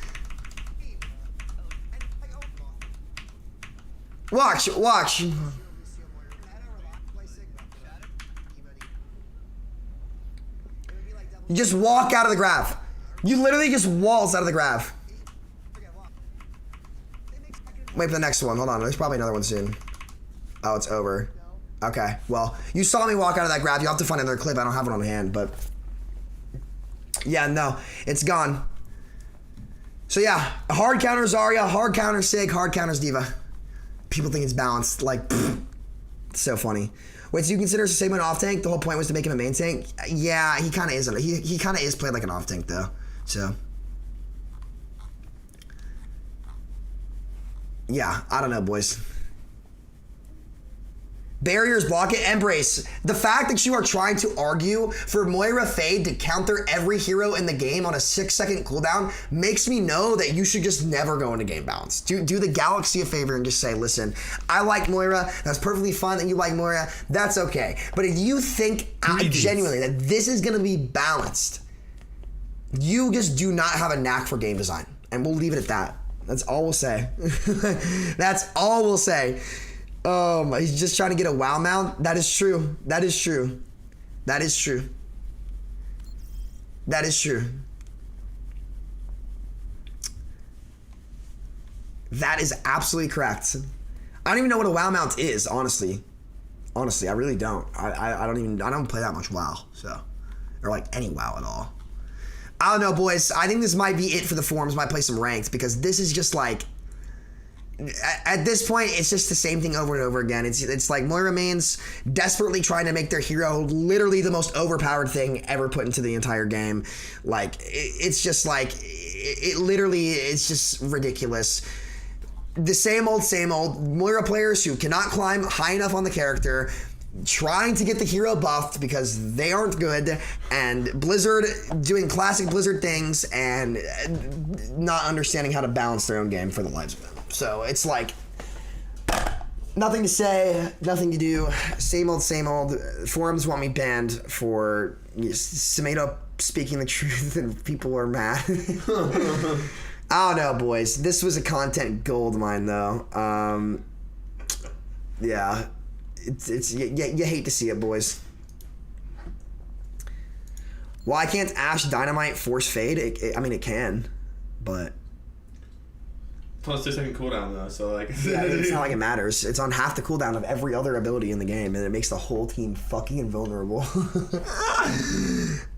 Watch. You just walk out of the graph. You literally just waltz out of the graph. Wait for the next one. Hold on. There's probably another one soon. Oh, it's over. Okay. Well, you saw me walk out of that graph. You'll have to find another clip. I don't have it on hand, but yeah, no, it's gone. So yeah, hard counter Zarya, hard counter Sig, hard counters D.Va. People think it's balanced. Like, pfft, it's so funny. Wait, so you consider Sasago an off tank? The whole point was to make him a main tank? Yeah, he kind of is. He kind of is played like an off tank though. So yeah, I don't know, boys. Barriers, block it, embrace. The fact that you are trying to argue for Moira Fade to counter every hero in the game on a 6-second cooldown makes me know that you should just never go into game balance. Do the Galaxy a favor and just say, listen, I like Moira. That's perfectly fine that you like Moira. That's okay. But if you think genuinely that this is going to be balanced, you just do not have a knack for game design. And we'll leave it at that. That's all we'll say. That's all we'll say. He's just trying to get a WoW mount. That is true. That is true. That is true. That is true. That is absolutely correct. I don't even know what a WoW mount is, honestly. Honestly, I really don't. I don't play that much WoW, so. Or like any WoW at all. I don't know, boys. I think this might be it for the forums. Might play some ranked because this is just like, at this point, it's just the same thing over and over again. It's like Moira mains desperately trying to make their hero literally the most overpowered thing ever put into the entire game. Like, it's just like, it literally, it's just ridiculous. The same old Moira players who cannot climb high enough on the character, trying to get the hero buffed because they aren't good, and Blizzard doing classic Blizzard things and not understanding how to balance their own game for the lives of them. So it's like, nothing to say, nothing to do, same old. Forums want me banned for Samito speaking the truth and people are mad. I don't know, boys. This was a content gold mine, though. Yeah, it's you hate to see it, boys. Why can't Ash Dynamite force fade? I mean, it can, but It's on a 6-second cooldown though, so like yeah, it's not like it matters. It's on half the cooldown of every other ability in the game, and it makes the whole team fucking invulnerable.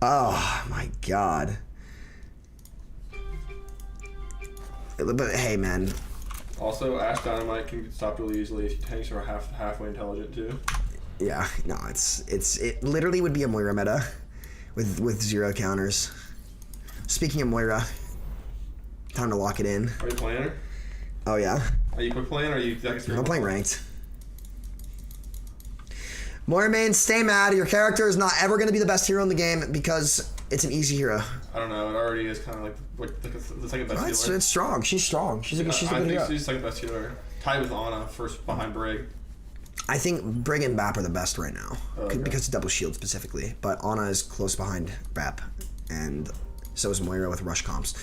Oh my god. But hey, man. Also, Ash Dynamite can get stopped really easily if tanks are halfway intelligent too. Yeah, no, it literally would be a Moira meta with 0 counters. Speaking of Moira, time to lock it in. Are you playing her? Oh yeah. Are you quick playing or are you I'm playing ranked. Moira main, stay mad. Your character is not ever going to be the best hero in the game because it's an easy hero. I don't know. It already is kind of like the second best healer. It's strong. She's strong. She's a good hero. She's the second best healer. Tied with Ana, first behind Brig. I think Brig and Bap are the best right now Okay. because of double shield specifically. But Ana is close behind Bap, and so is Moira with rush comps.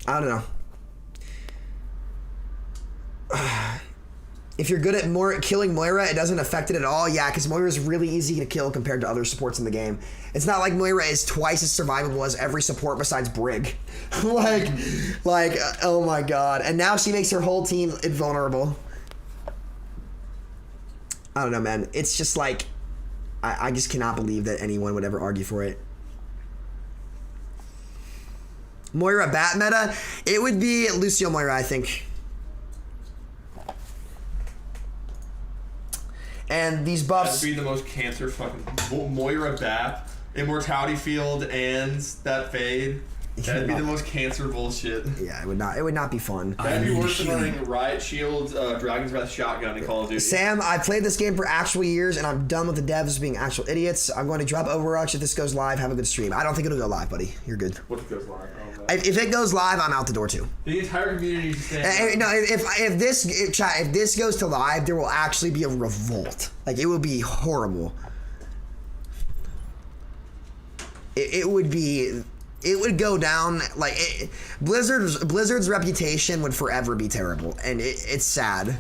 I don't know. If you're good at killing Moira, it doesn't affect it at all. Yeah, because Moira is really easy to kill compared to other supports in the game. It's not like Moira is twice as survivable as every support besides Brig. like, oh my god. And now she makes her whole team invulnerable. I don't know, man. It's just like, I just cannot believe that anyone would ever argue for it. Moira bat meta? It would be Lucio Moira, I think. And these buffs... That'd be the most cancer fucking... Moira Bap, Immortality Field, and that fade. That'd be the most cancer bullshit. Yeah, it would not be fun. That'd be worse than running Riot Shield, Dragon's Breath Shotgun in Call of Duty. Sam, I played this game for actual years, and I'm done with the devs being actual idiots. I'm going to drop Overwatch if this goes live. Have a good stream. I don't think it'll go live, buddy. You're good. What if it goes live? If it goes live, I'm out the door too. The entire community is saying... No, if this goes to live, there will actually be a revolt. Like, it will be horrible. It would go down like Blizzard's reputation would forever be terrible, and it's sad.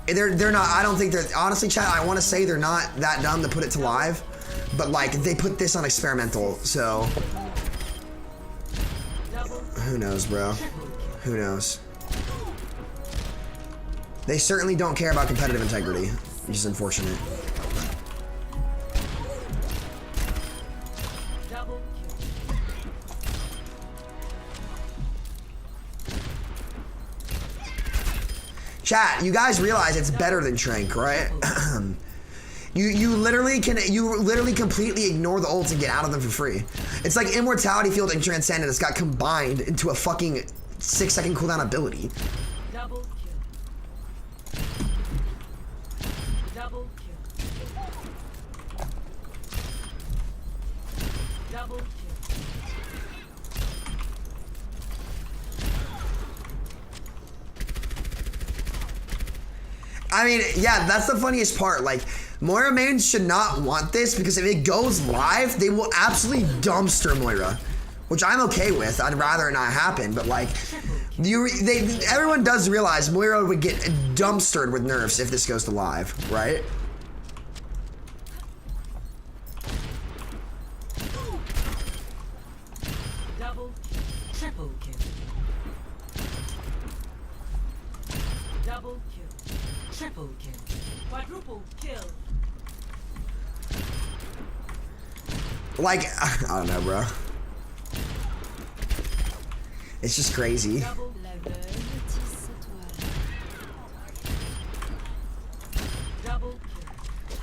They're not. I don't think they're honestly, chat. I want to say they're not that dumb to put it to live, but like they put this on experimental, so who knows, bro? Who knows? They certainly don't care about competitive integrity, which is unfortunate. Chat, you guys realize it's better than Trank, right? You literally completely ignore the ults and get out of them for free. It's like Immortality Field and Transcendence got combined into a fucking 6-second cooldown ability. Double kill. Double kill. Double kill. I mean, yeah, that's the funniest part. Like, Moira mains should not want this because if it goes live, they will absolutely dumpster Moira, which I'm okay with. I'd rather it not happen, but like, everyone does realize Moira would get dumpstered with nerfs if this goes to live, right? Double kill. Triple kill. Double kill. Triple kill. Quadruple kill. Like, I don't know, bro. It's just crazy. Double Double kill.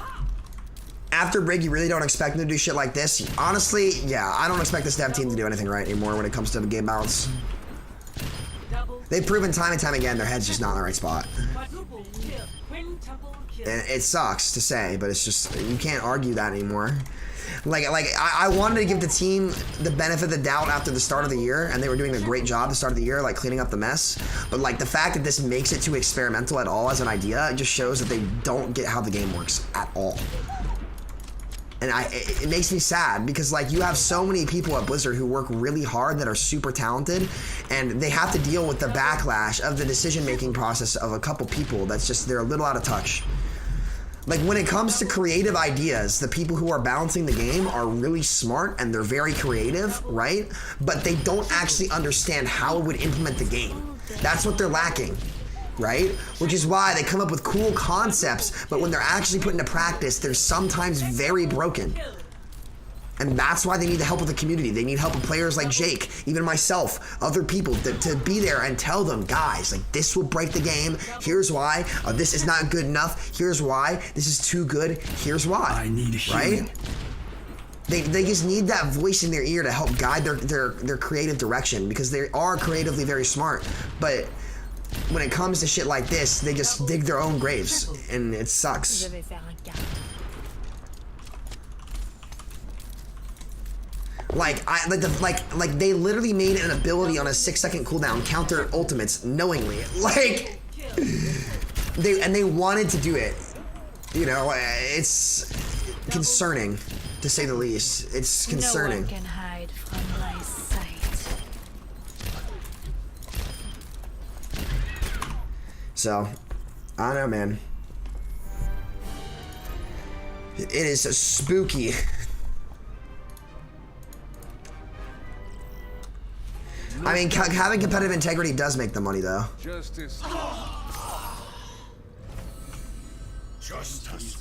After Brig, you really don't expect them to do shit like this. Honestly, yeah, I don't expect this dev team to do anything right anymore when it comes to game balance. Double They've proven time and time again their head's just not in the right spot. quadruple kill. Quintuple kill. And it sucks to say, but it's just, you can't argue that anymore. Like I wanted to give the team the benefit of the doubt after the start of the year, and they were doing a great job at the start of the year, like cleaning up the mess. But like the fact that this makes it too experimental at all as an idea, it just shows that they don't get how the game works at all. And it makes me sad because like you have so many people at Blizzard who work really hard that are super talented, and they have to deal with the backlash of the decision-making process of a couple people that's just, they're a little out of touch. Like when it comes to creative ideas, the people who are balancing the game are really smart and they're very creative, right? But they don't actually understand how it would implement the game. That's what they're lacking, right? Which is why they come up with cool concepts, but when they're actually put into practice, they're sometimes very broken. And that's why they need the help of the community. They need help of players like Jake, even myself, other people to be there and tell them, guys, like this will break the game. Here's why. This is not good enough. Here's why. This is too good. Here's why. I need healing. Right? They just need that voice in their ear to help guide their creative direction because they are creatively very smart. But when it comes to shit like this, they just dig their own graves, and it sucks. Like they literally made an ability on a 6-second cooldown counter ultimates knowingly. Like They wanted to do it. You know, it's concerning, to say the least. It's concerning. No one can hide from my sight. So, I don't know, man. It is spooky. I mean, having competitive integrity does make the money, though. Justice. Justice.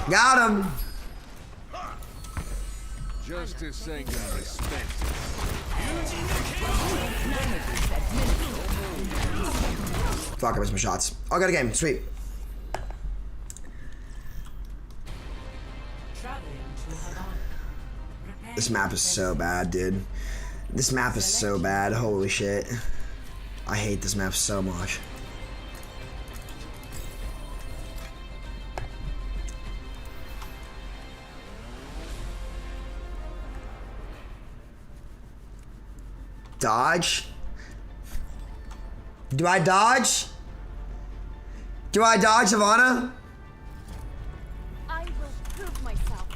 Got him. Justice ain't gonna respect. Fuck, I missed my shots. Oh, got a game. Sweet. Traveling to Havana. Prepare This map is so bad, dude. This map is so bad. Holy shit. I hate this map so much. Dodge? Do I dodge? Do I dodge, Havana? I will prove myself.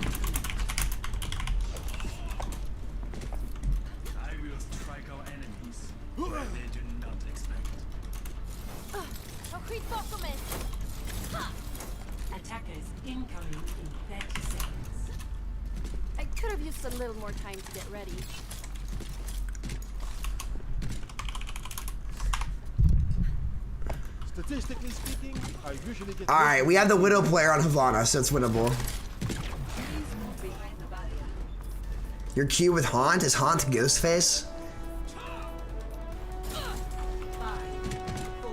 I will strike our enemies where they do not expect. attackers incoming in 30 seconds. I could have used a little more time to get ready. Statistically speaking, I usually get. All right, we have the Widow player on Havana, so it's winnable. Your queue with Haunt? Is Haunt Ghostface? 5, 4,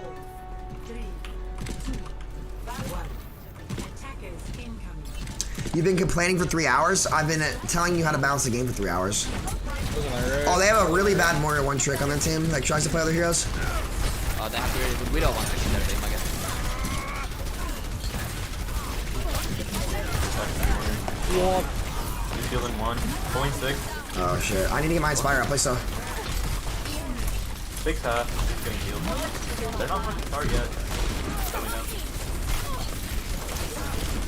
3, 2, 1. Attackers incoming. You've been complaining for 3 hours? I've been telling you how to balance the game for 3 hours. Oh, they have a really bad Moira one trick on that team that tries to play other heroes. They have to really good Widow one section their team, I guess. He's healing 1. Pulling 6. Oh shit, I need to get my Inspire up, please so. 6 half. He's getting healed. They're not fucking hard yet. Coming up.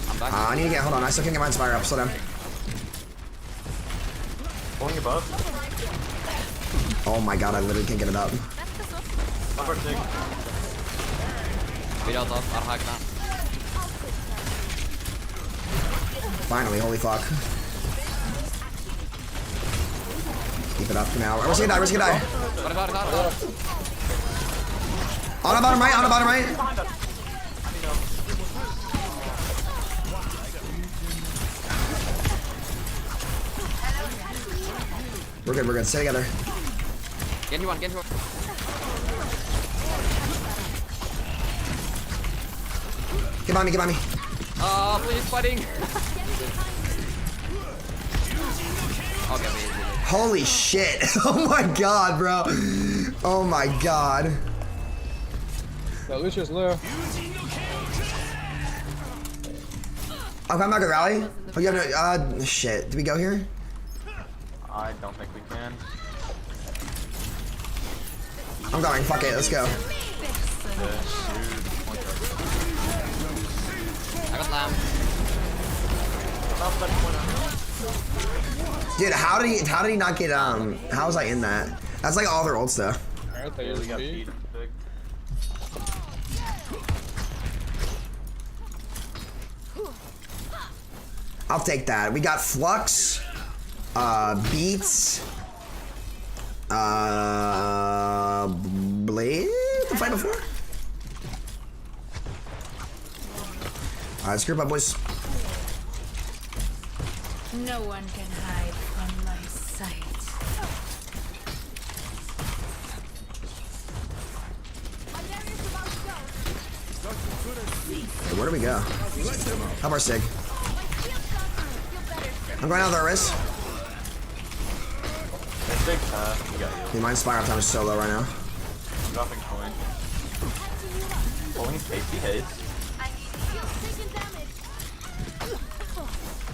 I'm back. I need to get, hold on, I still can't get my Inspire up, slow down. Pulling above. Oh my god, I literally can't get it up. Upper 6. Widow's off, I'll hack that. Finally, holy fuck. Keep it up for now. Where's he gonna die? Where's he gonna die? Got it. On the bottom right, on the bottom right. We're good, stay together. Get you one. Get by me. Oh, please, fighting. Okay, wait. Holy shit. Oh my god, bro. Oh my god. Lucius low. I'm coming back to the rally. Oh, you have no, shit. Did we go here? I don't think we can. I'm going, fuck it, let's go. I got lamb. Dude, how did he not get, how was I in that? That's like all their old stuff. Alright, they We got used beat. Big. I'll take that. We got Flux, Beats, Blade to fight before? Alright, let's group up, boys. No one can hide from my sight. Hey, where do we go? How about Sig? I'm going out of the wrist. And 6 half. We got healed. Dude, my Inspire time is so low right now. Dropping coin. Pulling safety hits.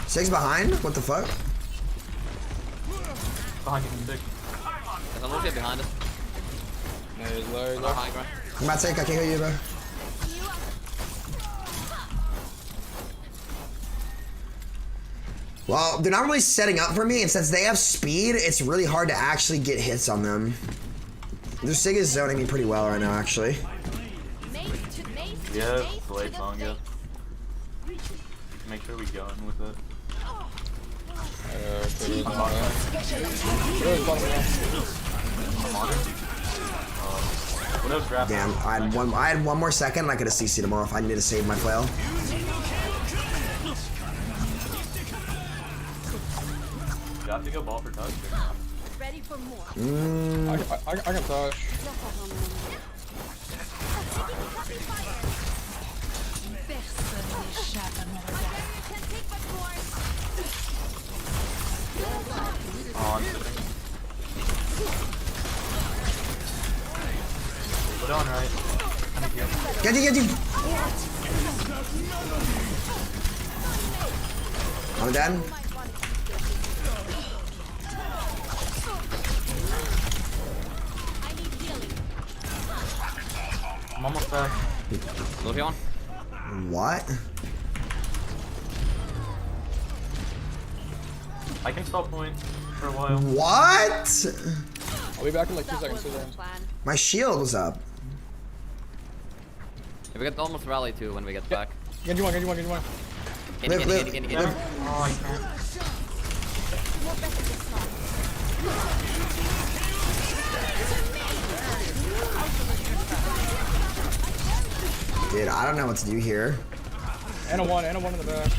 Sig's behind? What the fuck? Behind you, Sig. There's a little bit behind us. No, he's low, Or low. high ground. I'm not saying I can't hear you, bro. Well, they're not really setting up for me, and since they have speed, it's really hard to actually get hits on them. Their Sig is zoning me pretty well right now, actually. Yeah, blade song, yeah. Make sure we go in with it. Okay, I'm on it. Widow's bottom left. I'm on it. Widow's grabbing. Damn, I had one more second and I could have CC'd him off. I needed to save my flail. You have to go ball for touch. Ready for more. I can touch. Personne n'échappe à mon regard. Oh, I'm sitting. Put on right. Get you! I'm dead. I'm almost back. Look here one. What? I can stop point for a while. What? I'll be back in like 2 seconds. My shield was up. We get almost rally too when we get back. Genji one. Get Live. Oh, I can't. Dude, I don't know what to do here. And a one in the back.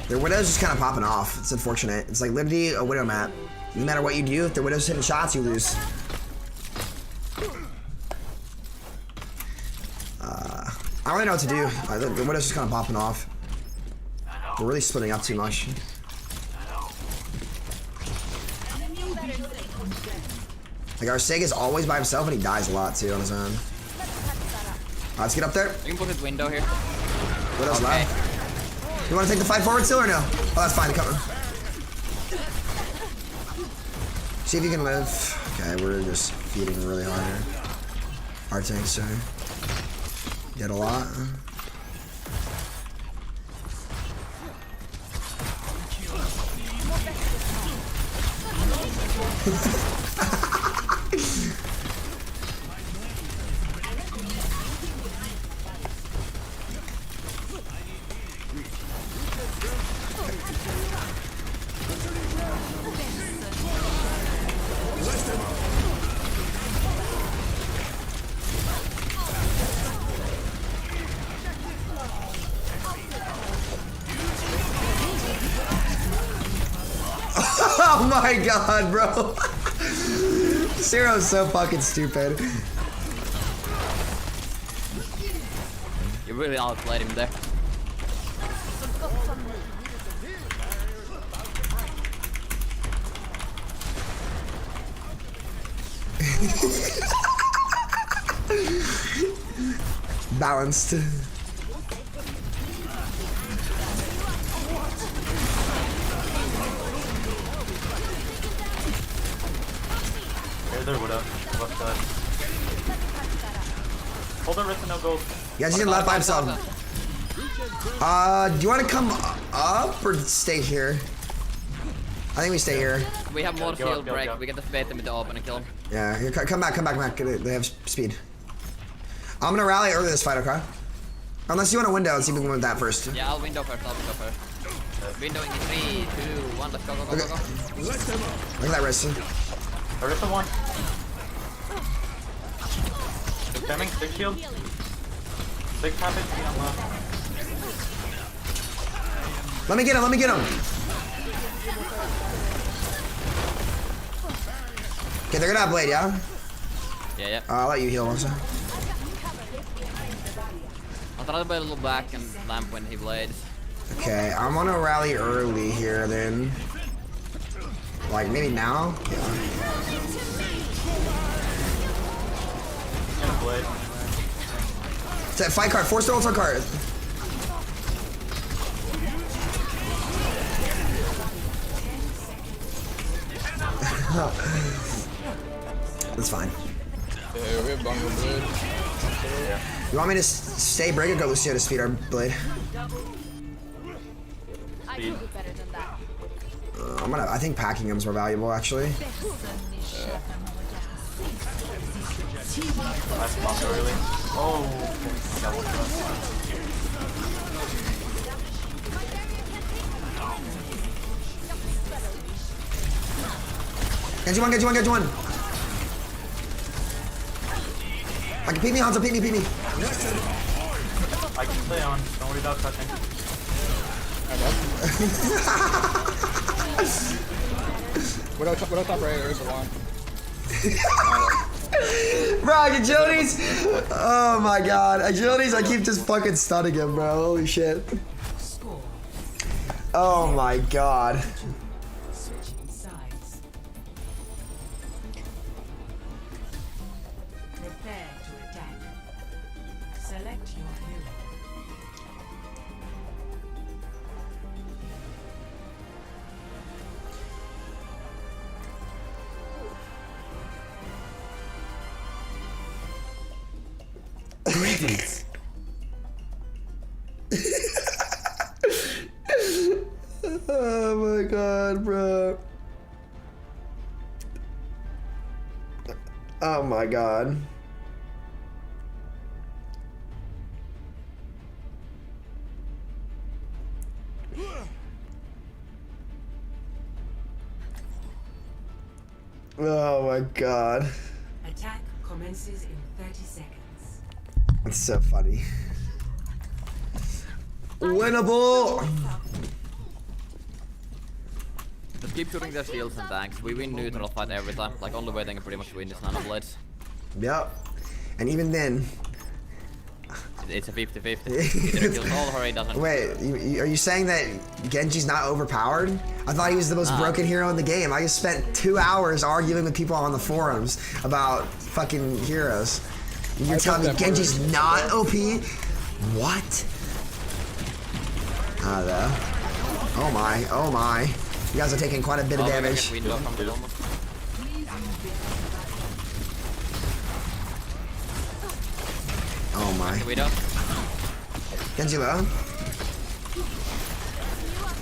Their Widow's just kind of popping off. It's unfortunate. It's like literally a Widow map. No matter what you do, if their Widow's hitting shots, you lose. I don't really know what to do. The Widow's just kind of popping off. We're really splitting up too much. Like our Sig is always by himself and he dies a lot too on his own. Let's get up there. You can put his window here. Widow's Okay. left. You want to take the fight forward still or no? Oh, that's fine. Come on. See if you can live. Okay, we're just feeding really hard here. Our tanks are get a lot. Oh my god, bro. Zero's so fucking stupid. You really outplayed him there. Balanced. There would have. Left side. Hold the wrist and no gold. Yeah, he's gonna left by himself. Do you want to come up or stay here? I think we stay here. We have more Go, shield go, break. go. We get to bait them with the open and kill him. Yeah, here, come back. They have speed. I'm gonna rally early this fight, okay? Unless you want a window, let's see if we can win that first. Yeah, I'll window first. Windowing in 3, 2, 1. Let's go. Look at that wrist. There is someone. They're coming. 6 shield. 6 habits. Let me get him. Okay, they're gonna have blade, yeah? Yeah. I'll let you heal also. I'll try to play a little back and lamp when he blades. Okay, I'm gonna rally early here then. Like maybe now? Yeah. Blade. Fight card. Force the ultimate card. That's fine. Yeah, we have bungle blade. You want me to stay break or go Lucio to speed our blade? I can do better than that. I think packing him's more valuable actually. Nice combo early. Oh. That was Get you one. I can peek me, Hanzo, peek me. I can stay on. Don't worry about touching. What else top right? There's a line. Bro, agilities! Oh my god. Agilities, I keep just fucking stunning him, bro. Holy shit. Oh my god. Switching sides. Prepare to attack. Select your hero. Greetings. Oh my god, bro. Oh my god. Oh my god. Attack commences in 30 seconds. It's so funny. Winnable! Just keep shooting their shields and tanks. We win neutral fight every time. Like only way they can pretty much win is Nano Blades. Yep. And even then... It's a 50-50. Either kills all or he doesn't. Wait, are you saying that Genji's not overpowered? I thought he was the most broken hero in the game. I just spent 2 hours arguing with people on the forums about fucking heroes. You're telling me Genji's not OP? What? Oh my. You guys are taking quite a bit of damage. Oh my. Genji low.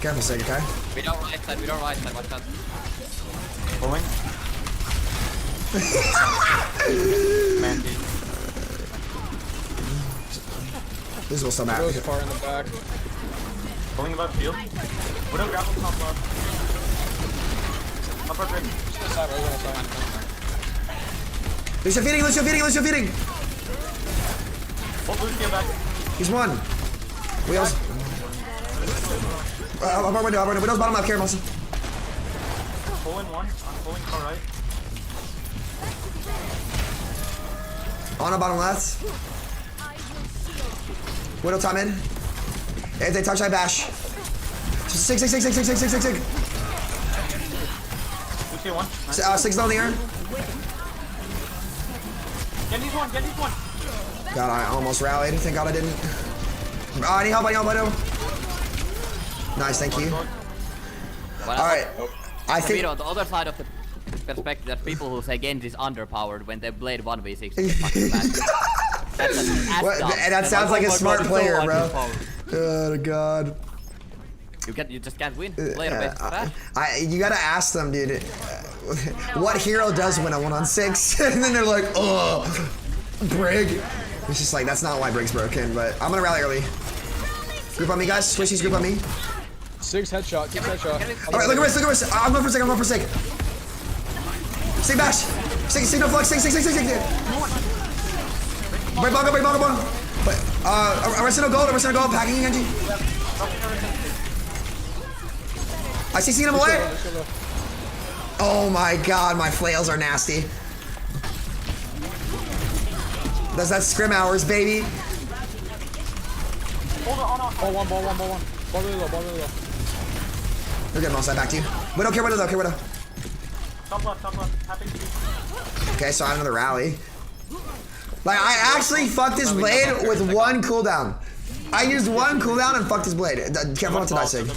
Careful, Sig, okay? We don't right side, watch out. Pulling. Man, dude. This will still matter. Goes far in the back. Pulling above shield. Widow grapple top left. Upper bridge. Side, right on the side. Lucio feeding! Hold Lucio back. He's one. We also... Upper window. Widow's bottom left, careful. Pulling one. I'm pulling far right. On the bottom left. Widow top mid. If they touch, I bash. Sig. Lucio one. Sig's down in the air. Genji's one. God, I almost rallied. Thank God I didn't. I need help, Widow. Nice, thank you. Alright. I think... On the other side of the perspective, there's people who say Genji is underpowered when they blade 1v6 is fucking bad. And that sounds like a smart player, bro. Oh god. You just can't win. Player base is bad. You gotta ask them, dude. What hero does win a 1-on-6? And then they're like, oh, Brig. It's just like, that's not why Brig's broken, but I'm gonna rally early. Group on me, guys. Swishies, group on me. 6 headshot. Alright, look at wrist. I'm going for Sig. Sig bash. Sig no flux. Sig. Break ball. But, arrest no gold, packing Genji. I see him away. Oh my god, my flails are nasty. That's scrim hours, baby. Ball one. Ball really low. You're good, Mouse. I back to you. Widow. Top left. Happy. Okay, so I have another rally. Like, I actually fucked his blade with one cooldown. I used one cooldown and fucked his blade. Careful not to die, Sig.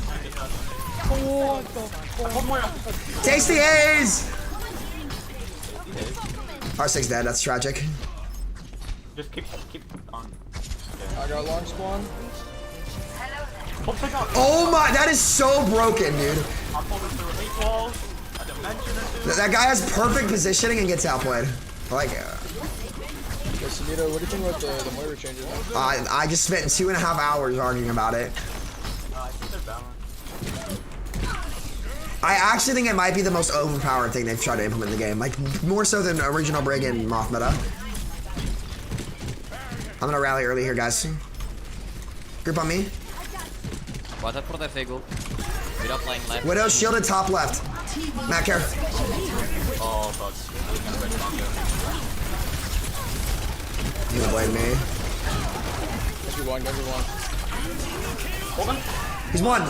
Tasty haze! R6 dead, that's tragic. Just keep on. I got long spawn. Oh my, that is so broken, dude. That guy has perfect positioning and gets outplayed. I like it. Okay, Samito, what do you think about the Moira changes? I just spent 2.5 hours arguing about it. I think they're balanced. I actually think it might be the most overpowered thing they've tried to implement in the game. Like, more so than original Brig and Moth meta. I'm gonna rally early here, guys. Group on me. Watch out for the Figgle. Without playing left. Widow shielded top left. Matt, care. Oh, fuck. You gonna blame me? Everyone. Hold on. He's one.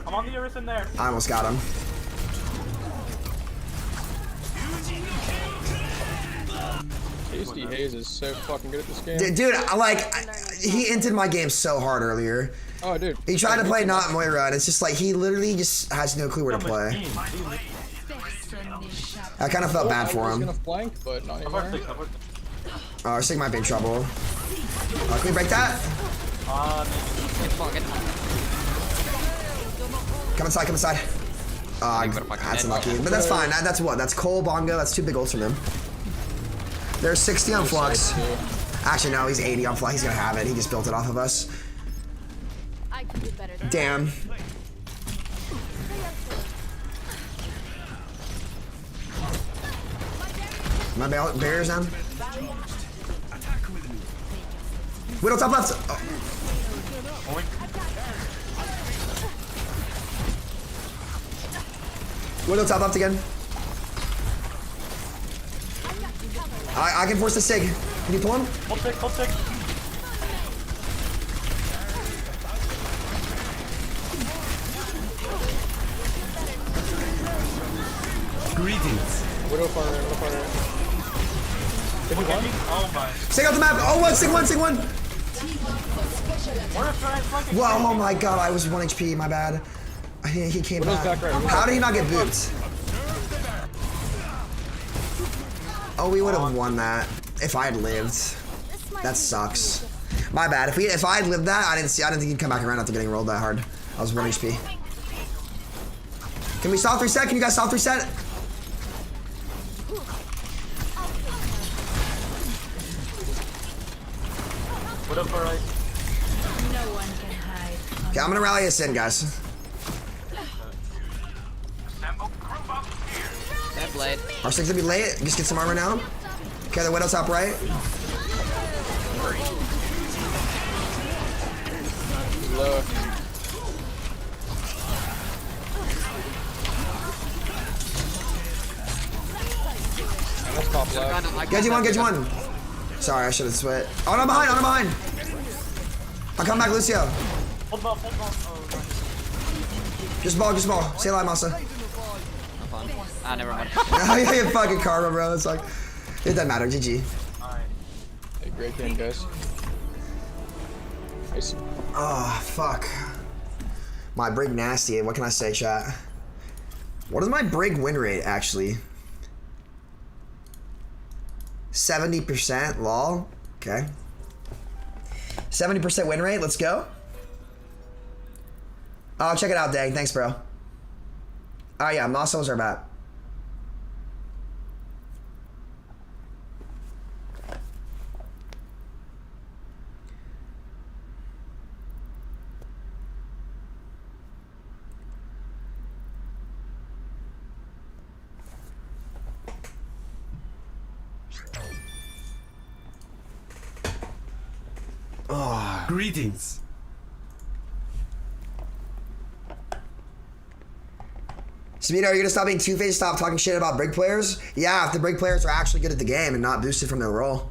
I'm on the Iris in there. I almost got him. Tasty Haze is so fucking good at this game. Dude, he entered my game so hard earlier. Oh, dude. He tried to play not Moira, and it's just like he literally just has no clue where to play. I kind of felt bad for I was him. gonna flank, but not anymore. Our Sig might be in trouble. Can we break that? Come inside. That's unlucky. But that's fine. That's what? That's Cole, Bongo. That's 2 big ults from him. There's 60 on Flux. Actually, no, he's 80 on Flux. He's gonna have it. He just built it off of us. Damn. My barrier's down. Widow top left. Oh. Widow top left again. I can force the Sig. Can you pull him? Hold stick. Greetings. Widow fire. Oh my. Sig off the map. Oh, Sig one. Whoa, oh my god, I was 1 HP, my bad. He came back. How did he not get booped? Oh, we would have won that if I had lived. That sucks. My bad. If I had lived that, I didn't think he'd come back around after getting rolled that hard. I was 1 HP. Can we soft reset? Can you guys soft reset? What up, alright? No one can hide from Okay, I'm gonna rally us in, guys. That blade. Our Sig's gonna be late. Just get some armor now. Okay, the Widow top right. Low. That's top left. Get you one. Sorry, I should have switched. Oh, no, I'm behind. I'll come back, Lucio. Hold on. Oh, Just ball. Say alive, Masa. Never mind. Yeah, you fucking karma, bro. It's like, it doesn't matter. GG. alright. Hey, great game, guys. Nice. Oh, fuck. My Brig nasty. What can I say, chat? What is my Brig win rate, actually? 70%, lol. Okay. 70% win rate, let's go. Oh, check it out, Dang. Thanks, bro. Oh, yeah, muscles are back. Greetings. Samito, are you gonna stop being two-faced, stop talking shit about Brig players? Yeah, if the Brig players are actually good at the game and not boosted from their role.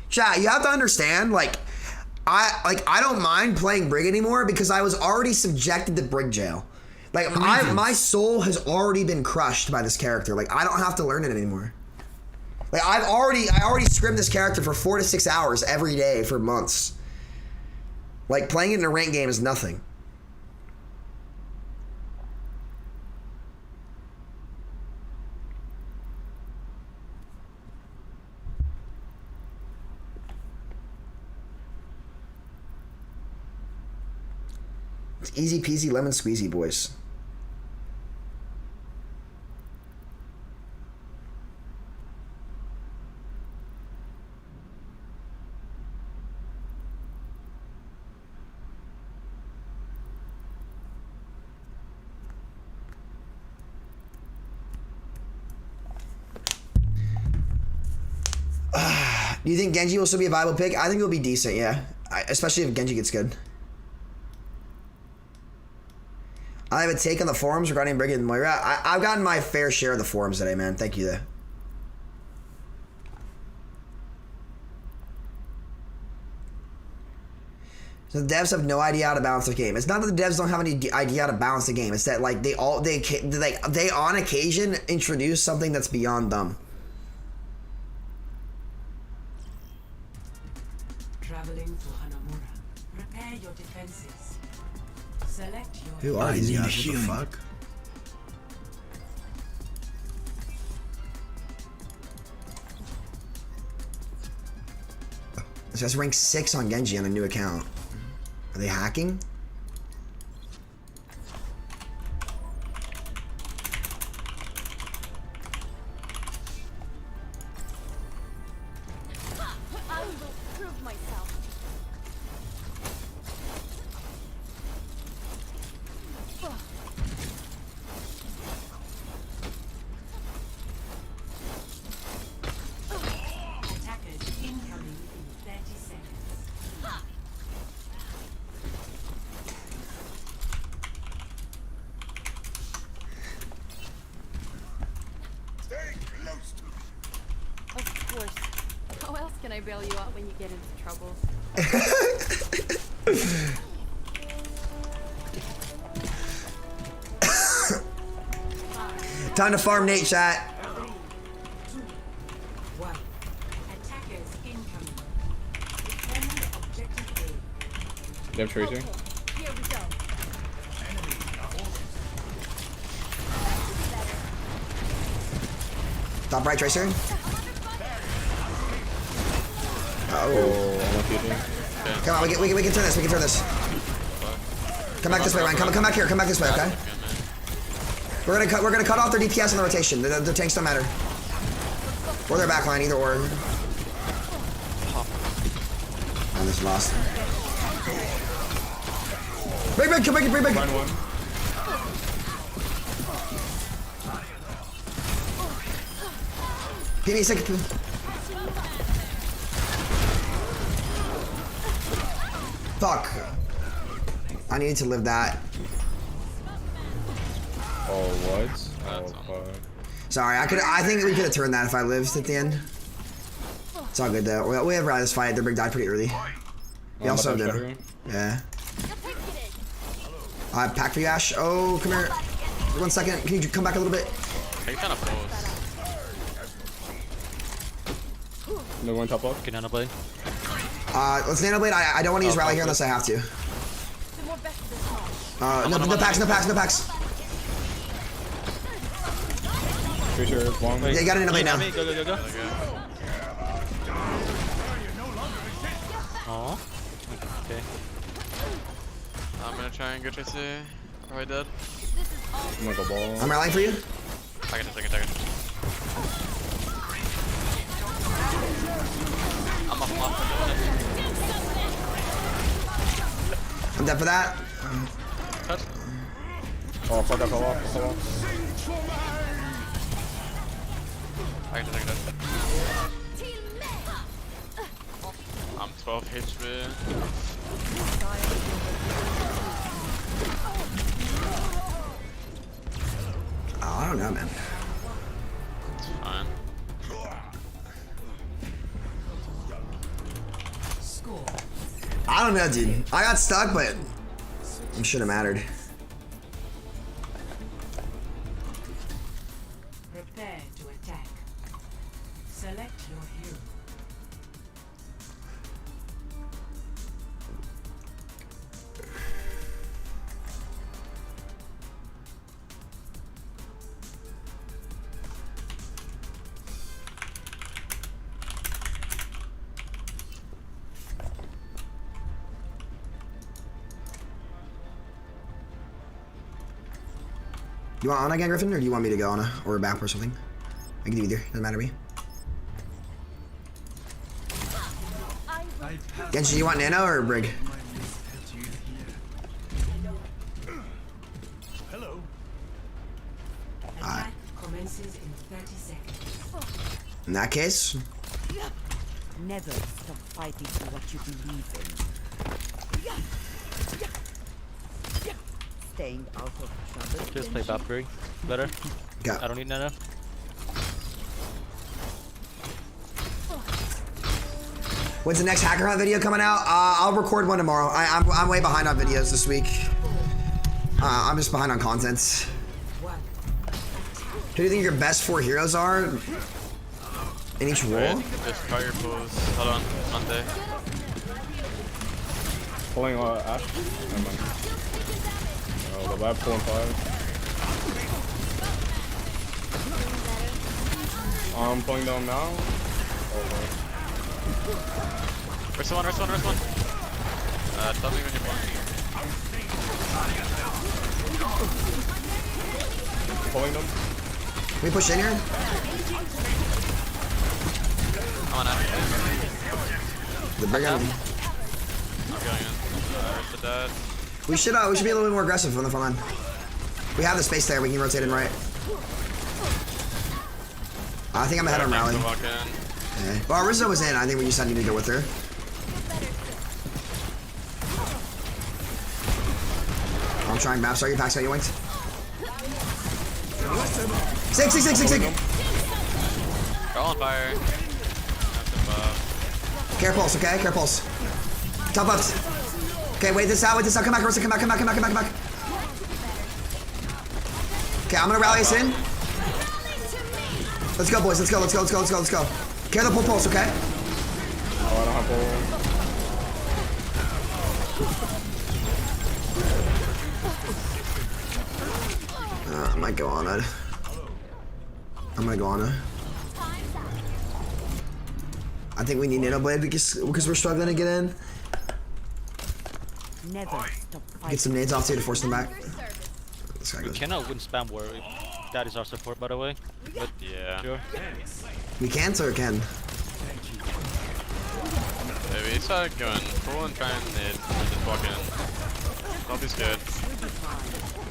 Chat, you have to understand, I don't mind playing Brig anymore because I was already subjected to Brig jail. Like my soul has already been crushed by this character. Like I don't have to learn it anymore. Like I already scrimmed this character for 4 to 6 hours every day for months. Like playing it in a ranked game is nothing. It's easy peasy lemon squeezy, boys. Do you think Genji will still be a viable pick? I think it'll be decent, yeah. Especially if Genji gets good. I have a take on the forums regarding Brig and Moira. I've gotten my fair share of the forums today, man. Thank you, though. So the devs have no idea how to balance the game. It's not that the devs don't have any idea how to balance the game. It's that like they on occasion introduce something that's beyond them. Traveling to Hanamura. Prepare your defenses. Select your Who are these guys? What the fuck? This guy's rank 6 on Genji on a new account. Are they hacking? I will prove myself. attackers incoming in 30 seconds. Of course. How else can I bail you out when you get into trouble? Time to farm Nate, chat. 3, 2, 1. Attackers incoming. Defend objective A. You have Tracer? Here we go. Top right, Tracer. Oh, unlucky dude. Come on, we can turn this. We can turn this. Come back this way, Ryan. Come back here. Come back this way, okay? We're gonna cut off their DPS in the rotation. Their tanks don't matter. Or their backline, either or. And this lost. Big. Find one. Give me Fuck. I needed to live that. Oh, what? Oh, fuck. Sorry, I think we could have turned that if I lived at the end. It's all good though. We have rather this fight. Their big died pretty early. We also did. Yeah. I have pack for you, Ash. Oh, come here. 1 second. Can you come back a little bit? He kind of close. No one top left. Can nano blade? Let's nano blade. I don't want to use rally here unless I have to. No packs. Tracer, long. Yeah, you got an nano blade now. Go. Aw. Okay. I'm gonna try and get Tracer. Probably dead. I'm gonna go ball. I'm rallying for you. I can just. I'm off I'm dead for that. Cut. Oh, fuck, I fell off. I can just. I'm 12 HP. Oh, I don't know, man. It's fine. I don't know, dude. I got stuck, but it should have mattered. You want Ana again, Griffin, or do you want me to go Ana or back or something? I can do either. Doesn't matter to me. Genshin, you want Nano or Brig? Hello. Attack commences in 30 seconds. In that case, Never stop fighting for what you believe in. Staying out of trouble. Just play top 3. Better. go. I don't need nano. When's the next Hacker Hunt video coming out? I'll record one tomorrow. I'm way behind on videos this week. I'm just behind on content. Who do you think your best 4 heroes are in each role? Just fire pulls. Hold on. Monday. Pulling Ash. Never mind. Oh, the lab pulling 5. I'm pulling down now. Where's one? Tell me when you're pulling. Pulling them. Can we push in here? I'm on Ash. The big I'm one. going in. Where's the dad? We should be a little bit more aggressive on the front line. We have the space there. We can rotate in right. I think I'm ahead on rally. Walk in. Yeah. Well, Rizzo was in. I think we just need to go with her. I'm trying map. Sorry, packs out. You winked. 6. They're all on fire. Care pulse, okay? Care pulse. Top left. Okay, wait this out. Come back, Rosa. Come back. Okay, I'm gonna rally us in. Let's go, boys. Let's go. Care the pull pulse, okay? Oh, I don't have pull. I might go on it. I'm gonna go on it. I think we need Nano Blade because we're struggling to get in. Never stop fighting. Get some nades off to force them back. This guy We goes. cannot win spam war. That is our support, by the way. But Yeah. sure. We can't or can? Maybe we start going full and trying it. Just walk in. Lobby's good.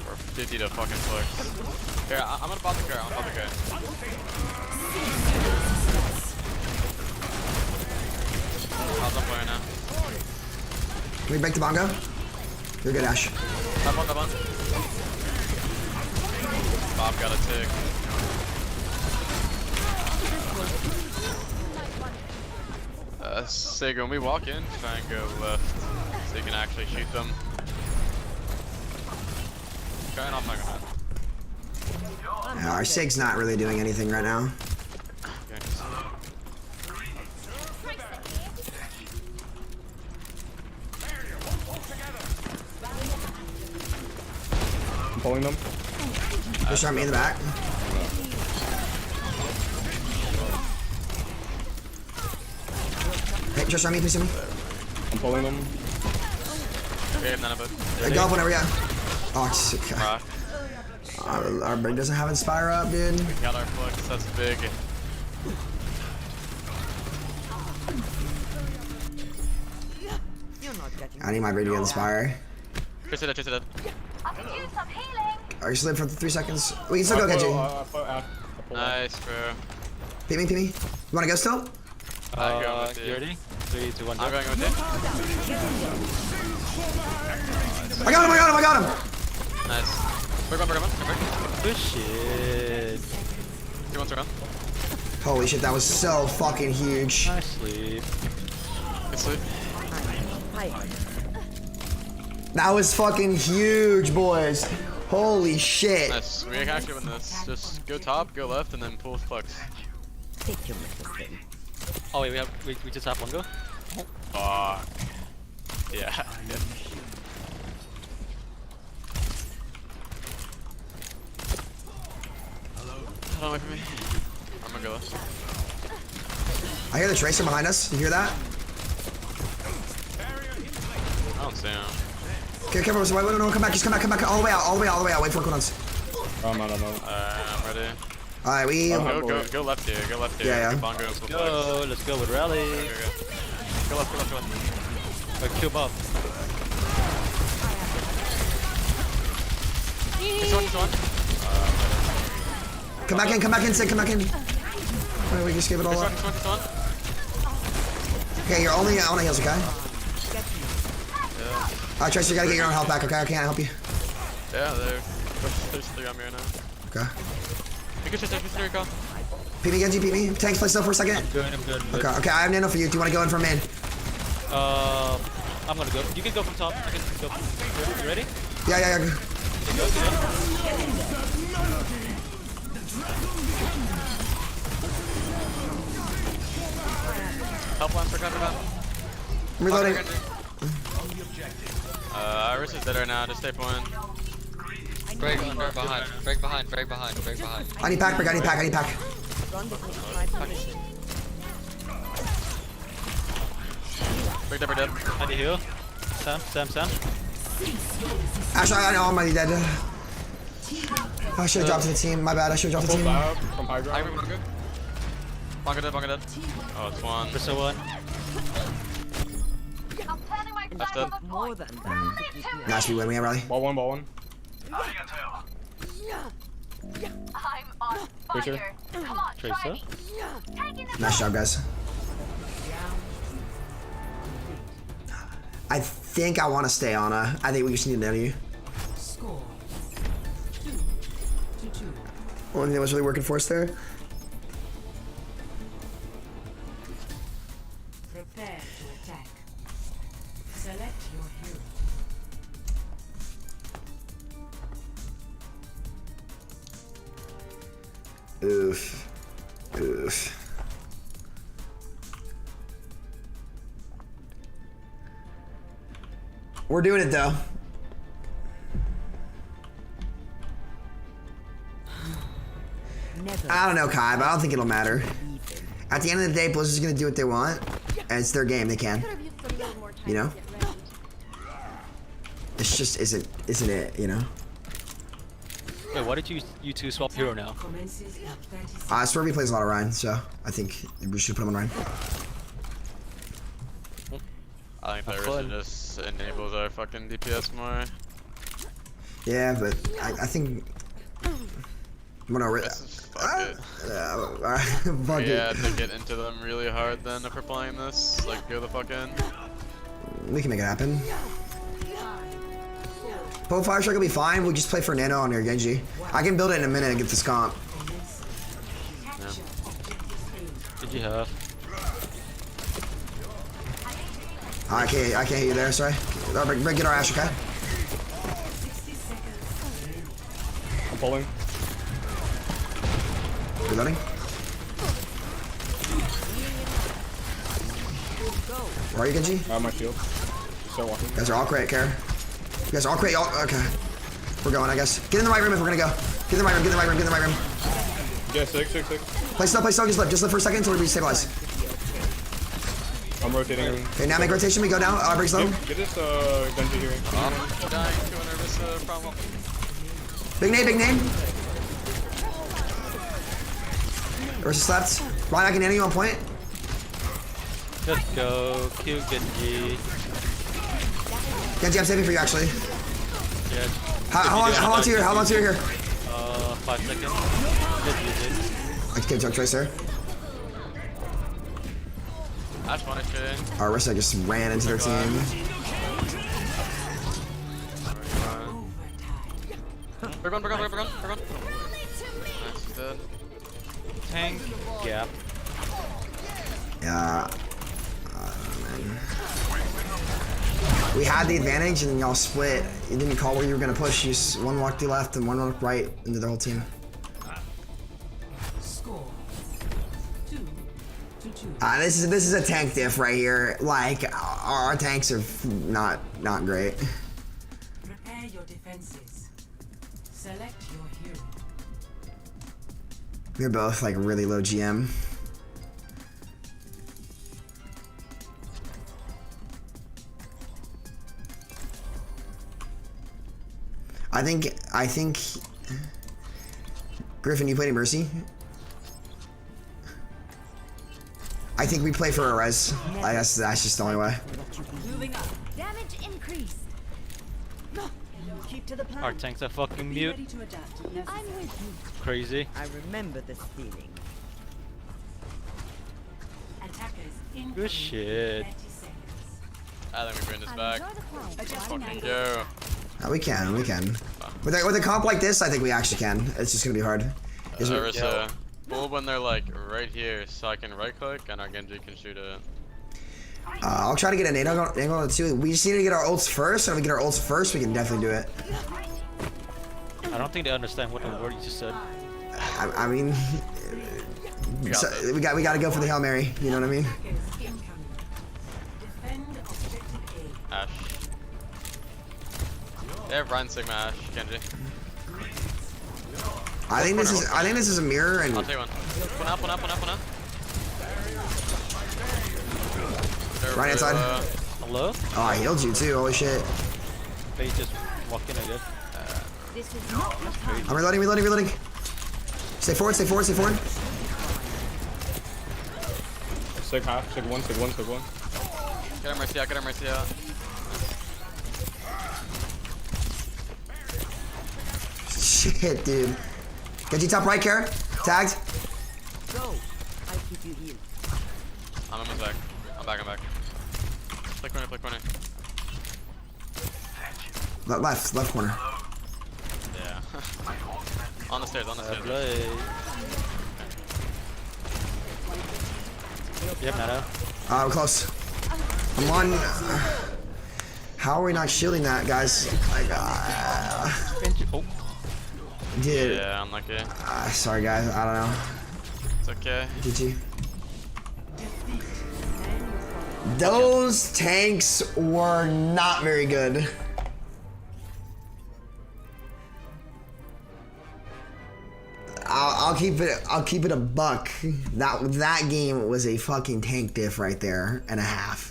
Or 50 to fucking flex. Here, I'm gonna pop the car. How's on fire now? Can we break the bongo? You're good, Ash. Top one. Bob got a tick. Sega, when we walk in, try and go left so you can actually shoot them. Try and off my gun. Yeah, our Sig's not really doing anything right now. Okay. I'm pulling them. Push arm me in the back. Hey, just arm me, please. I'm pulling them. Okay, none of it. Hey, go up whenever, yeah. Oh, it's okay. Rock. Our brain doesn't have Inspire up, dude. Got our flex, that's big. You're not getting. I need my brain to get Inspire. Chase it up. Are you slid for 3 seconds? We can still go, Kenji. Nice, bro. Pee me. You wanna go still? I'm going with You you. ready? 3, 2, 1, I'm go. going with you. I got him! Nice. Break one. Good shit. 2 ones around. Holy shit, that was so fucking huge. Nice sleep. Good sleep. That was fucking huge, boys. Holy shit. Nice. We can actually win this. Just go top, go left, and then pull flex. Take your medicine. Oh wait, we just have one go. Fuck. Yeah. Good. Hold on, wait for me. I'm gonna go left. I hear the Tracer behind us. You hear that? I don't see him. Okay, careful. Wait, no, come back. Just come back. All the way out. Wait for cooldowns. I'm out. I'm ready. All right, we. Go left here. Go left here. Yeah. Bongos will Go. Let's go with rally. Go left. Like, kill Bob. This one. Come back in, Sid. Come back in. Wait, we just gave it all up. This one. Okay, you're only on heals, okay? Yeah. Alright, Tracer, you gotta get your own health back, okay? I can't help you. Yeah, there's 3 on me right now. Okay. You can just take me through, go. Peep me, Genji, peep me. Tanks, play still for a second. I'm good. Okay, I have nano for you. Do you want to go in from main? I'm gonna go. You can go from top. I can go. You ready? Yeah. Okay, go. Help line for cover that. I'm reloading. Iris is dead right now, just stay point. Break behind. I need pack. Break dead. I need heal. Sam. Actually, I know I'm already dead. I should have dropped to the team. My bad. I should have dropped to the team. From high ground. Bonga dead. Oh, it's one. Bristol one. That's dead. Nice, we win. We have rally. Ball one. I'm on Tracer. fire. Come on, Tracer. Nice job, guys. I think I want to stay on a. I think we just need to know you. Score 2-2. One thing that was really working for us there. Prepare to attack. Select your hero. Oof. We're doing it though. I don't know, Kai, but I don't think it'll matter. At the end of the day, Blizzard's gonna do what they want, and it's their game. They can. You know. It's just isn't it? You know. Wait, why did you two swap hero now? Commences in 30 seconds. Swervy plays a lot of Ryan, so I think we should put him on Ryan. I think that Rissa just enables our fucking DPS more. Yeah, but I think. Fuck it. Fuck it. Yeah, to get into them really hard then if we're playing this. Like, go the fuck in. We can make it happen. Poe Fire Strike will be fine. We'll just play for Nano on your Genji. I can build it in a minute and get this comp. Yeah. Did you have? I can't hit you there, sorry. Get our Ash, okay? I'm pulling. Reloading. Where are you, Genji? I have my shield. Start walking. You guys are all great, care. You guys are all great. Okay. We're going, I guess. Get in the right room if we're gonna go. Get in the right room. Yeah, 6. Play slow, just live for a second until we restabilize. I'm rotating. Okay, now make rotation, we go down, break slow. Get this Genji here. I'm dying to an Orisa problem. Big name. Versus slapped. Ryan, I can nano you on point. Let's go. Q Genji. Genji, I'm saving for you actually. Yeah. How long till you're here? 5 seconds. Just use it. I can jump Tracer. Ash one HP. Arisa just ran into their team. We're gone. Nice, he's dead. Tank. Gap. Yeah. Man. We had the advantage and y'all split. You didn't call where you were gonna push. You one walked to left and one walked right into their whole team. Score 2-2. This is a tank diff right here. Like our tanks are not great. Prepare your defenses. Select your hero. We're both like really low GM. I think Griffin, you play any Mercy? I think we play for a res. I guess that's just the only way. Moving up. Damage increased. Keep to the plan. Our tanks are fucking mute. Ready to adapt if necessary. I'm with you. Crazy. I remember this feeling. Attackers in. Good shit. I think we bring this back. Enjoy the climb. Fucking go. We can. With a comp like this, I think we actually can. It's just gonna be hard. Orisa, pull when they're like right here, so I can right click and our Genji can shoot it. I'll try to get an angle on it too. We just need to get our ults first, and if we get our ults first, we can definitely do it. I don't think they understand what the word you just said. I mean, so we got to go for the Hail Mary. You know what I mean? Ash. They have Ryan Sigma Ash, Genji. I think this is a mirror, and I'll take one. One up. Right inside. Hello? Oh, I healed you too. Holy shit! They just walk in, I guess. This is not the time. I'm reloading. Stay forward. Sig half, sig one. Get him Mercy out. Shit, dude. Genji top right, Kara. Tagged. Go. I keep you healed. I'm almost back. I'm back. Click corner. Left corner. Yeah. on the stairs. Play. Yep, Nado. We're close. I'm on. How are we not shielding that, guys? Like, Oh. dude. Yeah, unlucky. Sorry, guys. I don't know. It's okay. GG. Those tanks were not very good. I'll keep it a buck. That game was a fucking tank diff right there and a half.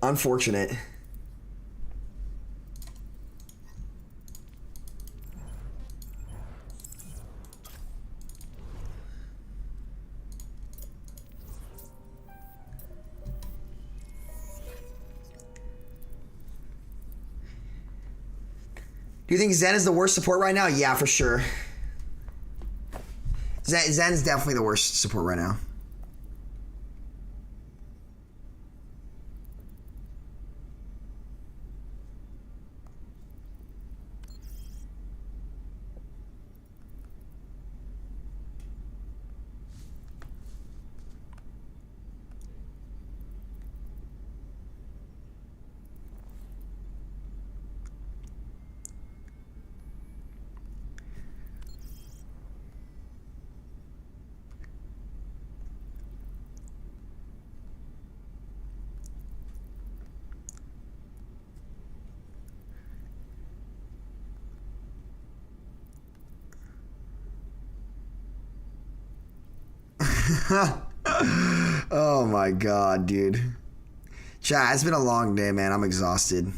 Unfortunate. Do you think Zen is the worst support right now? Yeah, for sure. Zen is definitely the worst support right now. Oh my god, dude. Chat, it's been a long day, man. I'm exhausted.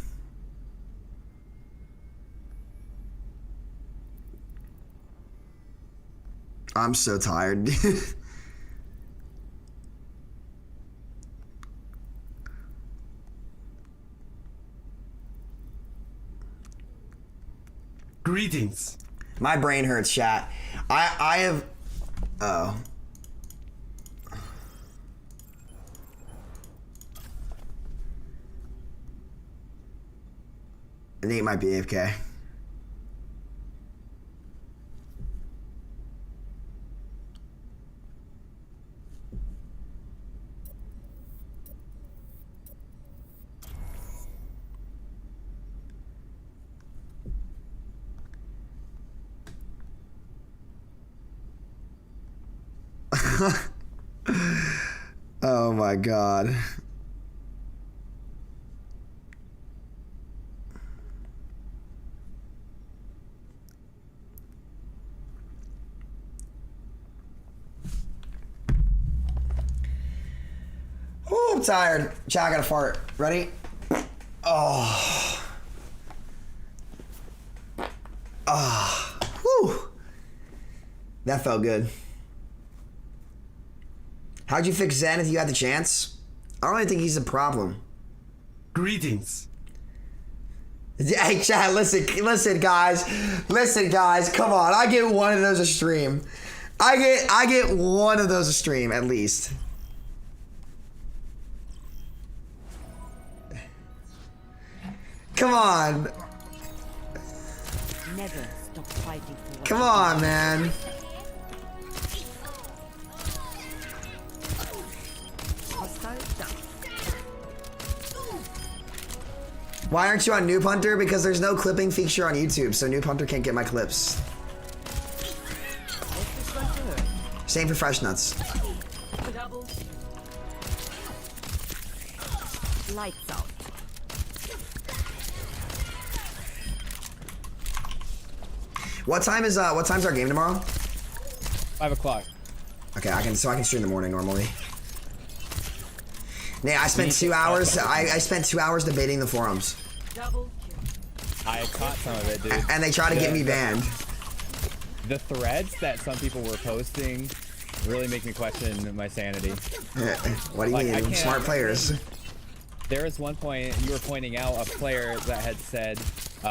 I'm so tired, dude. Greetings. My brain hurts, chat. I have... Oh. Nate might be AFK. Oh my god. Oh, I'm tired. Chat, I gotta fart. Ready? Oh. Ah. Whew. That felt good. How'd you fix Zen if you had the chance? I don't really think he's a problem. Greetings. Hey, chat, listen, guys. Listen, guys, come on. I get one of those a stream. I get one of those a stream, at least. Come on. Never stop fighting for what Come on, man. Why aren't you on Noob Hunter? Because there's no clipping feature on YouTube, so Noob Hunter can't get my clips. Same for Fresh Nuts. Lights out. What time's our game tomorrow? 5 o'clock. Okay, I can stream in the morning normally. Nah, I spent 2 hours. I spent 2 hours debating the forums. I caught some of it, dude. And they try to get me banned. The threads that some people were posting really make me question my sanity. What do you mean? Smart players. There was one point you were pointing out a player that had said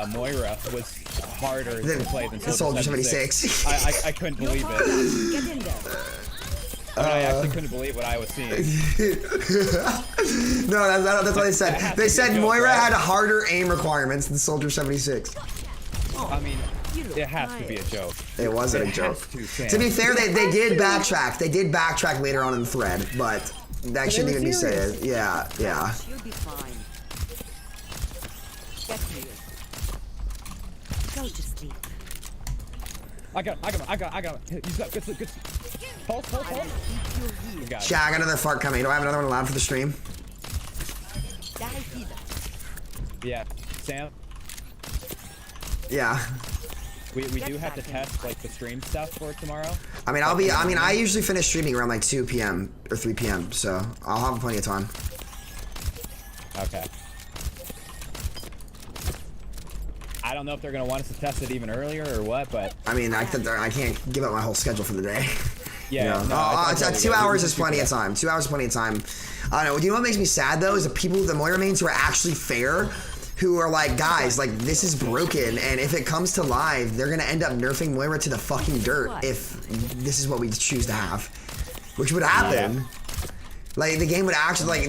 Moira was harder to play than Soldier 76. I couldn't believe it. Get in there. I actually couldn't believe what I was seeing. No, that's what they said. They said Moira had harder aim requirements than Soldier 76. I mean, it has to be a joke. It wasn't a joke. To be fair, they did backtrack. They did backtrack later on in the thread, but that shouldn't even be said. Yeah. You'll be fine. Get here. Go to sleep. I got him. He's got good. Hold. Chat, I got another fart coming. Do I have another one allowed for the stream? Yeah, Sam. Yeah. We do have to test like the stream stuff for tomorrow. I mean, I usually finish streaming around like 2 p.m. or 3 p.m. So I'll have plenty of time. Okay. I don't know if they're gonna want us to test it even earlier or what, but I mean, I can't give up my whole schedule for the day. Yeah. You know? No, 2 hours is plenty of time. 2 hours is plenty of time. I don't know. Do you know what makes me sad though? Is the people, the Moira mains who are actually fair, who are like, guys, like this is broken, and if it comes to live, they're gonna end up nerfing Moira to the fucking dirt if this is what we choose to have, which would happen. Yeah. Like the game would actually,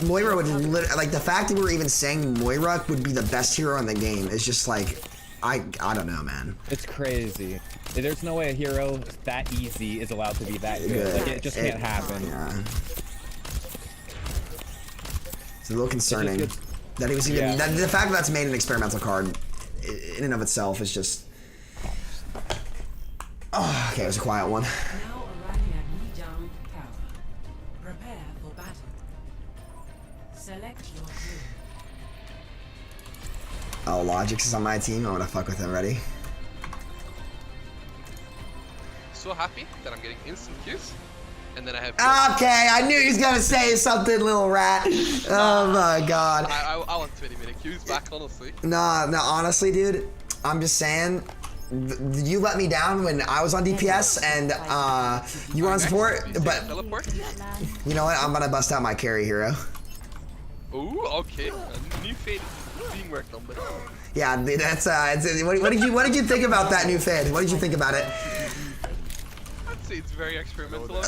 Moira would like the fact that we're even saying Moira would be the best hero in the game is just like, I don't know, man. It's crazy. There's no way a hero that easy is allowed to be that good. Like it just can't happen. Yeah. It's a little concerning that he was even. Yeah. The fact that that's made an experimental card, in and of itself, is just. Oh, okay, it was a quiet one. Now arriving at Lijiang Tower. Prepare for battle. Select your hero. Oh, Logix is on my team. I want to fuck with him. Ready? So happy that I'm getting instant kills, and then I have. Okay, I knew he was gonna say something, little rat. Oh my god. I want 20-minute queues back, honestly. No, honestly, dude. I'm just saying. You let me down when I was on DPS and you were on support, but you know what? I'm gonna bust out my carry hero. Ooh, okay. A new fade being worked on, but. Yeah, that's what did you think about that new fade? What did you think about it? I'd say it's very experimental. I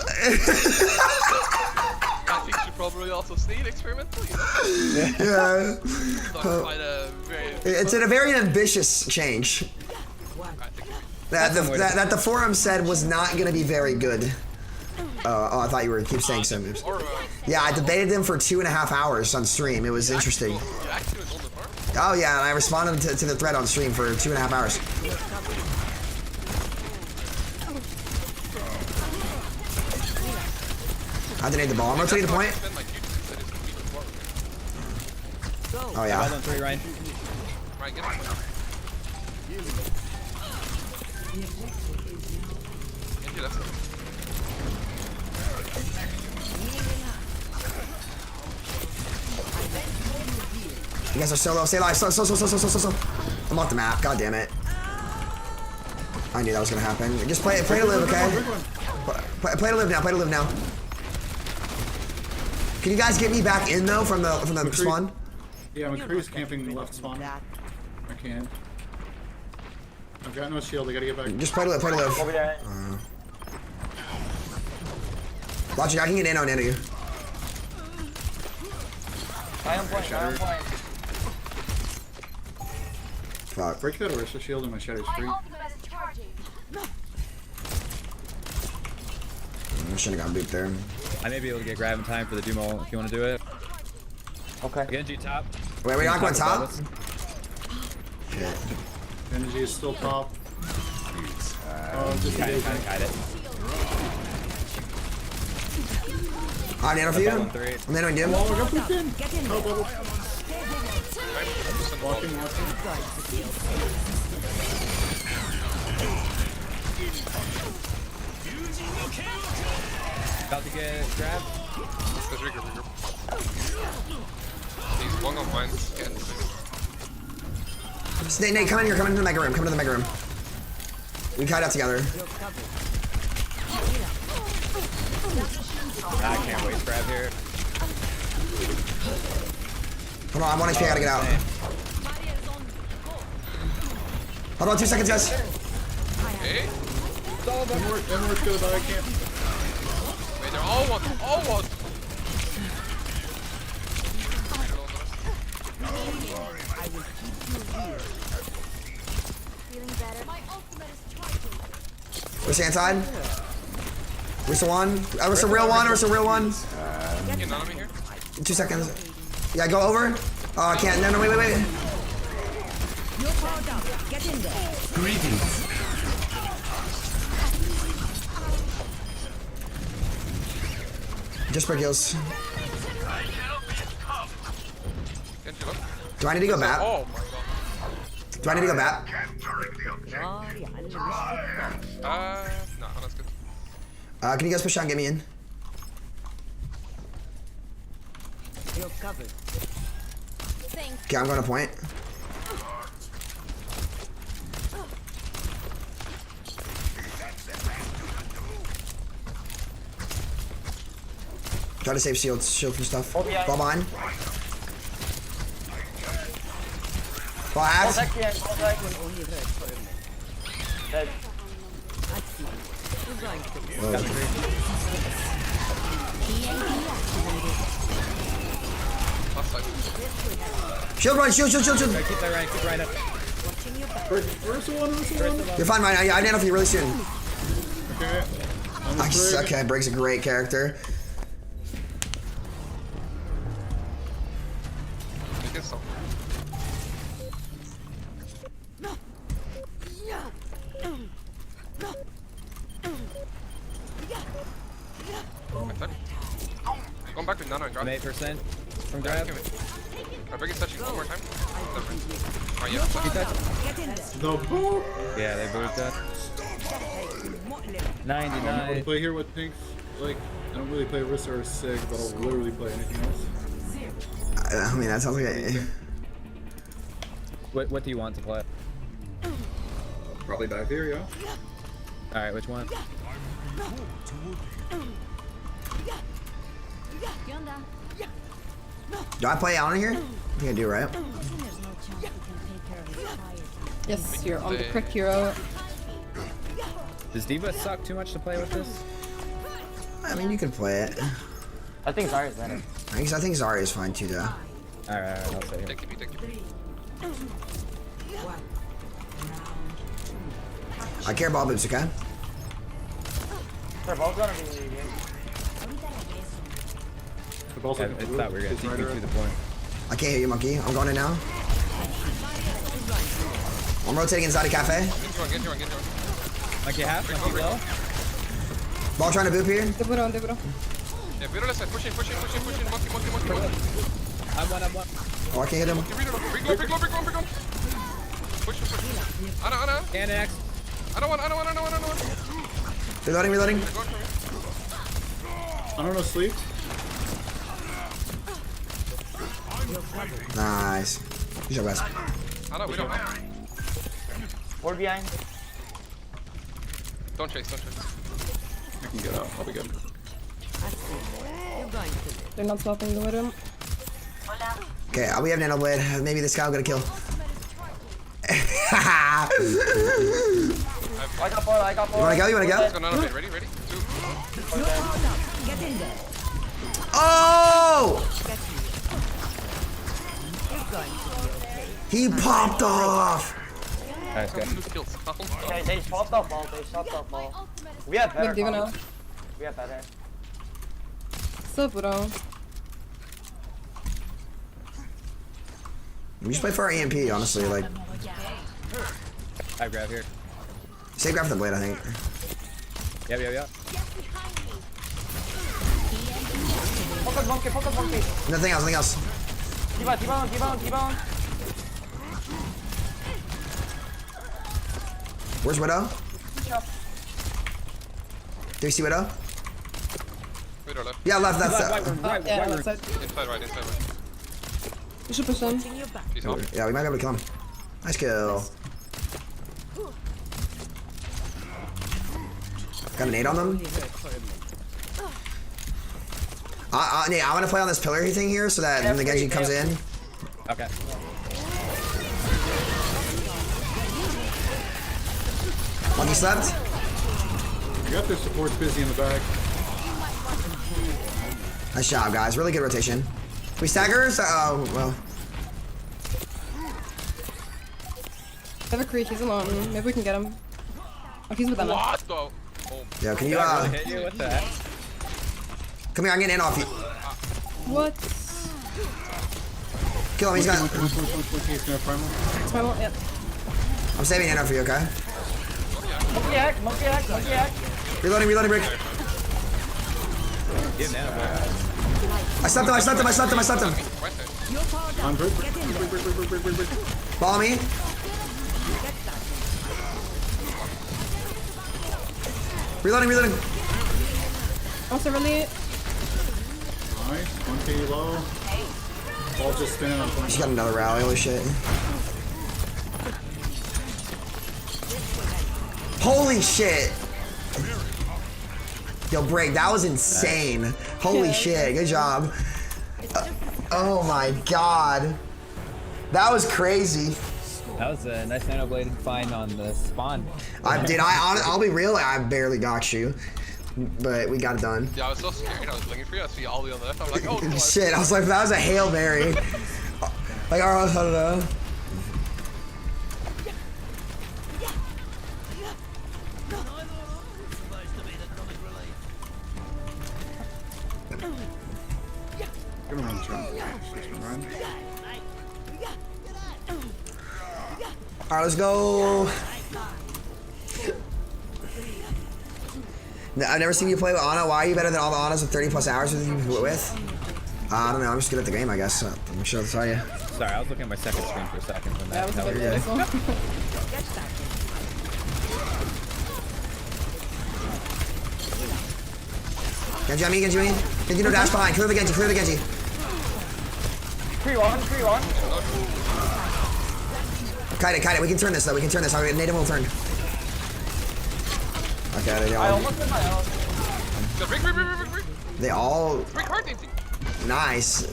think you should probably also say it experimental, you know? Yeah. It's a very ambitious change. That the forum said was not going to be very good. Oh, I thought you were keep saying some moves. Yeah, I debated them for 2.5 hours on stream. It was interesting. Oh yeah, and I responded to the thread on stream for 2.5 hours. I didn't need the ball. I'm rotating the point. Oh yeah. Well done, 3, Ryan. Right, get him. Get us. You guys are so low. Stay alive. So. I'm off the map. God damn it. I knew that was gonna happen. Just play to live, okay? Play to live now. Can you guys get me back in though from the spawn? Yeah, McCree's camping left spawn. I can't. I've got no shield. I gotta get back. Just play to live. Watch it. I can get in on you. I am point. Fuck. Break that Orisa shield and my shadow's free. I shouldn't have got booped there. I may be able to get grab in time for the Dumo if you want to do it. Okay. Genji top. Wait, not going top? Shit. Energy is still top. Just kite it. I nano for you. I'm nanoing him. Oh, I got pooped in. Oh, bubble. Walking. About to get grabbed. Let's regroup. He's long on mine. Nate, come in here. Come into the mega room. We kite out together. I can't wait to grab here. Hold on, I'm 1 HP. I gotta get out. Hold on, 2 seconds, guys. Hey? Emmer's gonna die. I can't. Wait, they're all one. Where's the inside? Where's the one? Where's the real one? Get none of me here. 2 seconds. Yeah, go over. Oh, I can't. No, wait. You're powered up. Get in there. Greetings. Just break heals. Get you up. Do I need to go back? Oh my god. Do I need to go back? No, that's good. Can you guys push out and get me in? You're covered. Okay, I'm going to point. Try to save shield from stuff. Ball behind. Ball axe. Shield run, shield. Keep that right up. Where's the one? You're fine, Ryan. I nano for you really soon. Okay. Okay, Brig's a great character. Going back with Nano and drop. 8% from grab. I bring it touching one more time. Oh yeah. The boot. Yeah, they booped that. I don't know 99. to play here with Pinks. Like, I don't really play Orisa or Sig, but I'll literally play anything else. I mean, that sounds like a... What do you want to play? Probably back here, yeah. Alright, which one? Do I play out in here? I think I do, right? Yes, you're on the correct hero. Does Diva suck too much to play with this? I mean, you can play it. I think Zarya's better. I think Zarya is fine too, though. Alright, I'll say it. Take it. I care ball boots, okay? They're both gonna be leaving. The ball's I like thought we were gonna take you to the point. I can't hear you, monkey. I'm going in now. I'm rotating inside a cafe. Get you one. Monkey half, monkey low. Ball trying to boop here. Добро. Yeah, middle left side, pushing, monkey. I'm one. Oh, I can't hit him. Bring low. Push. Ana. And X. I don't want. Reloading. I don't know, sleep. Nice. Good job, guys. Ana, we don't have. We're behind. Don't chase. I can get out. I'll be good. They're not swapping the room. Okay, we have nano blade. Maybe this guy will get a kill. I got four. You wanna go? Let's go, nano blade. Ready? 2. Oh! He popped off. Nice, good. They swapped up ball. We have better. Diva We have better. So bro. We just play for our EMP, honestly. Like, I grab here. save grab for the blade, I think. Yep. Focus monkey. Nothing else. T-bone. Where's Widow? Do you see Widow? Middle left. Yeah, left. That's Right. Inside. Inside right. You should push them. He's off. Yeah, we might be able to kill him. Nice kill. Got a nade on them. Nate, I want to play on this pillar thing here so that when the Genji comes in. Okay. Monkey slept. I got their supports busy in the back. Nice job, guys. Really good rotation. We staggers? Oh, well. I have a creek, he's alone. Maybe we can get him. Oh, he's with Emma. What the? Oh. Yeah, can you, hit you with that? come here, I'm getting in off you. What? Kill him, he's got. He's gonna primal. Primal, yep. I'm saving in off you, okay? Monkey hack. Reloading, Brick. Get now, bro. I slept him. On brick. Follow me. Reloading. Also really. Nice. 1k low. Ball just spinning on 20. She got another rally, holy shit. Holy shit! Yo, Break, that was insane. Holy shit, good job. Oh my god. That was crazy. That was a nice nano-bladed find on the spawn. I'll be real, I barely got you. But we got it done. Yeah, I was so scared. I was looking for you. I see all the on the left. I was like, oh, no. Shit, I was like, that was a Hail Mary. Like, I don't know. Give him one turn. Alright, let's go. I've never seen you play with Ana. Why are you better than all the Anas with 30 plus hours with you with? I don't know. I'm just good at the game, I guess. I'm sure I'll tell you. Sorry, I was looking at my second screen for a second from that. That was a bit as well. Genji on me. Genji no dash behind. Clear the Genji. 3-1. Kite it. We can turn this though. Native will turn. Okay, they I all. almost hit my ult. Break. They all. Break hard, anything. Nice.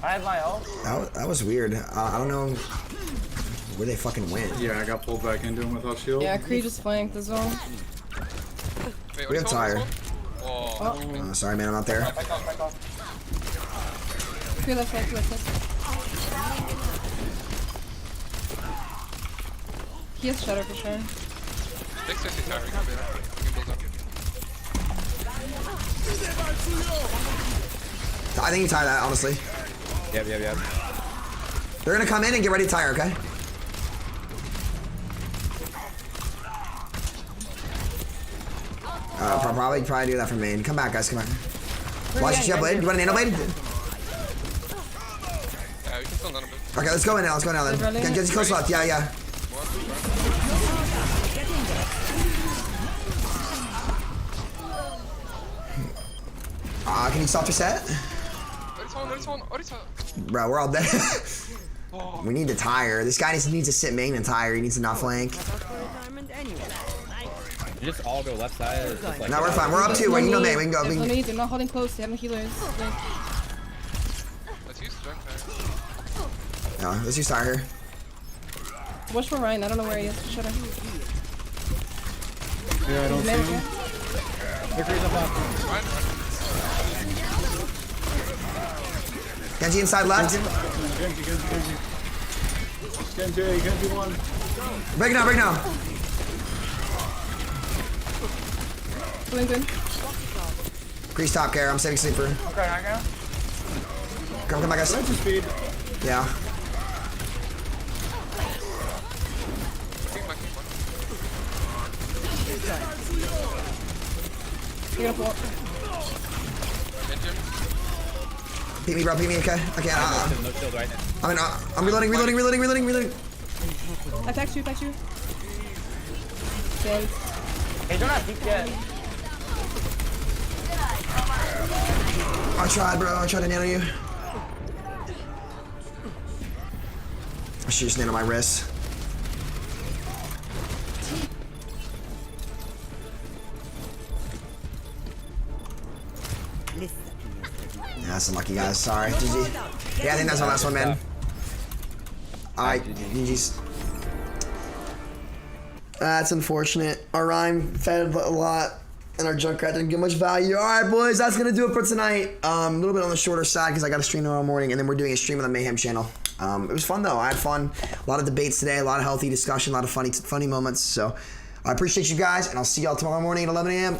I have my ult. That was weird. I don't know where they fucking went. Yeah, I got pulled back into him without shield. Yeah, Kree just flanked as well. Wait, We have tire. Oh. Sorry, man. I'm not there. Back off. Kree left side. He has Shadow for sure. Next is tire. We can build up. I think you tie that, honestly. Yep. They're gonna come in and get ready to tire, okay? Probably do that from main. Come back, guys. Come back. Watch your blade. You want a nano blade? Yeah, we can still none of it. Okay, let's go in now. Let's go now then. Get these close left. Yeah, yeah. Can you stop your set? Bro, we're all dead. We need to tire. This guy needs to sit main and tire. He needs to not flank. You just all go left side. It's just like No, we're fine. We're up 2. We can go main. We can go. They're not holding close. They have no healers. Let's use strength. No, let's use tire here. Watch for Ryan. I don't know where he is. Shut up. Yeah, I don't see him. Victory's up top. Genji inside left. Genji one. Break now, break now. Doing good. Grease top care. I'm saving sleeper. Okay, I go. Come back, guys. Speed. Yeah. You're gonna fall. Beat me, bro. Beat me. Okay. Okay. No shield right now. I'm reloading. I text you. Dead. Hey, they're not deep yet. I tried, bro. I tried to nano you. I should just nano my wrist. Yeah, that's unlucky, guys. Sorry. GG. Yeah, I think that's my last one, man. Alright, GG's. That's unfortunate. Our rhyme fed a lot, and our Junkrat didn't get much value. Alright, boys, that's gonna do it for tonight. A little bit on the shorter side because I got to stream tomorrow morning, and then we're doing a stream on the Mayhem channel. It was fun, though. I had fun. A lot of debates today, a lot of healthy discussion, a lot of funny moments. So I appreciate you guys, and I'll see y'all tomorrow morning at 11 a.m.